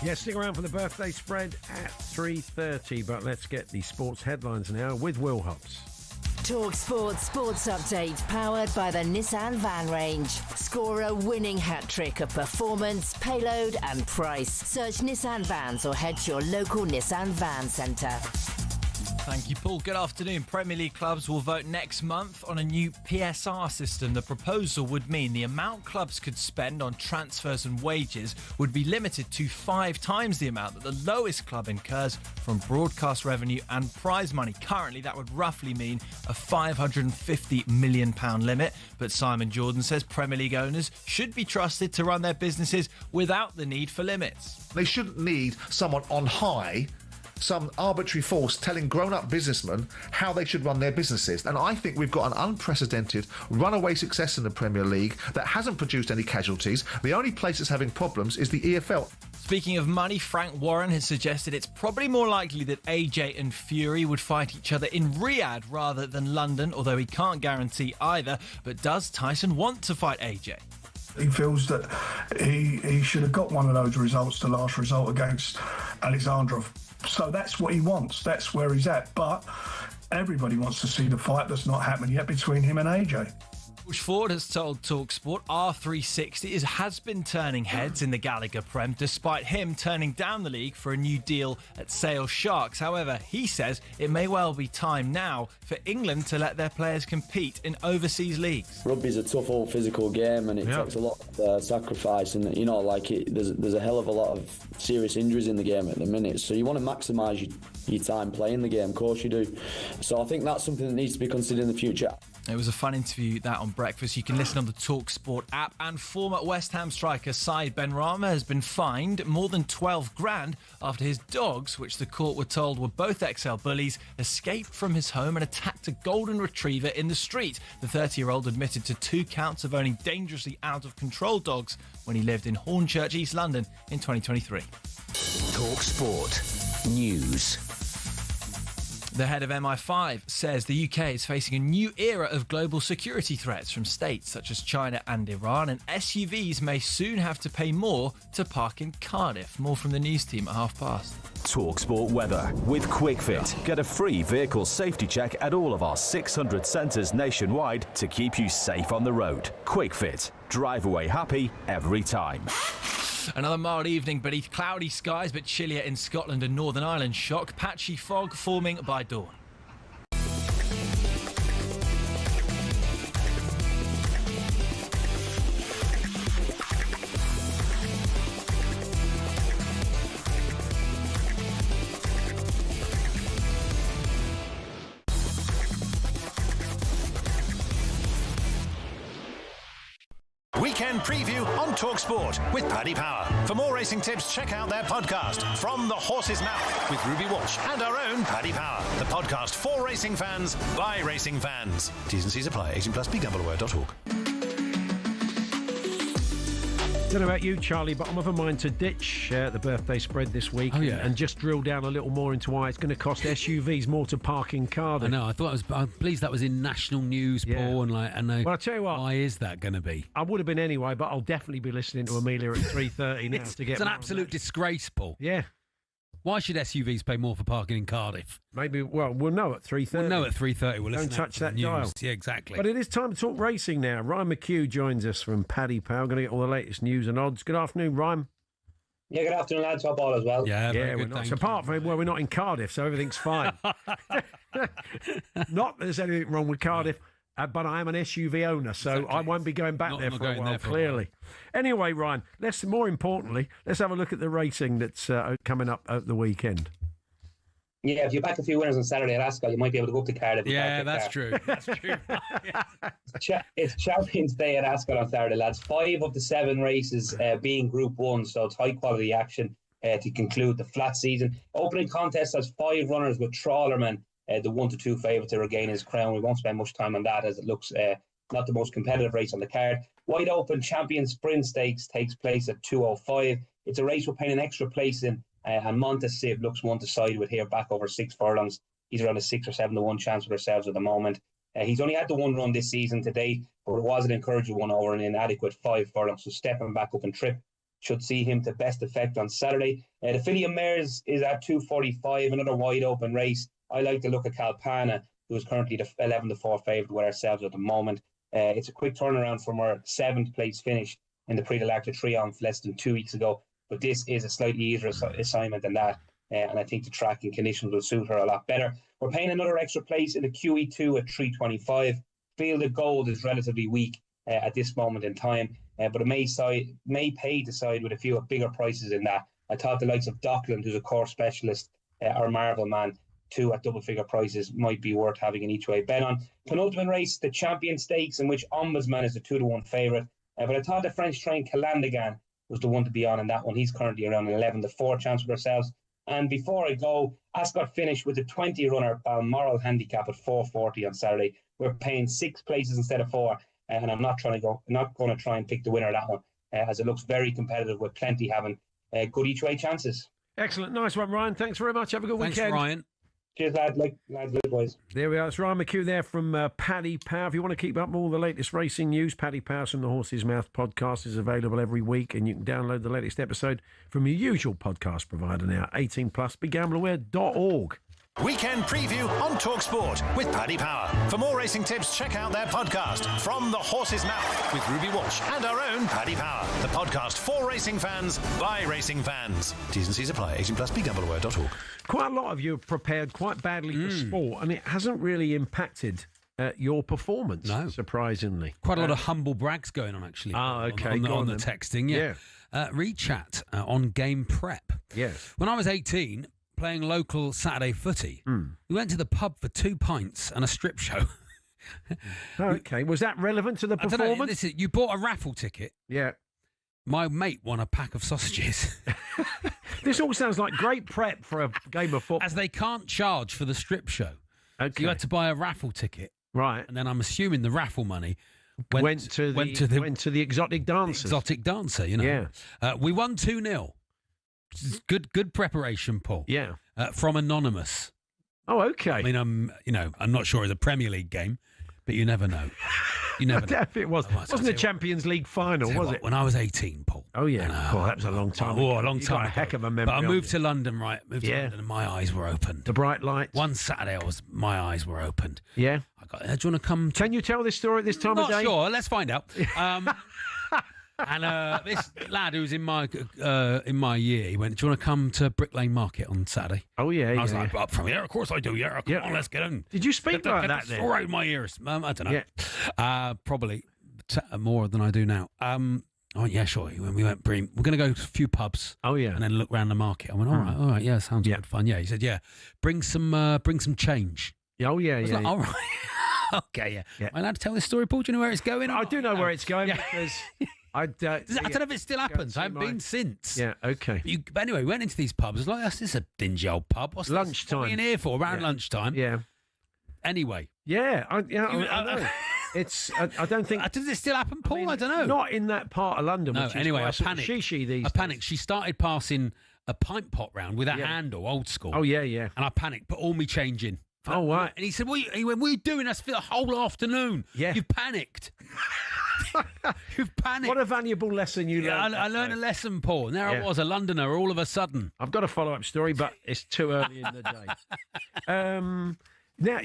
Yeah, stick around for the birthday spread at 3:30, but let's get the sports headlines now with Will Hobbs. talkSPORT Sports Update, powered by the Nissan Van Range. Score a winning hat-trick of performance, payload and price. Search Nissan Vans or head to your local Nissan Van Centre. Thank you, Paul. Good afternoon. Premier League clubs will vote next month on a new PSR system. The proposal would mean the amount clubs could spend on transfers and wages would be limited to 5 times the amount that the lowest club incurs from broadcast revenue and prize money. Currently, that would roughly mean a £550 million limit. But Simon Jordan says Premier League owners should be trusted to run their businesses without the need for limits. They shouldn't need someone on high, some arbitrary force telling grown-up businessmen how they should run their businesses. And I think we've got an unprecedented runaway success in the Premier League that hasn't produced any casualties. The only place that's having problems is the EFL. Speaking of money, Frank Warren has suggested it's probably more likely that AJ and Fury would fight each other in Riyadh rather than London, although he can't guarantee either. But does Tyson want to fight AJ? He feels that he should have got one of those results, the last result against Alexandrov. So that's what he wants. That's where he's at. But everybody wants to see the fight that's not happened yet between him and AJ. George Ford has told talkSPORT R360 has been turning heads in the Gallagher Prem, despite him turning down the league for a new deal at Sale Sharks. However, he says it may well be time now for England to let their players compete in overseas leagues. Rugby's a tough old physical game, and it takes a lot of sacrifice, and there's a hell of a lot of serious injuries in the game at the minute, so you want to maximise your time playing the game, of course you do. So I think that's something that needs to be considered in the future. It was a fun interview, that, on breakfast. You can listen on the talkSPORT app. And former West Ham striker Said Benrahma has been fined more than 12 grand after his dogs, which the court were told were both XL bullies, escaped from his home and attacked a golden retriever in the street. The 30-year-old admitted to 2 counts of owning dangerously out-of-control dogs when he lived in Hornchurch, East London in 2023. talkSPORT News. The head of MI5 says the UK is facing a new era of global security threats from states such as China and Iran, and SUVs may soon have to pay more to park in Cardiff. More from the news team at past. talkSPORT weather with QuickFit. Get a free vehicle safety check at all of our 600 centres nationwide to keep you safe on the road. QuickFit. Drive away happy every time. Another mild evening beneath cloudy skies, but chillier in Scotland and Northern Ireland. Shock, patchy fog forming by dawn. Weekend preview on talkSPORT with Paddy Power. For more racing tips, check out their podcast, From the Horse's Mouth, with Ruby Walsh and our own Paddy Power. The podcast for racing fans, by racing fans. T's and C's apply. 18+ BGambleAware.org. Don't know about you, Charlie, but I'm of a mind to ditch the birthday spread this week and just drill down a little more into why it's going to cost SUVs more to park in Cardiff. I know. I'm pleased that was in national news, Paul. Well, I'll tell you what. Why is that going to be? I would have been anyway, but I'll definitely be listening to Amelia at 3:30 now to get. It's an absolute disgrace, Paul. Yeah. Why should SUVs pay more for parking in Cardiff? Maybe, we'll know at 3:30. We'll know at 3:30. We'll listen. Don't touch that news. dial. Yeah, exactly. But it is time to talk racing now. Ryan McHugh joins us from Paddy Power. Going to get all the latest news and odds. Good afternoon, Ryan. Yeah, good afternoon, lads. Hope all as well. Yeah, very we're good, not. So apart from, we're not in Cardiff, so everything's fine. Not that there's anything wrong with Cardiff. But I am an SUV owner, so I won't be going back there for a while, clearly. Anyway, Ryan, more importantly, let's have a look at the racing that's coming up at the weekend. Yeah, if you back a few winners on Saturday at Ascot, you might be able to go up to Cardiff. Yeah, that's true. That's true. It's Champions Day at Ascot on Saturday, lads. 5 of the 7 races being Group 1, so it's high-quality action to conclude the flat season. Opening contest has 5 runners with Trawlerman, the 1 to 2 favourite to regain his crown. We won't spend much time on that as it looks not the most competitive race on the card. Wide Open Champion Sprint Stakes takes place at 2:05. It's a race we're paying an extra place in, and Montesiv looks one to side with here, back over 6 furlongs. He's around a 6 or 7 to 1 chance with ourselves at the moment. He's only had the 1 run this season to date, but it was an encouraging one over an inadequate 5 furlongs, so stepping back up in trip. should see him to best effect on Saturday. The filly of mares is at 245, another wide open race. I like the look of Calpana, who is currently the 11-4 favourite with ourselves at the moment. It's a quick turnaround from our 7th place finish in the Prix de l'Arc de Triomphe less than 2 weeks ago, but this is a slightly easier assignment than that, and I think the track and conditions will suit her a lot better. We're paying another extra place in the QE2 at 325. Fielded Gold is relatively weak at this moment in time, but it may pay to side with a few bigger prices in that. I thought the likes of Dockland, who's a core specialist, or Marvel Man, 2 at double-figure prices might be worth having an each-way bet on. Penultimate race, the Champion Stakes, in which Ombudsman is the 2-1 favourite. But I thought the French train Calandagan was the one to be on in that one. He's currently around an 11-4 chance with ourselves. And before I go, Ascot finished with a 20-runner Balmoral handicap at 440 on Saturday. We're paying 6 places instead of 4, and I'm not going to try and pick the winner of that one, as it looks very competitive with plenty having good each-way chances. Excellent. Nice one, Ryan. Thanks very much. Have a good weekend. Thanks, Ryan. Cheers, lads, boys. There we are. It's Ryan McHugh there from Paddy Power. If you want to keep up with all the latest racing news, Paddy Power from the Horse's Mouth podcast is available every week, and you can download the latest episode from your usual podcast provider now, 18+, BeGambleAware.org. Weekend preview on talkSPORT with Paddy Power. For more racing tips, check out their podcast, From the Horse's Mouth, with Ruby Walsh and our own Paddy Power. The podcast for racing fans, by racing fans. T's and C's apply. 18+, BeGambleAware.org. Quite a lot of you have prepared quite badly for sport, and it hasn't really impacted your performance, surprisingly. Quite a lot of humble brags going on, actually. Okay. On the texting, yeah. Read chat on game prep. Yes. When I was 18, playing local Saturday footy, we went to the pub for 2 pints and a strip show. Okay. Was that relevant to the performance? I don't know, listen, you bought a raffle ticket. Yeah. My mate won a pack of sausages. This all sounds like great prep for a game of football. As they can't charge for the strip show. Okay. So you had to buy a raffle ticket. Right. And then I'm assuming the raffle money went to the exotic dancers. Exotic dancer, you know. Yeah. We won 2-0. Good preparation, Paul. Yeah. From Anonymous. Oh, okay. I mean, I'm not sure it's a Premier League game, but you never know. You never know. If it was. Wasn't the Champions League final, was it? When I was 18, Paul. Oh, yeah. That was a long time ago. A long time ago. A heck of a memory. But I moved to London, right? Moved to London and my eyes were opened. The bright lights. One Saturday, my eyes were opened. Yeah. Do you want to come? Can you tell this story at this time of day? Not sure. Let's find out. And this lad who's in my year, he went, "Do you want to come to Brick Lane Market on Saturday?" Oh yeah, I was like, "Up from here, of course I do. Yeah, come on, let's get in." Did you speak like that then? All right, my ears. I don't know. Yeah. Probably more than I do now. Oh yeah, sure. When we went, we're going to go to a few pubs. Oh yeah, and then look around the market. I went, all right, yeah, sounds good fun. Yeah, he said, yeah, bring some change. Oh yeah, yeah. Like, all right. Okay, yeah. Am I allowed to tell this story, Paul? Do you know where it's going? I do know where it's going because I don't know if it still happens. I haven't been since. Yeah, okay. But anyway, we went into these pubs. I was like, this is a dingy old pub. What's lunchtime? What are we in here for? Around lunchtime. Yeah. Anyway. Yeah, I know. It's. I don't think. Does it still happen, Paul? I don't know. Not in that part of London. No. Which Anyway, I is panicked. I panicked. She started passing a pint pot round with a handle, old school. Oh yeah, yeah. And I panicked. Put all me change in. Oh right. And he said, "What are you doing? That's for the whole afternoon. Yeah. You've panicked. You've panicked." What a valuable lesson you learned. I learned a lesson, Paul. And there I was, a Londoner, all of a sudden. I've got a follow-up story, but it's too early in the day. Now,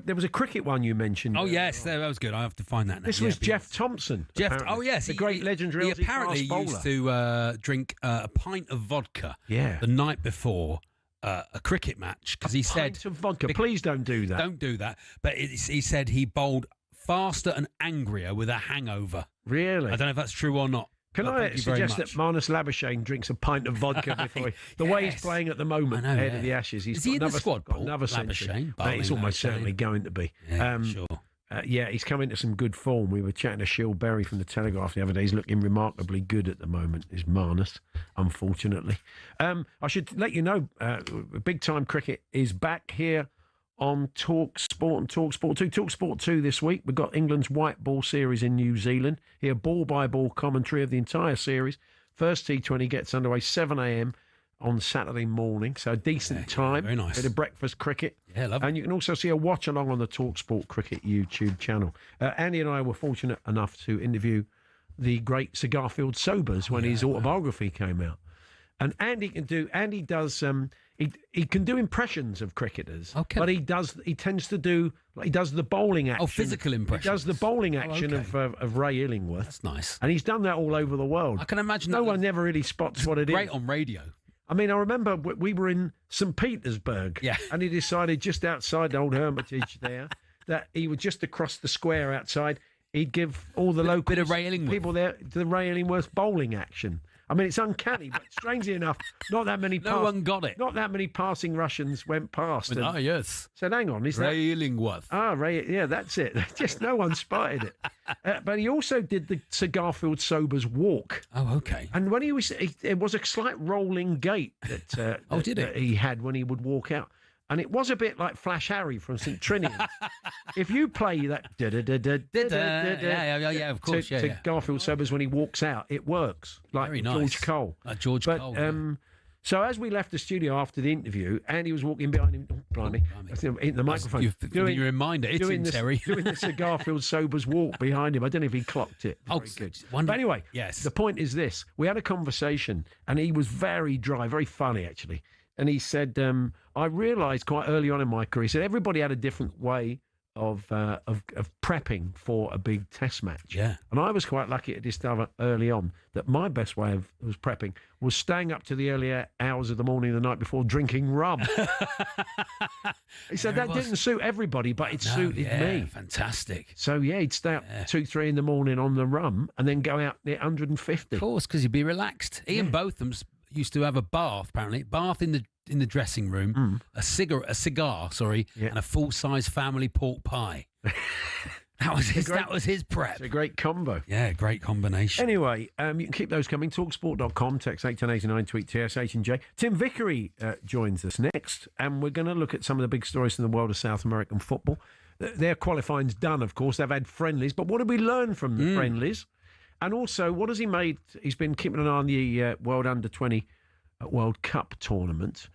there was a cricket one you mentioned. Oh, yes, that was good. I have to find that now. This was Jeff Thompson. Oh, yes. The great legendary He apparently used to drink a pint of vodka the night before a cricket match because he said... pint of vodka. Please don't do that. Don't do that. But he said he bowled faster and angrier with a hangover. Really? I don't know if that's true or not. Can I suggest that Marnus Labuschagne drinks a pint of vodka before the way he's playing at the moment ahead of the Ashes? Is he in the squad, Paul? Another century. He's almost certainly going to be. Yeah, sure. He's come into some good form. We were chatting to Shiel Berry from the Telegraph the other day. He's looking remarkably good at the moment, is Marnus, unfortunately. I should let you know, big time cricket is back here on talkSPORT and talkSPORT 2. talkSPORT 2 this week. We've got England's white ball series in New Zealand. Here, ball-by-ball commentary of the entire series. First T20 gets underway 7 a.m. on Saturday morning, so a decent time. Very nice. Bit of breakfast cricket. Yeah, lovely. And you can also see a watch-along on the talkSPORT Cricket YouTube channel. Andy and I were fortunate enough to interview the great Sir Garfield Sobers when his autobiography came out. And Andy does he can do impressions of cricketers, but he tends to do the bowling action. Oh, physical impressions. He does the bowling action of Ray Illingworth. That's nice. And he's done that all over the world. I can imagine. No one never really spots what it is. Great on radio. I mean, I remember we were in St. Petersburg, and he decided just outside the old Hermitage there that he would just across the square outside, he'd give all the local people there the Ray Illingworth bowling action. I mean, it's uncanny, but strangely enough, not that many. No one got it. Not that many passing Russians went past. Oh yes. Said, "Hang on, is Ray Illingworth?" Ah, Ray. Yeah, that's it. Just no one spotted it. But he also did the Sir Garfield Sobers walk. Oh, okay. And when it was a slight rolling gait that that he had when he would walk out. And it was a bit like Flash Harry from St. Trinian. If you play that of course, to Garfield Sobers when he walks out, it works like Very nice. George Cole. Like George Cole. So as we left the studio after the interview, Andy was walking behind him. Oh, blimey! In the microphone. You've given you a reminder. It's in Terry. Doing the Sir Garfield Sobers walk behind him. I don't know if he clocked it. Very good. But anyway, yes. The point is this: we had a conversation, and he was very dry, very funny actually. And he said, I realised quite early on in my career, he said everybody had a different way of prepping for a big test match. Yeah. And I was quite lucky to discover early on that my best way of prepping was staying up to the early hours of the morning the night before drinking rum. He said that didn't suit everybody, but it suited me. Fantastic. So, he'd stay up 2-3 in the morning on the rum and then go out at 150. Of course, because you'd be relaxed. Ian Botham's used to have a bath in the dressing room, a cigar, and a full-size family pork pie. That was his prep. It's a great combo. Yeah, great combination. Anyway, you can keep those coming. TalkSport.com, text 81089, tweet TSH and J. Tim Vickery joins us next, and we're going to look at some of the big stories in the world of South American football. Their qualifying's done, of course. They've had friendlies, but what did we learn from the friendlies? And also, what has he made? He's been keeping an eye on the World Under-20 World Cup tournament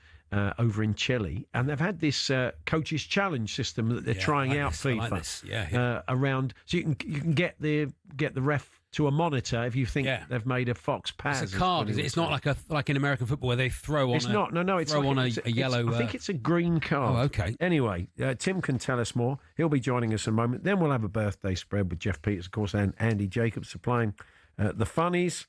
over in Chile. And they've had this coaches challenge system that they're trying out FIFA around. So you can get the ref to a monitor if you think they've made a fox pass. It's a card, is it? It's not like in American football where they throw on. It's not. No. It's throw like on a yellow. I think it's a green card. Oh, okay. Anyway, Tim can tell us more. He'll be joining us in a moment. Then we'll have a birthday spread with Jeff Peters, of course, and Andy Jacobs supplying the funnies.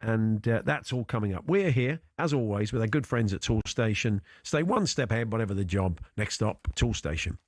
And that's all coming up. We're here, as always, with our good friends at Tool Station. Stay one step ahead, whatever the job. Next stop, Tool Station.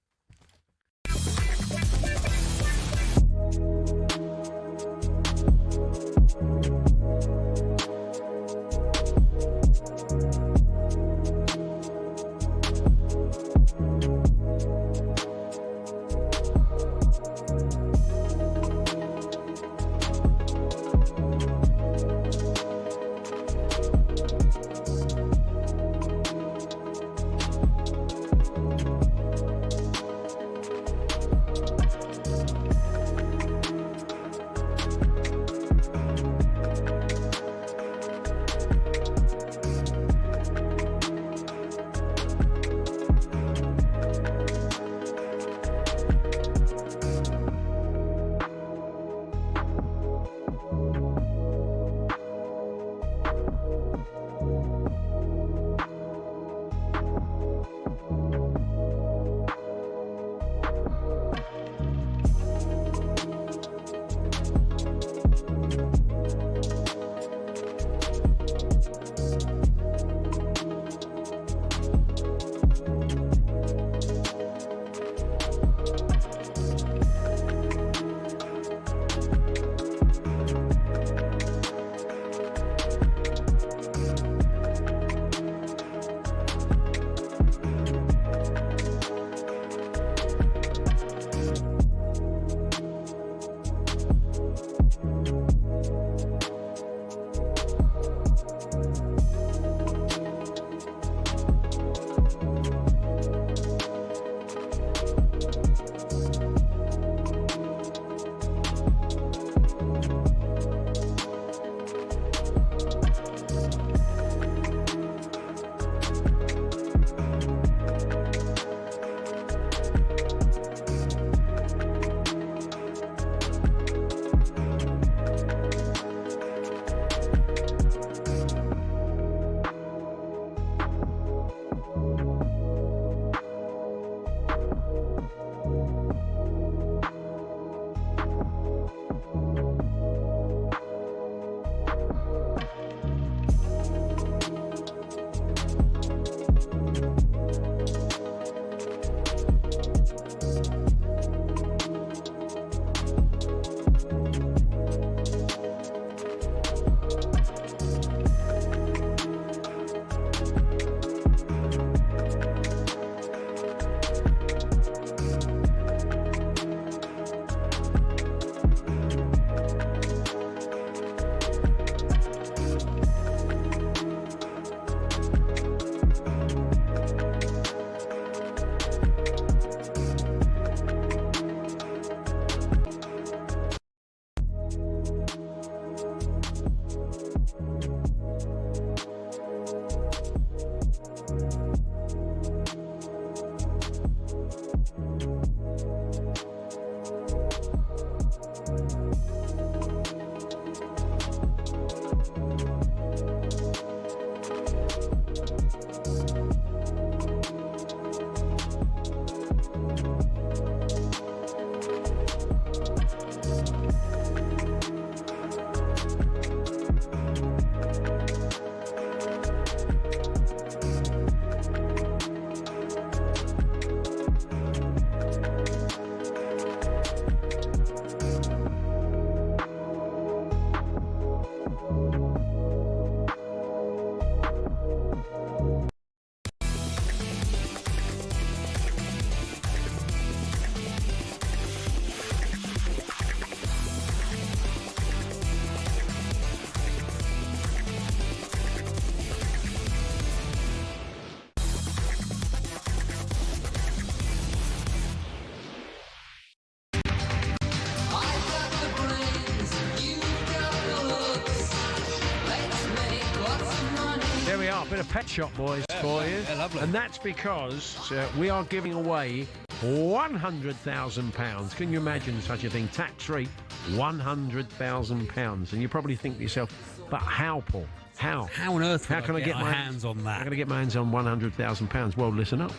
Now, a bit of Pet Shop Boys for you. Yeah, lovely. And that's because we are giving away £100,000. Can you imagine such a thing? Tax-free, £100,000. And you probably think to yourself, but how, Paul? How? How on earth How can I get my hands on that? How can I get my hands on £100,000? Well, listen up.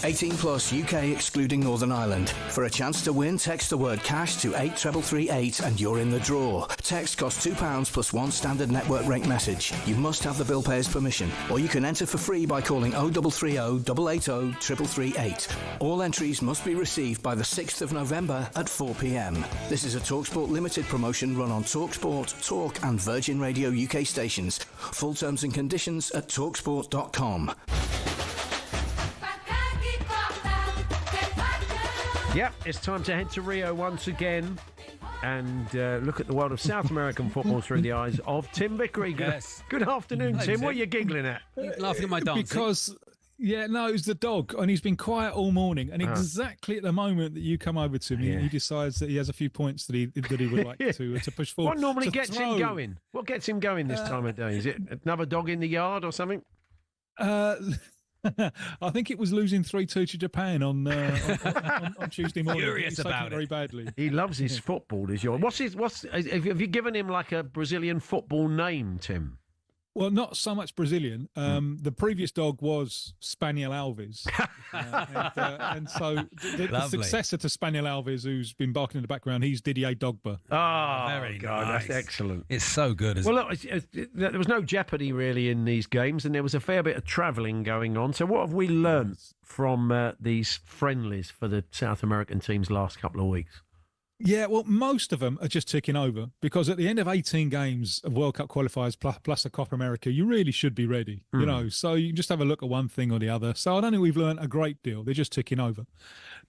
18 plus UK excluding Northern Ireland. For a chance to win, text the word cash to 83338 and you're in the draw. Text costs £2 plus one standard network rate message. You must have the bill payer's permission, or you can enter for free by calling 0330 880 3338. All entries must be received by the 6th of November at 4 p.m. This is a TalkSport Limited promotion run on TalkSport, Talk and Virgin Radio UK stations. Full terms and conditions at talksport.com. Yep, it's time to head to Rio once again and look at the world of South American football through the eyes of Tim Vickery. Good afternoon, Hello, Tim. Tim. What are you giggling at? Laughing at my dancing. Because, no, it was the dog, and he's been quiet all morning. And exactly at the moment that you come over to me, he decides that he has a few points that he would like to push forward. What normally To gets throw. him going? What gets him going this time of day? Is it another dog in the yard or something? I think it was losing 3-2 to Japan on Tuesday morning. Furious He's taken about it very badly. He loves his football, does your? Have you given him like a Brazilian football name, Tim? Well, not so much Brazilian. The previous dog was Spaniel Alves. And so the successor to Spaniel Alves, who's been barking in the background, he's Didier Drogba. Oh, very God, nice. that's excellent. It's so good, isn't Well, look, there was no jeopardy really in these games, and there was a fair bit of travelling going on. So what have we learnt from these friendlies for the South American teams last couple of weeks? Yeah, well, most of them are just ticking over because at the end of 18 games of World Cup qualifiers plus a Copa America, you really should be ready, you know. So you just have a look at one thing or the other. So I don't think we've learned a great deal. They're just ticking over.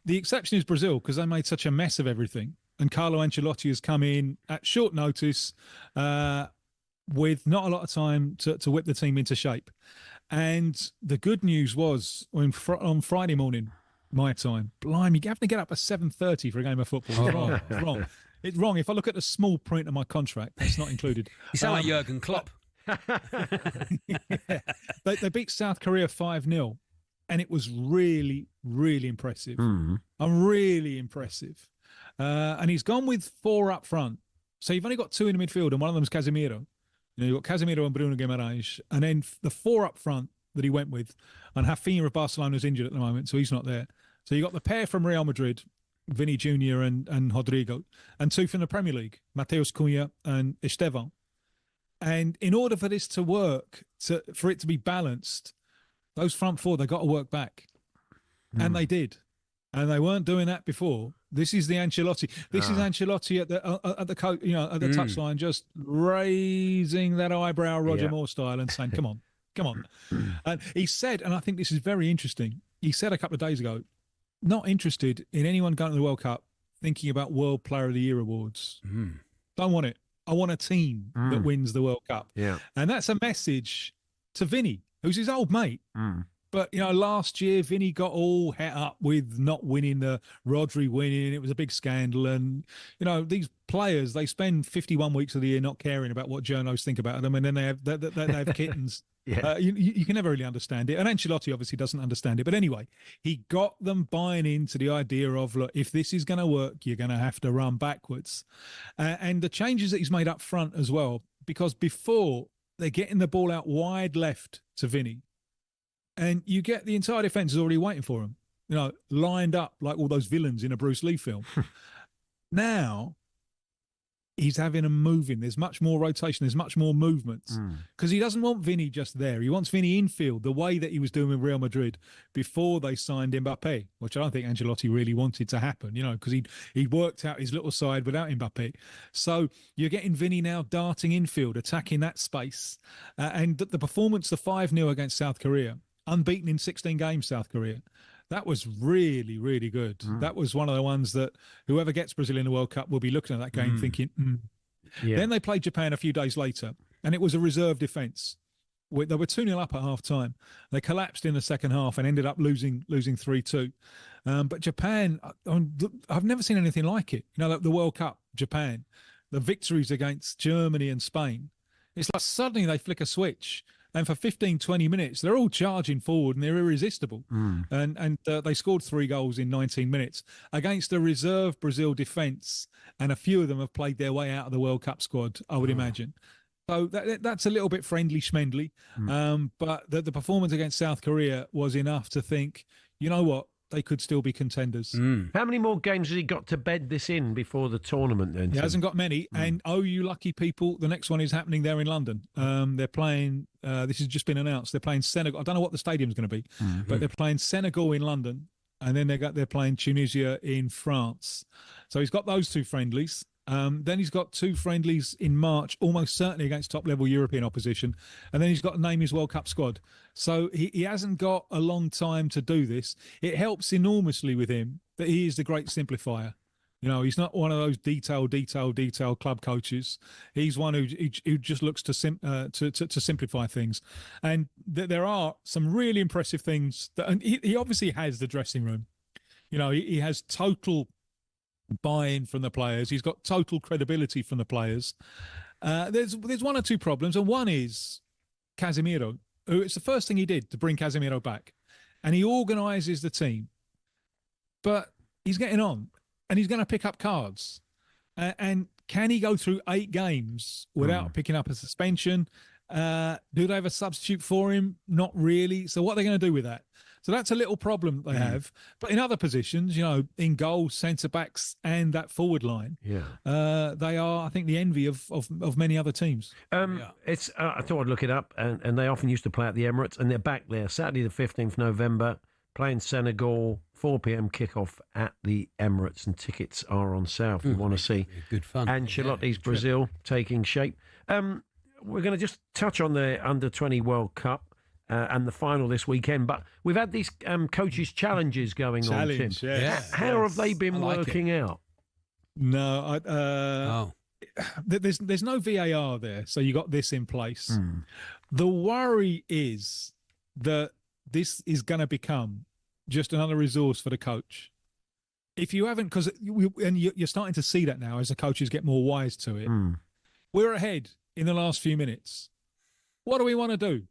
The exception is Brazil because they made such a mess of everything. And Carlo Ancelotti has come in at short notice with not a lot of time to whip the team into shape. And the good news was on Friday morning, my time, blimey, having to get up at 7:30 for a game of football. It's wrong. It's wrong. It's wrong. If I look at the small print of my contract, that's not included. You sound like Jurgen Klopp. They beat South Korea 5-0, and it was really, really impressive. Really impressive. And he's gone with 4 up front. So you've only got 2 in the midfield, and one of them's Casemiro. You've got Casemiro and Bruno Guimaraes. And then the 4 up front that he went with, and Rafinha of Barcelona is injured at the moment, so he's not there. So you got the pair from Real Madrid, Vinny Jr. and Rodrigo, and 2 from the Premier League, Mateus Cunha and Esteban. And in order for this to work, for it to be balanced, those front 4, they got to work back. And they did. And they weren't doing that before. This is the Ancelotti. This is Ancelotti at the touchline, just raising that eyebrow Roger Moore style and saying, come on. And he said, and I think this is very interesting, he said a couple of days ago, not interested in anyone going to the World Cup thinking about World Player of the Year awards. Don't want it. I want a team that wins the World Cup. Yeah. And that's a message to Vinny, who's his old mate. But, last year, Vinny got all het up with not winning, the Rodri winning. It was a big scandal. And, these players, they spend 51 weeks of the year not caring about what journos think about them. And then they have kittens. You can never really understand it. And Ancelotti obviously doesn't understand it. But anyway, he got them buying into the idea of, look, if this is going to work, you're going to have to run backwards. And the changes that he's made up front as well, because before they're getting the ball out wide left to Vinny. And you get the entire defence is already waiting for him, lined up like all those villains in a Bruce Lee film. Now, he's having them moving. There's much more rotation. There's much more movements. Because he doesn't want Vinny just there. He wants Vinny infield the way that he was doing with Real Madrid before they signed Mbappe, which I don't think Ancelotti really wanted to happen, because he worked out his little side without Mbappe. So you're getting Vinny now darting infield, attacking that space. And the performance, the 5-0 against South Korea, unbeaten in 16 games, South Korea. That was really, really good. That was one of the ones that whoever gets Brazil in the World Cup will be looking at that game thinking, Then they played Japan a few days later, and it was a reserve defence. They were 2-0 up at half-time. They collapsed in the second half and ended up losing 3-2. But Japan, I've never seen anything like it. The World Cup, Japan, the victories against Germany and Spain. It's like suddenly they flick a switch And for 15, 20 minutes, they're all charging forward and they're irresistible. And they scored 3 goals in 19 minutes against a reserve Brazil defence. And a few of them have played their way out of the World Cup squad, I would imagine. So that's a little bit friendly schmendly. But the performance against South Korea was enough to think, you know what, they could still be contenders. How many more games has he got to bed this in before the tournament then? He hasn't got many. And oh, you lucky people, the next one is happening there in London. They're playing, this has just been announced, they're playing Senegal. I don't know what the stadium's going to be, but they're playing Senegal in London. And then they're playing Tunisia in France. So he's got those 2 friendlies. Then he's got 2 friendlies in March, almost certainly against top-level European opposition. And then he's got to name his World Cup squad. So he hasn't got a long time to do this. It helps enormously with him that he is the great simplifier. You know, he's not one of those detailed club coaches. He's one who just looks to simplify things. And there are some really impressive things. And he obviously has the dressing room. You know, he has total buy-in from the players. He's got total credibility from the players. There's 1 or 2 problems, and one is Casemiro, who it's the first thing he did to bring Casemiro back, and he organises the team. But he's getting on, and he's going to pick up cards. And can he go through 8 games without picking up a suspension? Do they have a substitute for him? Not really. So what are they going to do with that? So that's a little problem they have. But in other positions, you know, in goal, centre-backs and that forward line, they are, I think, the envy of many other teams. It's I thought I'd look it up, and they often used to play at the Emirates, and they're back there Saturday the 15th November, playing Senegal, 4 p.m. kickoff at the Emirates, and tickets are on sale if you want to see. Good fun. Ancelotti's Brazil taking shape. We're going to just touch on the Under-20 World Cup. And the final this weekend. But we've had these coaches' challenges going on, Tim. How have they been working out? No, there's no VAR there, so you got this in place. The worry is that this is going to become just another resource for the coach. If you haven't, and you're starting to see that now as the coaches get more wise to it. We're ahead in the last few minutes. What do we want to do?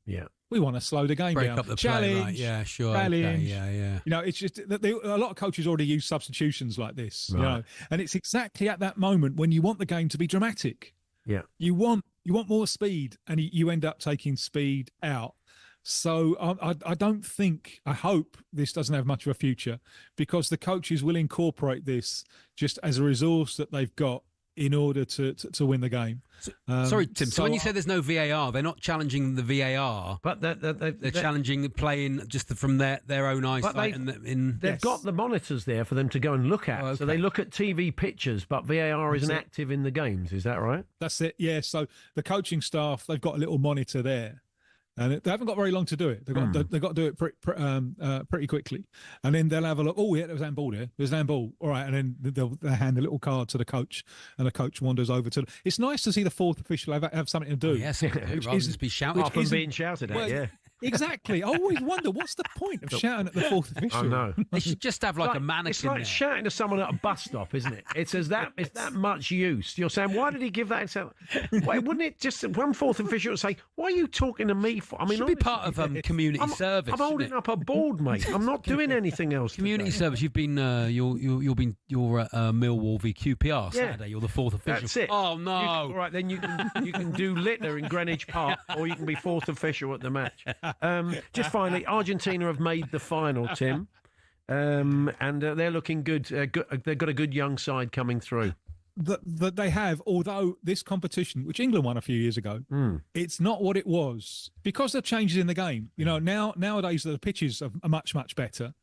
We want to slow the game down. Break up the challenge, play, right? Yeah, sure. Challenge. Okay, You know, it's just that a lot of coaches already use substitutions like this. Right. You know, and it's exactly at that moment when you want the game to be dramatic. You want more speed, and you end up taking speed out. So I hope this doesn't have much of a future, because the coaches will incorporate this just as a resource that they've got in order to win the game. Sorry, Tim. So when you say there's no VAR, they're not challenging the VAR, but they're challenging playing just from their own eyesight. They've got the monitors there for them to go and look at. So they look at TV pictures, but VAR isn't active in the games. Is that right? That's it. Yeah. So the coaching staff, they've got a little monitor there. And they haven't got very long to do it. They've got to do it pretty quickly. And then they'll have a look. Oh, yeah, there was handball there. There's handball. All right. And then they'll hand a little card to the coach, and the coach wanders over to them. It's nice to see the 4th official have something to do. Yes, rather than just be shouted. Often being shouted at, Exactly. I always wonder, what's the point of shouting at the 4th official? I know. They should just have like a mannequin. It's like shouting to someone at a bus stop, isn't it? It's that much use. You're saying, why did he give that? Wait, wouldn't it just one 4th official would say, why are you talking to me for? I mean, should be part of community service. I'm holding up a board, mate. I'm not doing anything else. Community service. You've been you're at Millwall v QPR Saturday. You're the 4th official. That's it. Oh no! All right, then you can do litter in Greenwich Park, or you can be 4th official at the match. Just finally, Argentina have made the final, Tim, and they're looking good. They've got a good young side coming through. That they have, although this competition, which England won a few years ago, it's not what it was because of changes in the game. You know, nowadays the pitches are much better,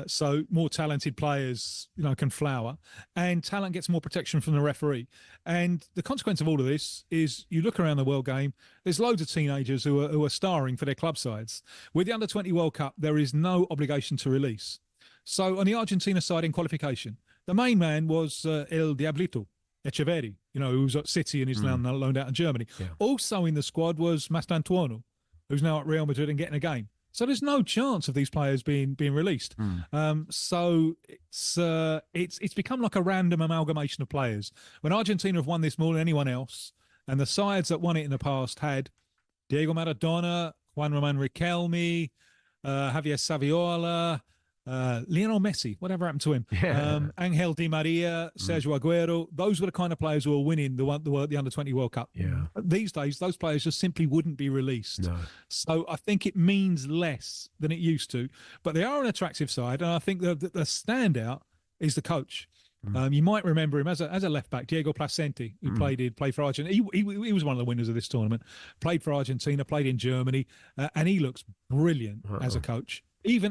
so more talented players, you know, can flower, and talent gets more protection from the referee. And the consequence of all of this is, you look around the world game, there's loads of teenagers who are starring for their club sides. With the Under-20 World Cup, there is no obligation to release. So on the Argentina side in qualification, the main man was El Diablito Echeverri, you know, who's at City and is now loaned out in Germany. Yeah. Also in the squad was Mastantuono, who's now at Real Madrid and getting a game. So there's no chance of these players being released. So it's become like a random amalgamation of players. When Argentina have won this more than anyone else, and the sides that won it in the past had Diego Maradona, Juan Román Riquelme, Javier Saviola, Lionel Messi, whatever happened to him? Angel Di Maria, Sergio Aguero. Those were the kind of players who were winning the Under-20 World Cup. Yeah. These days, those players just simply wouldn't be released. No. So I think it means less than it used to. But they are an attractive side, and I think the standout is the coach. You might remember him as a left back, Diego Placenti, who played for Argentina. He was one of the winners of this tournament. Played for Argentina, played in Germany, and he looks brilliant as a coach.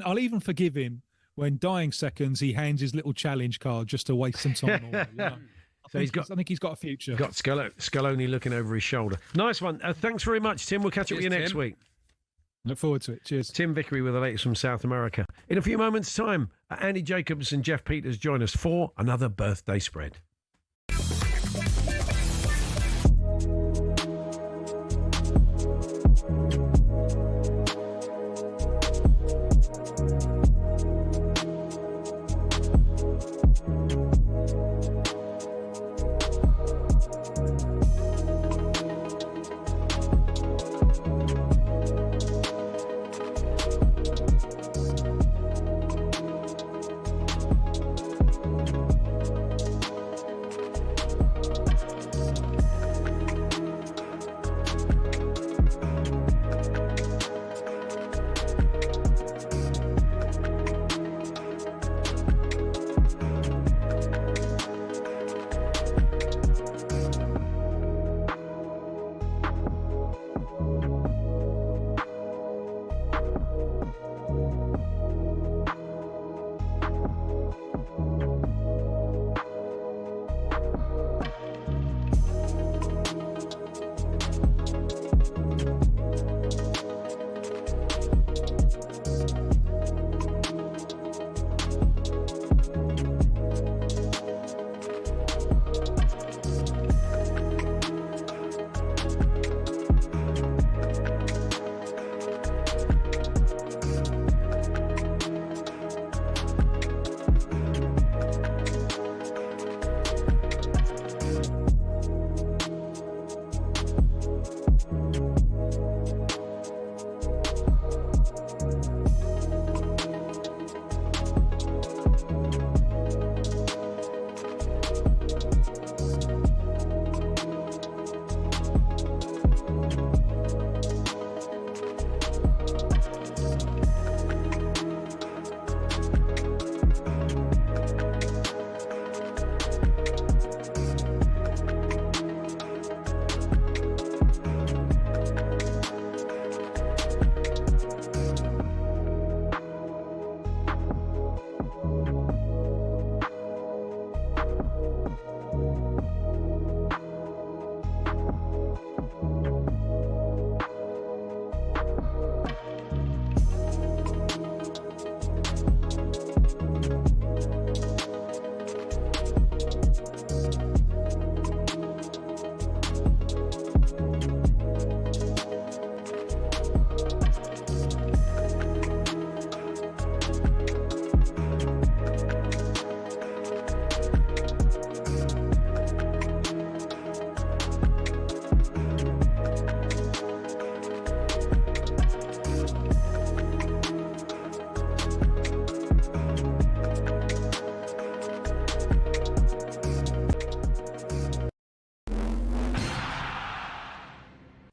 I'll even forgive him when dying seconds he hands his little challenge card just to waste some time away. You know? I think he's got a future. Got Scaloni looking over his shoulder. Nice one. Thanks very much, Tim. We'll catch up with you next week. Look forward to it. Cheers. Tim Vickery with the latest from South America. In a few moments' time, Andy Jacobs and Jeff Peters join us for another birthday spread.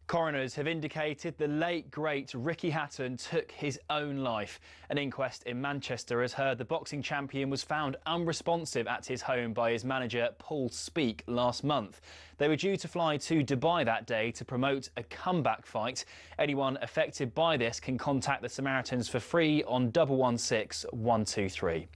Coroners have indicated the late, great Ricky Hatton took his own life. An inquest in Manchester has heard the boxing champion was found unresponsive at his home by his manager Paul Speak last month. They were due to fly to Dubai that day to promote a comeback fight. Anyone affected by this can contact the Samaritans for free on 116 123.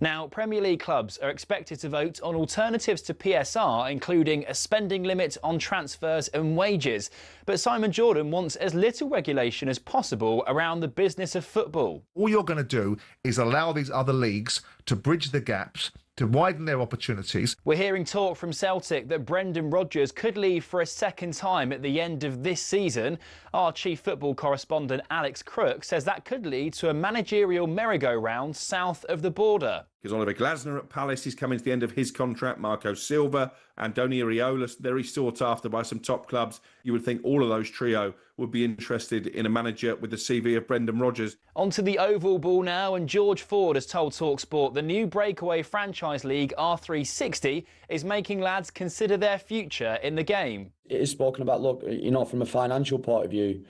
Now, Premier League clubs are expected to vote on alternatives to PSR, including a spending limit on transfers and wages. But Simon Jordan wants as little regulation as possible around the business of football. All you're going to do is allow these other leagues to bridge the gaps, to widen their opportunities. We're hearing talk from Celtic that Brendan Rodgers could leave for a second time at the end of this season. Our chief football correspondent Alex Crook says that could lead to a managerial merry-go-round south of the border. because Oliver Glasner at Palace is coming to the end of his contract. Marco Silva, Andoni Iraola, very sought after by some top clubs. You would think all of those trio would be interested in a manager with the CV of Brendan Rodgers. Onto the oval ball now, and George Ford has told talkSPORT the new breakaway franchise league R360 is making lads consider their future in the game. It is spoken about, look, from a financial point of view,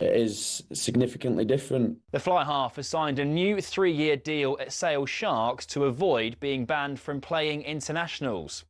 it is significantly different. The fly half has signed a new 3-year deal at Sale Sharks to avoid being banned from playing internationals.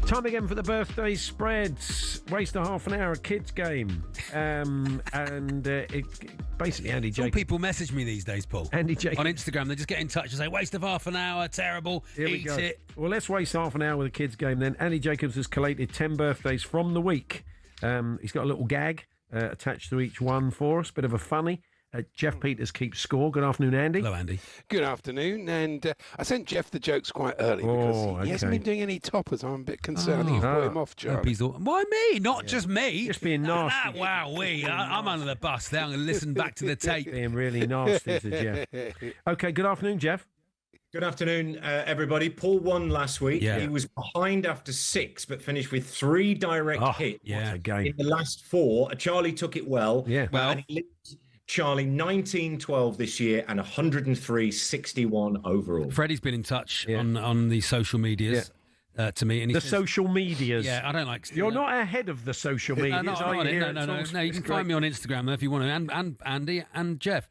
Time again for the birthday spreads. Waste a half an hour, a kids game. Basically Andy Jacobs. Some people message me these days, Paul. Andy Jacobs. On Instagram, they just get in touch and say, waste of half an hour, terrible, eat it. Well, let's waste half an hour with a kids game then. Andy Jacobs has collated 10 birthdays from the week. He's got a little gag attached to each one for us, bit of a funny. Jeff Peters keeps score. Good afternoon, Andy. Hello, Andy. Good afternoon. And I sent Jeff the jokes quite early because he hasn't been doing any toppers. I'm a bit concerned. I think he's put him off, Charlie. Why me? Not just me. Just being nasty. I'm under the bus there. I'm going to listen back to the tape. Being really nasty to Jeff. Okay, good afternoon, Jeff. Good afternoon, everybody. Paul won last week. Yeah. He was behind after 6, but finished with 3 direct hits. What a game. In the last 4. Charlie took it well. Yeah. And he leads Charlie 19-12 this year and 103-61 overall. Freddie's been in touch on the social medias. To me, and he says, social medias. Yeah, I don't like. You're not ahead of the social medias. No, are you? No. You can find me on Instagram if you want to, and Andy and Jeff.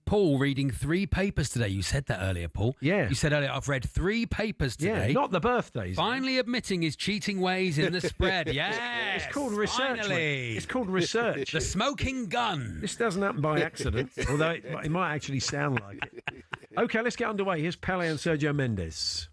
Paul reading 3 papers today. You said that earlier, Paul. Yeah. You said earlier, I've read 3 papers today. Yeah, not the birthdays. Finally admitting his cheating ways in the spread. Yes. It's called research. Finally. It's called research. The smoking gun. This doesn't happen by accident, although it might actually sound like it. Okay, let's get underway. Here's Pele and Sergio Mendes.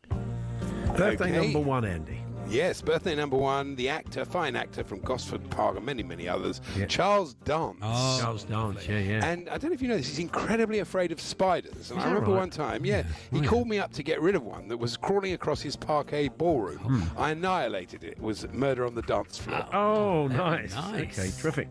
Birthday number 1, Andy. Yes, birthday number 1, the actor, fine actor from Gosford Park and many, many others, Charles Dance. Oh, Charles Dance, yeah. And I don't know if you know this, he's incredibly afraid of spiders. And I remember one time, he called me up to get rid of one that was crawling across his parquet ballroom. I annihilated it. It was Murder on the Dance Floor. Oh, nice. Okay, terrific.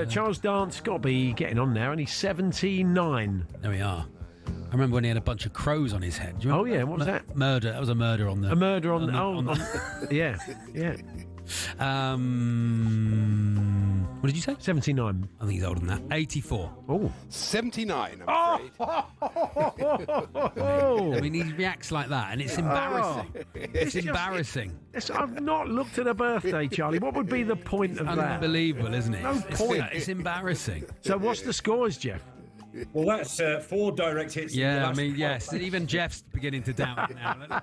Charles Dance got to be getting on now, and he's 79. There we are. I remember when he had a bunch of crows on his head. Do you remember? Oh, yeah, what was that? Murder. That was a murder on the... A murder on the... Yeah. What did you say? 79. I think he's older than that. 84. Oh. 79, I'm afraid. I mean, he reacts like that, and it's embarrassing. It's embarrassing. I've not looked at a birthday, Charlie. What would be the point of that? Unbelievable, isn't it? No point. It's embarrassing. So what's the scores, Jeff? Well, that's 4 direct hits. Yeah, I mean, yes. Even Jeff's beginning to doubt it now.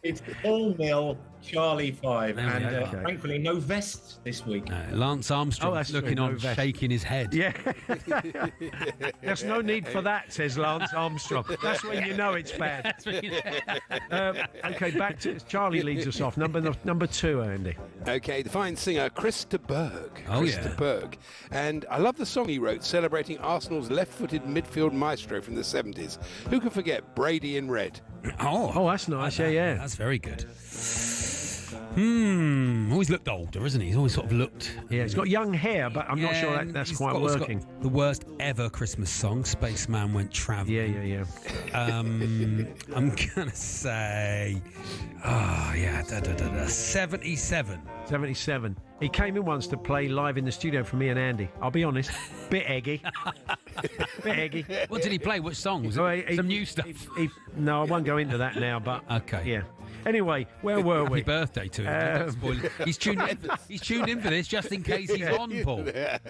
It's Paul 0, Charlie 5, and thankfully no vest this week. Lance Armstrong looking on, shaking his head. Yeah. There's no need for that, says Lance Armstrong. That's when you know it's bad. Okay, back to Charlie leads us off. Number 2, Andy. Okay, the fine singer Christa Berg. Oh, Christa Berg. And I love the song he wrote celebrating Arsenal's left-footed midfield maestro from the 70s. Who can forget Brady in Red? Oh, that's nice. Yeah. That's very good. Always looked older, isn't he? He's always sort of looked. Yeah, he's got young hair, but I'm not sure that's quite working. He's got the worst ever Christmas song, Spaceman Went Travelling. Yeah. I'm going to say, 77. 77. He came in once to play live in the studio for me and Andy. I'll be honest, bit eggy. What did he play? Which song? Was it some new stuff? No, I won't go into that now, but... Okay. Yeah. Anyway, where were we? Happy birthday to him. He's tuned in for this just in case he's on, Paul.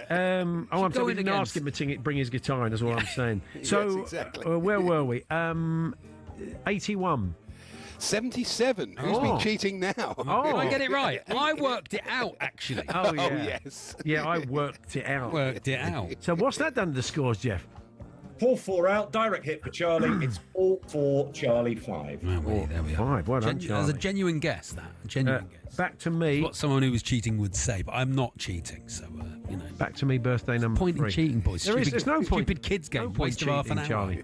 I'm sorry, we didn't ask him to bring his guitar in, is what I'm saying. So, yes, exactly. Where were we? 81. 77. Who's been cheating now? Did I get it right? I worked it out, actually. Oh, yeah. Oh, yes. Yeah, I worked it out. So what's that done to the scores, Jeff? 4-4 out, direct hit for Charlie. It's 4-4, Charlie 5. There we are. 5, well done, Charlie. That was a genuine guess, that. A genuine guess. Back to me. It's what someone who was cheating would say, but I'm not cheating, so, Back to me, birthday number 3. Point in cheating, boys. There's no point. Stupid kids game. No point Waste of half an hour. Charlie.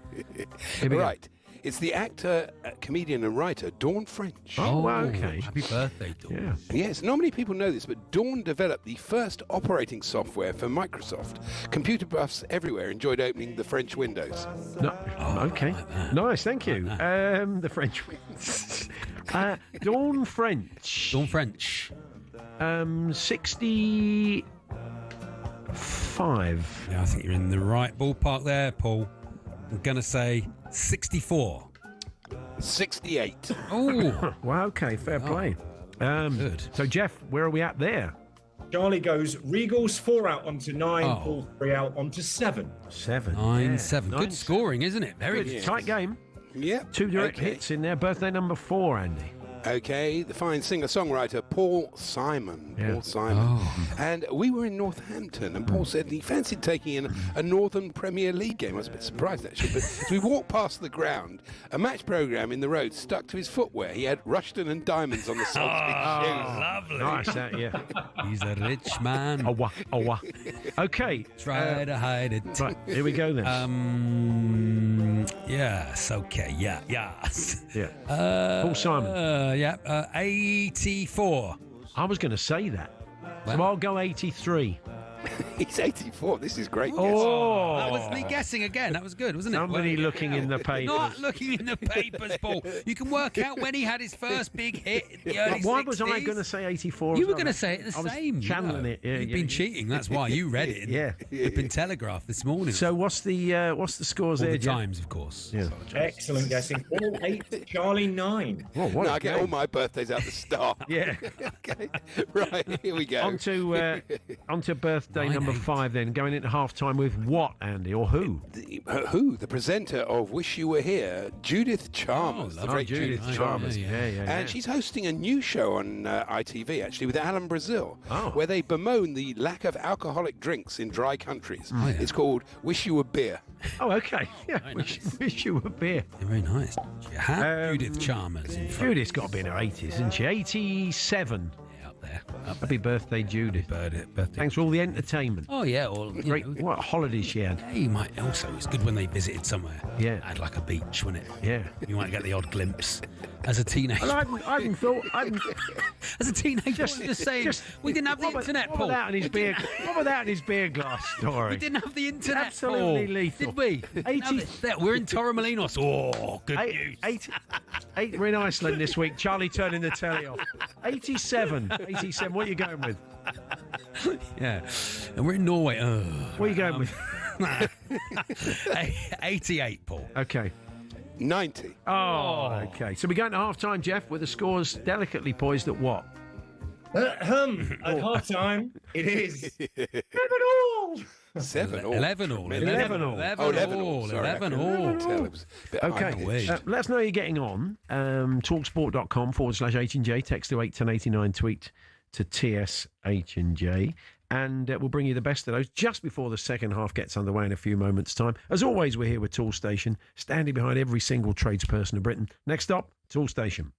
Right. It's the actor, comedian and writer, Dawn French. Oh, wow, okay. Happy birthday, Dawn. Yeah. Yes, not many people know this, but Dawn developed the first operating software for Microsoft. Computer buffs everywhere enjoyed opening the French windows. No. Okay. Nice, thank you. The French. Dawn French. Dawn French. 65. Yeah, I think you're in the right ballpark there, Paul. I'm going to say 64. 68. Oh. Well, okay, fair play. Good. So, Jeff, where are we at there? Charlie goes Regals 4 out onto 9, Paul 3 out onto 7. 7. 9-7. Good scoring, isn't it? Very good. good. Tight game. Yep. 2 direct hits in there. Birthday number 4, Andy. Okay, the fine singer-songwriter Paul Simon. Yeah. Paul Simon. And we were in Northampton, and Paul said he fancied taking in a Northern Premier League game. I was a bit surprised, actually. But as we walked past the ground, a match programme in the road stuck to his footwear. He had Rushton and diamonds on the soles of his shoes. Lovely. Nice, that, yeah. He's a rich man. Okay. Try to hide it. Right, here we go then. Yes, okay, yeah. Paul Simon. 84. I was going to say that. So I'll go 83. He's 84. This is great. Oh, that was me guessing again. That was good, wasn't it? Somebody looking in the papers. Not looking in the papers, Paul. You can work out when he had his first big hit in the early 60s. Why was I going to say 84? You were going to say it the same. I was channeling it. Yeah, You've been cheating. That's why you read it. Yeah. It's been telegraphed this morning. So what's the scores All there? the times, of course. Yeah. Excellent guessing. Paul 8, Charlie 9. Oh, I get all my birthdays at the start. Yeah. Okay. Right, here we go. On to birthday number 5 then, going into half-time with what, Andy, or who? The presenter of Wish You Were Here, Judith Chalmers. The great Judith Chalmers. Yeah. And she's hosting a new show on ITV, actually, with Alan Brazil, where they bemoan the lack of alcoholic drinks in dry countries. Oh, yeah. It's called Wish You Were Beer. Oh, okay. Yeah, wish you were beer. Very nice. Judith Chalmers. Judith's got to be in her 80s, isn't she? 87. Up there. Happy birthday, Judith. Birthday. Thanks for all the entertainment. Oh, yeah. What holidays she had. Yeah, you might also. It's good when they visited somewhere. Yeah. Had like a beach, wasn't it? Yeah. You might get the odd glimpse. As a teenager. Well, I hadn't thought. As a teenager, just saying. We didn't have the internet, Paul. What about his beer glass story? We didn't have the internet, Absolutely Paul. lethal. Did we? We're in Torremolinos. Oh, good news. We're in Iceland this week. Charlie turning the telly off. 87. What are you going with? Yeah. And we're in Norway. What are you going with? 88, Paul. Okay. 90. Oh, okay. So we're going to half-time, Jeff, with the scores delicately poised at what? At half-time, it is 7 all. 11 all. 11 all. 11 all. Sorry, 11 I all. couldn't tell. It was a bit Okay. Let us know how you're getting on. talksport.com/H&J. Text to 81089. Tweet to TSH&J. And we'll bring you the best of those just before the second half gets underway in a few moments' time. As always, we're here with Tool Station, standing behind every single tradesperson of Britain. Next up, Tool Station.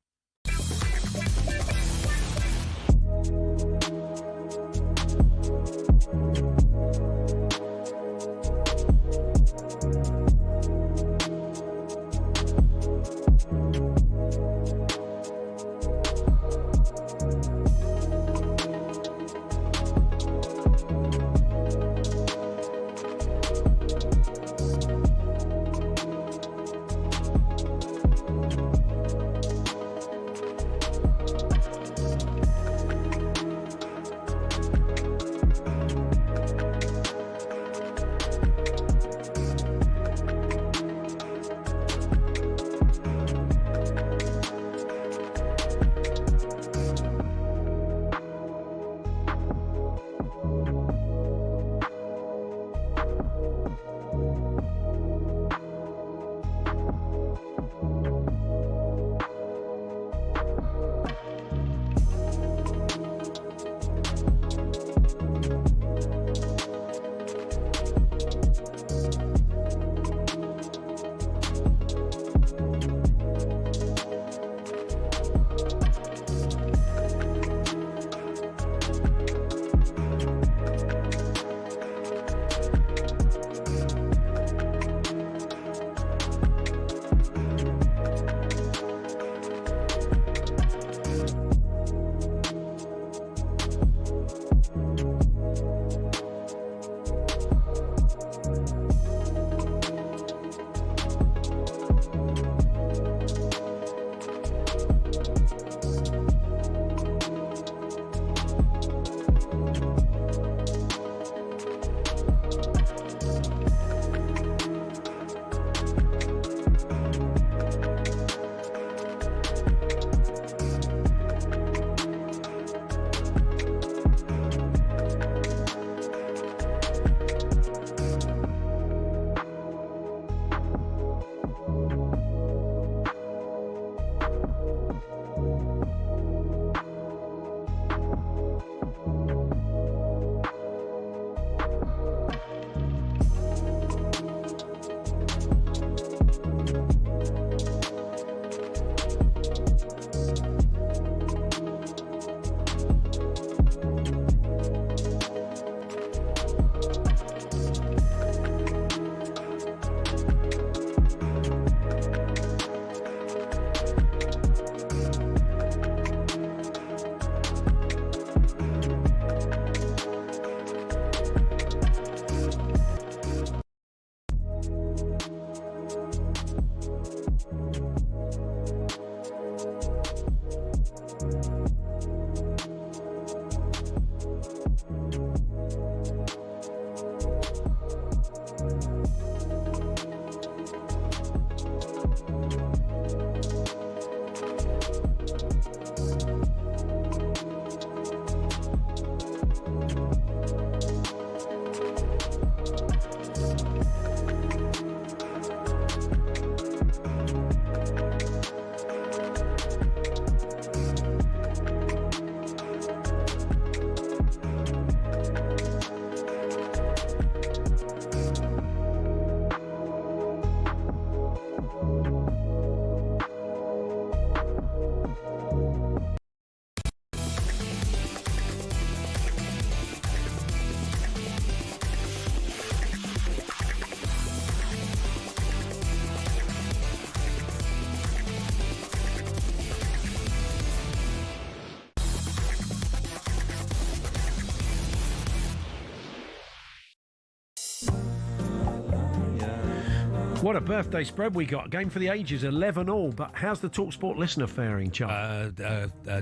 What a birthday spread we got. Game for the ages, 11-all. But how's the TalkSport listener faring, Charles?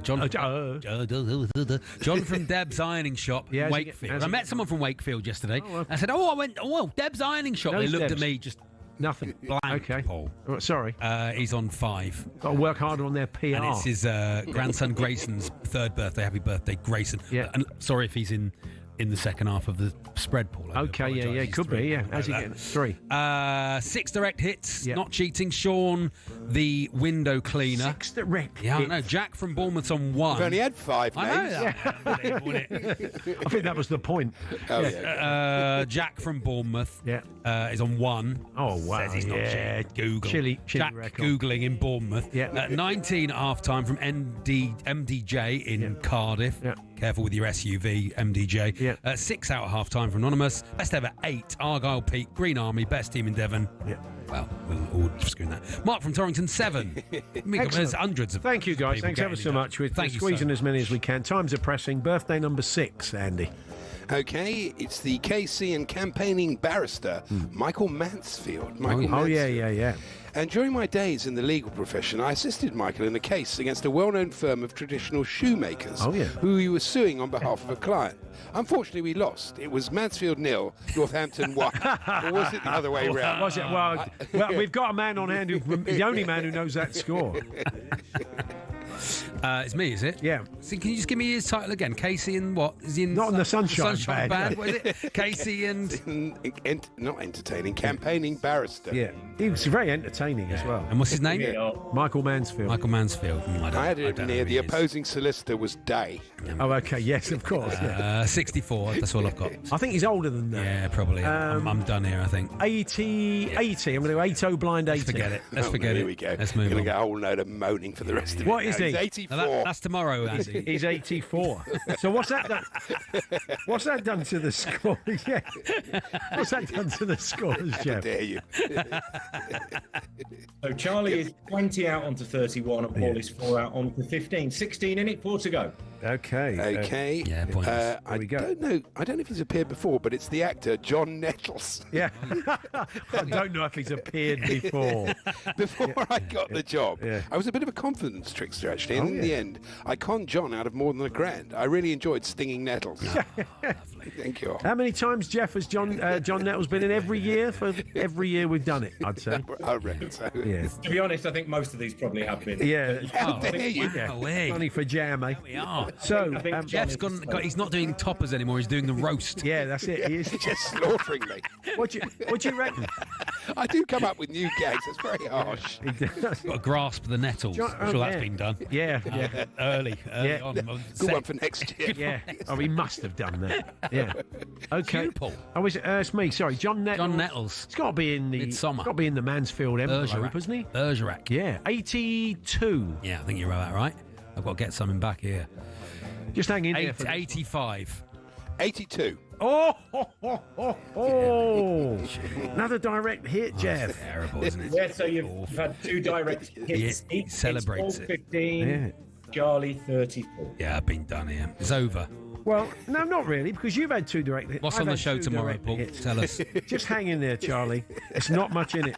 John from Deb's Ironing Shop, Wakefield. I met someone from Wakefield yesterday. I said, Deb's Ironing Shop. They looked at me just... Nothing. Blank, okay. Paul. Oh, sorry. He's on 5. Got to work harder on their PR. And it's his grandson Grayson's 3rd birthday. Happy birthday, Grayson. Yeah. And sorry if he's in the second half of the spread, Paul. Okay, yeah, could be, yeah. How's he getting? 3. 6 direct hits, not cheating. Sean, the window cleaner. 6 direct Yeah, I know. Jack from Bournemouth's on 1. We've only had 5, mate. I know that. I think that was the point. Jack from Bournemouth is on 1. Oh, wow. Says he's not Google. Chilly Jack record. Googling in Bournemouth. 19 at half-time from MDJ in Cardiff. Careful with your SUV, MDJ. 6 out at half-time from Anonymous. Best ever 8. Argyle Peak, Green Army, best team in Devon. Well, we'll all screen that. Mark from Torrington, 7. There's hundreds of Thank you, guys. Thanks ever so much. We're squeezing as many as we can. Times are pressing. Birthday number 6, Andy. Okay, it's the KC and campaigning barrister, Michael Mansfield. Yeah. And during my days in the legal profession, I assisted Michael in a case against a well-known firm of traditional shoemakers who he was suing on behalf of a client. Unfortunately, we lost. It was Mansfield 0, Northampton 1. Or was it the other way round? Was it? Well, we've got a man on hand, the only man who knows that score. It's me, is it? Yeah. So can you just give me his title again? Casey and what? Is he in Not in the Sunshine Band. What is it? Casey and... Not entertaining, campaigning barrister. Yeah, he was very entertaining as well. And what's his name? Michael Mansfield. Michael Mansfield. I had it near the opposing solicitor was Day. Oh, okay, yes, of course. 64, that's all I've got. I think he's older than that. Yeah, probably. I'm done here, I think. 80. I'm going to go 80 blind 80. Forget it. Let's forget Here it. we go. Let's move You're on. going to get a whole load of moaning for the rest of it. What is he? He's 84. No, that's tomorrow, Andy. He's 84. So what's that done? What's that done to the score? Yeah. What's that done to the scores, Jeff? How dare you? So Charlie is 20 out onto 31 and Paul is 4 out onto 15. 16 in it, 4 to go. Okay. Yeah, pointless. I don't know if he's appeared before, but it's the actor John Nettles. Yeah. I don't know if he's appeared before. Before I got the job, Yeah. I was a bit of a confidence trickster, actually. And in the end, I conned John out of more than £1,000. I really enjoyed stinging Nettles. Thank you. How many times, Jeff, has John Nettles been in every year? For every year we've done it, I'd say. I reckon so. Yeah. To be honest, I think most of these probably have been. Yeah. How dare you? Funny for jam, eh? We are. So, Jeff's he's not doing toppers anymore, he's doing the roast. Yeah, that's it. He is. Just slaughtering me. What do you reckon? I do come up with new gags. It's very harsh. Got to grasp the nettles. I'm sure that's been done. Yeah. Early on. Good one for next year. Yeah. Oh, he must have done that. Yeah. Okay. You, Paul. Oh, it's me. Sorry, John Nettles. John Nettles. It's got to be in the Midsummer. Got to be in the Mansfield envelope, hasn't he? Bergerac. Yeah. 82. Yeah, I think you're about right. I've got to get something back here. Just hang in there. 85. 82. Oh! Another direct hit, Jeff. Terrible, isn't it? Yeah, so you've had 2 direct hits. He celebrates Paul it. 15, Yeah. Charlie 34. Yeah, I've been done here. It's over. Well, no, not really, because you've had 2 direct hits. What's I've on the had show 2 tomorrow, direct Paul? hits. Tell us. Just hang in there, Charlie. It's not much in it.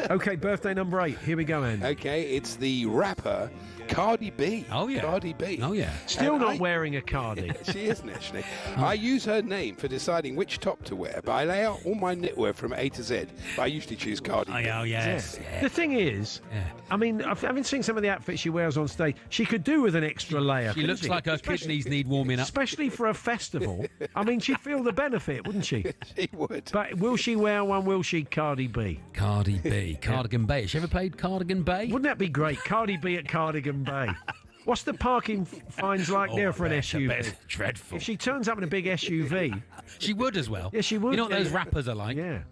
Okay, birthday number 8. Here we go, Andy. Okay, it's the rapper Cardi B. Oh, yeah. Cardi B. Oh, yeah. Still not wearing a cardi. She isn't, actually. I use her name for deciding which top to wear, but I lay out all my knitwear from A to Z. But I usually choose Cardi B. Oh, yes. Yeah. The thing is, I mean, having seen some of the outfits she wears on stage, she could do with an extra layer. She looks like her kidneys need warming up. Especially for a festival. I mean, she'd feel the benefit, wouldn't she? She would. But will she wear one, will she, Cardi B? Cardi B. Cardigan Bay. Has she ever played Cardigan Bay? Wouldn't that be great? Cardi B at Cardigan Bay. What's the parking fines like there for an SUV? It's dreadful. If she turns up in a big SUV... She would as well. Yeah, she would. You know what those rappers are like? Yeah.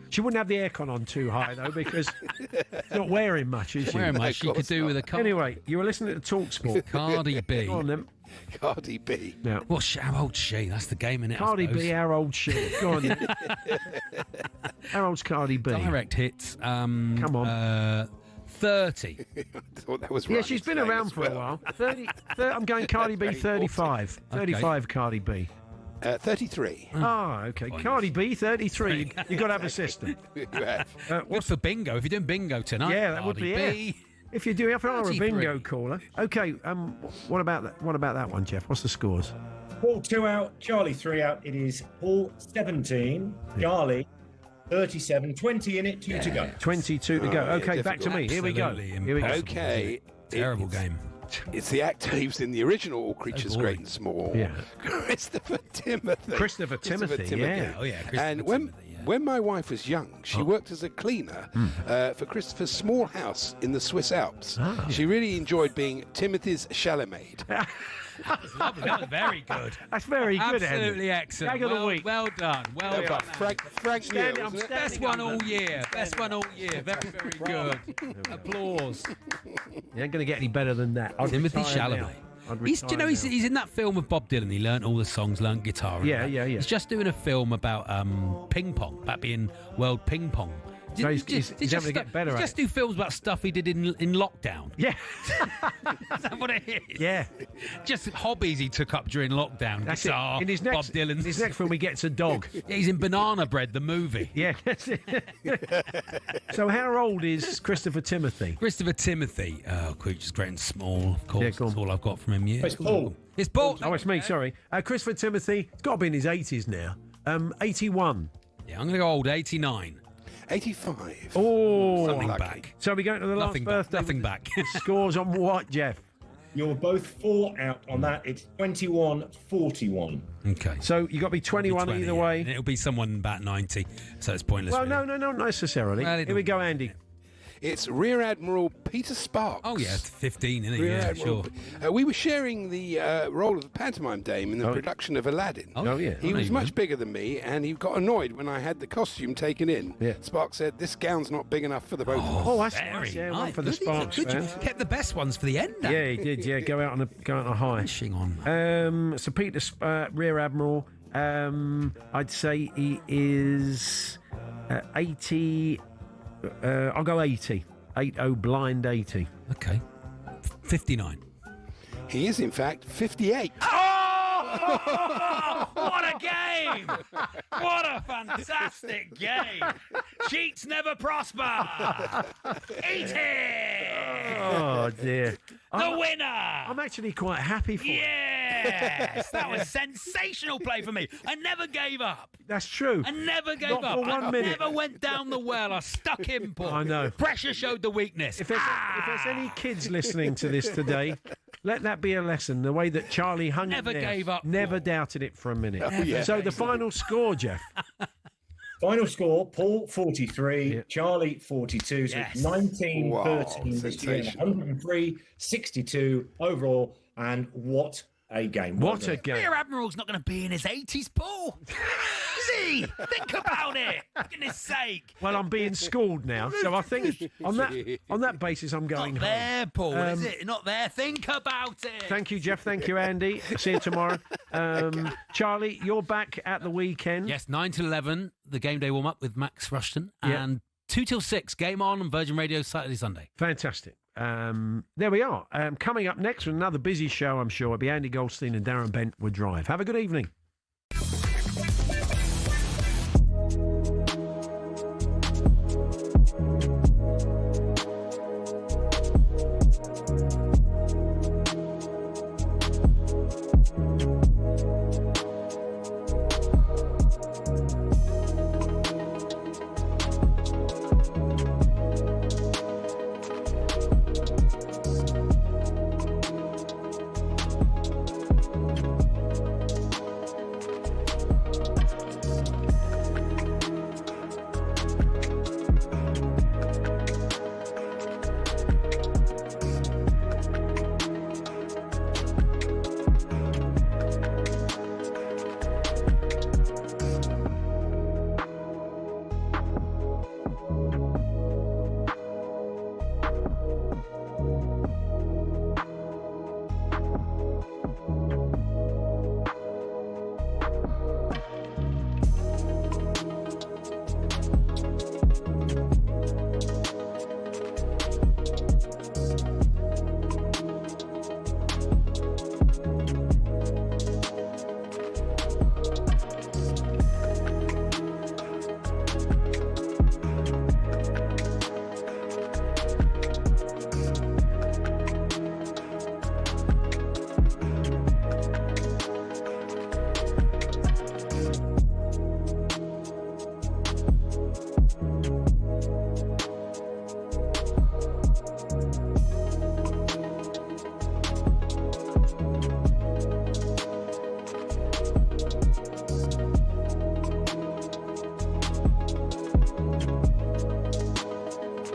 She wouldn't have the aircon on too high, though, because she's not wearing much, is she? Wearing much. She could do with a car. Anyway, you were listening to TalkSport. Cardi B. Go on, then. Cardi B. Now, Well, how old's she? That's the game, innit? Cardi B, how old's she? Go on, then. How old's Cardi B? Direct hits. Come on. 30. I thought that was Yeah, right. she's been around for a while. 30, I'm going Cardi B, 35. 35 Cardi B. 33. Ah, okay. Cardi B, 33. You've got to have a sister. You have. What's for bingo? If you're doing bingo tonight, Yeah, that would be Cardi it. If you do, if you are a 33. bingo caller. Okay, what about that? What about that one, Jeff? What's the scores? Paul 2 out, Charlie 3 out. It is Paul 17, Charlie 37, 20 in it, 2 to go. 22 to go. Okay, back to me. Here we go. Absolutely Here we go. Okay. Terrible game. It's the actor who's in the original All Creatures Great and Small. Yeah. Christopher Timothy. Christopher Timothy, yeah. Oh, yeah. Christopher And when my wife was young, she worked as a cleaner for Christopher's small house in the Swiss Alps. She really enjoyed being Timothy's Chalamet. That was lovely. That was very good. That's very good, Absolutely excellent. Gag of the week. Well done. Well done. Frank Neal, I'm wasn't it? Best one all year. Best one all year. Very, very good. Applause. You ain't going to get any better than that. I'd Timothy retire now. Chalamet. I'd He's, do you know, retire now. he's in that film with Bob Dylan. He learnt all the songs, learnt guitar. and Yeah, that. yeah. He's just doing a film about ping pong, about being world ping pong. So he's having to get better at just it. do films about stuff he did in lockdown. Yeah. Is that what it is? Yeah. Just hobbies he took up during lockdown. That's Guitar, it. In his next, Bob Dylan. In his next film, he gets a dog. Yeah, he's in Banana Bread, the movie. Yeah, that's it. So how old is Christopher Timothy? Christopher Timothy. Creatures Great and Small, of course. Yeah, go on. That's all I've got from him. Yeah. It's Paul. It's Paul. Oh, it's me, sorry. Christopher Timothy, it's got to be in his 80s now. 81. Yeah, I'm going to go old, 89. 85. Oh, Something lucky. back. So we going to the last Nothing birthday. back. Nothing back. Scores on what, Jeff? You're both 4 out on that. It's 21-41. Okay. So you got to be 21 20, either yeah. way. And it'll be someone about 90, so it's pointless. Well, really. no, not necessarily. Well, Here we go, Andy. It's Rear Admiral Peter Sparks. Oh, yeah, 15, isn't it? Rear Yeah, Admiral. sure. We were sharing the role of the pantomime dame in the production of Aladdin. Oh, yeah. He Oh, was you much went. bigger than me, and he got annoyed when I had the costume taken in. Yeah. Sparks said, "This gown's not big enough for the both of us." Oh, that's Very nice. Yeah, one nice. for the Good, Sparks good. fans. Kept the best ones for the end. Dan. Yeah, he did. Yeah, go out on a high. Pushing on. So Peter, Rear Admiral, I'd say he is 80. I'll go 80. 80 blind 80. Okay. 59. He is, in fact, 58. Oh! What a game! What a fantastic game! Cheats never prosper! Eat it! Oh dear. The winner! I'm actually quite happy for it. Yes! That was sensational play for me. I never gave up. That's true. I never gave Not up. for 1 I minute. never went down the well. I stuck in, Paul. I know. Pressure showed the weakness. If there's any kids listening to this today, let that be a lesson. The way that Charlie hung Never in there, gave up, never doubted it for a minute. yeah. So the final score, Jeff. Final score, Paul 43, Charlie 42. So Yes. it's 19-13 Wow, this year, sensational. 103-62 overall. And what a game. What wasn't a it? game. Rear Admiral's not going to be in his 80s, Paul. Is he? Think about it. For goodness sake. Well, I'm being schooled now, so I think on that basis, I'm going Not home. there, Paul, is it? Not there. Think about it. Thank you, Jeff. Thank you, Andy. See you tomorrow. Charlie, you're back at the weekend. Yes, 9 till 11, the game day warm-up with Max Rushton. Yeah. And 2 till 6, game on Virgin Radio Saturday, Sunday. Fantastic. There we are. Coming up next with another busy show, I'm sure. It'll be Andy Goldstein and Darren Bent with Drive. Have a good evening.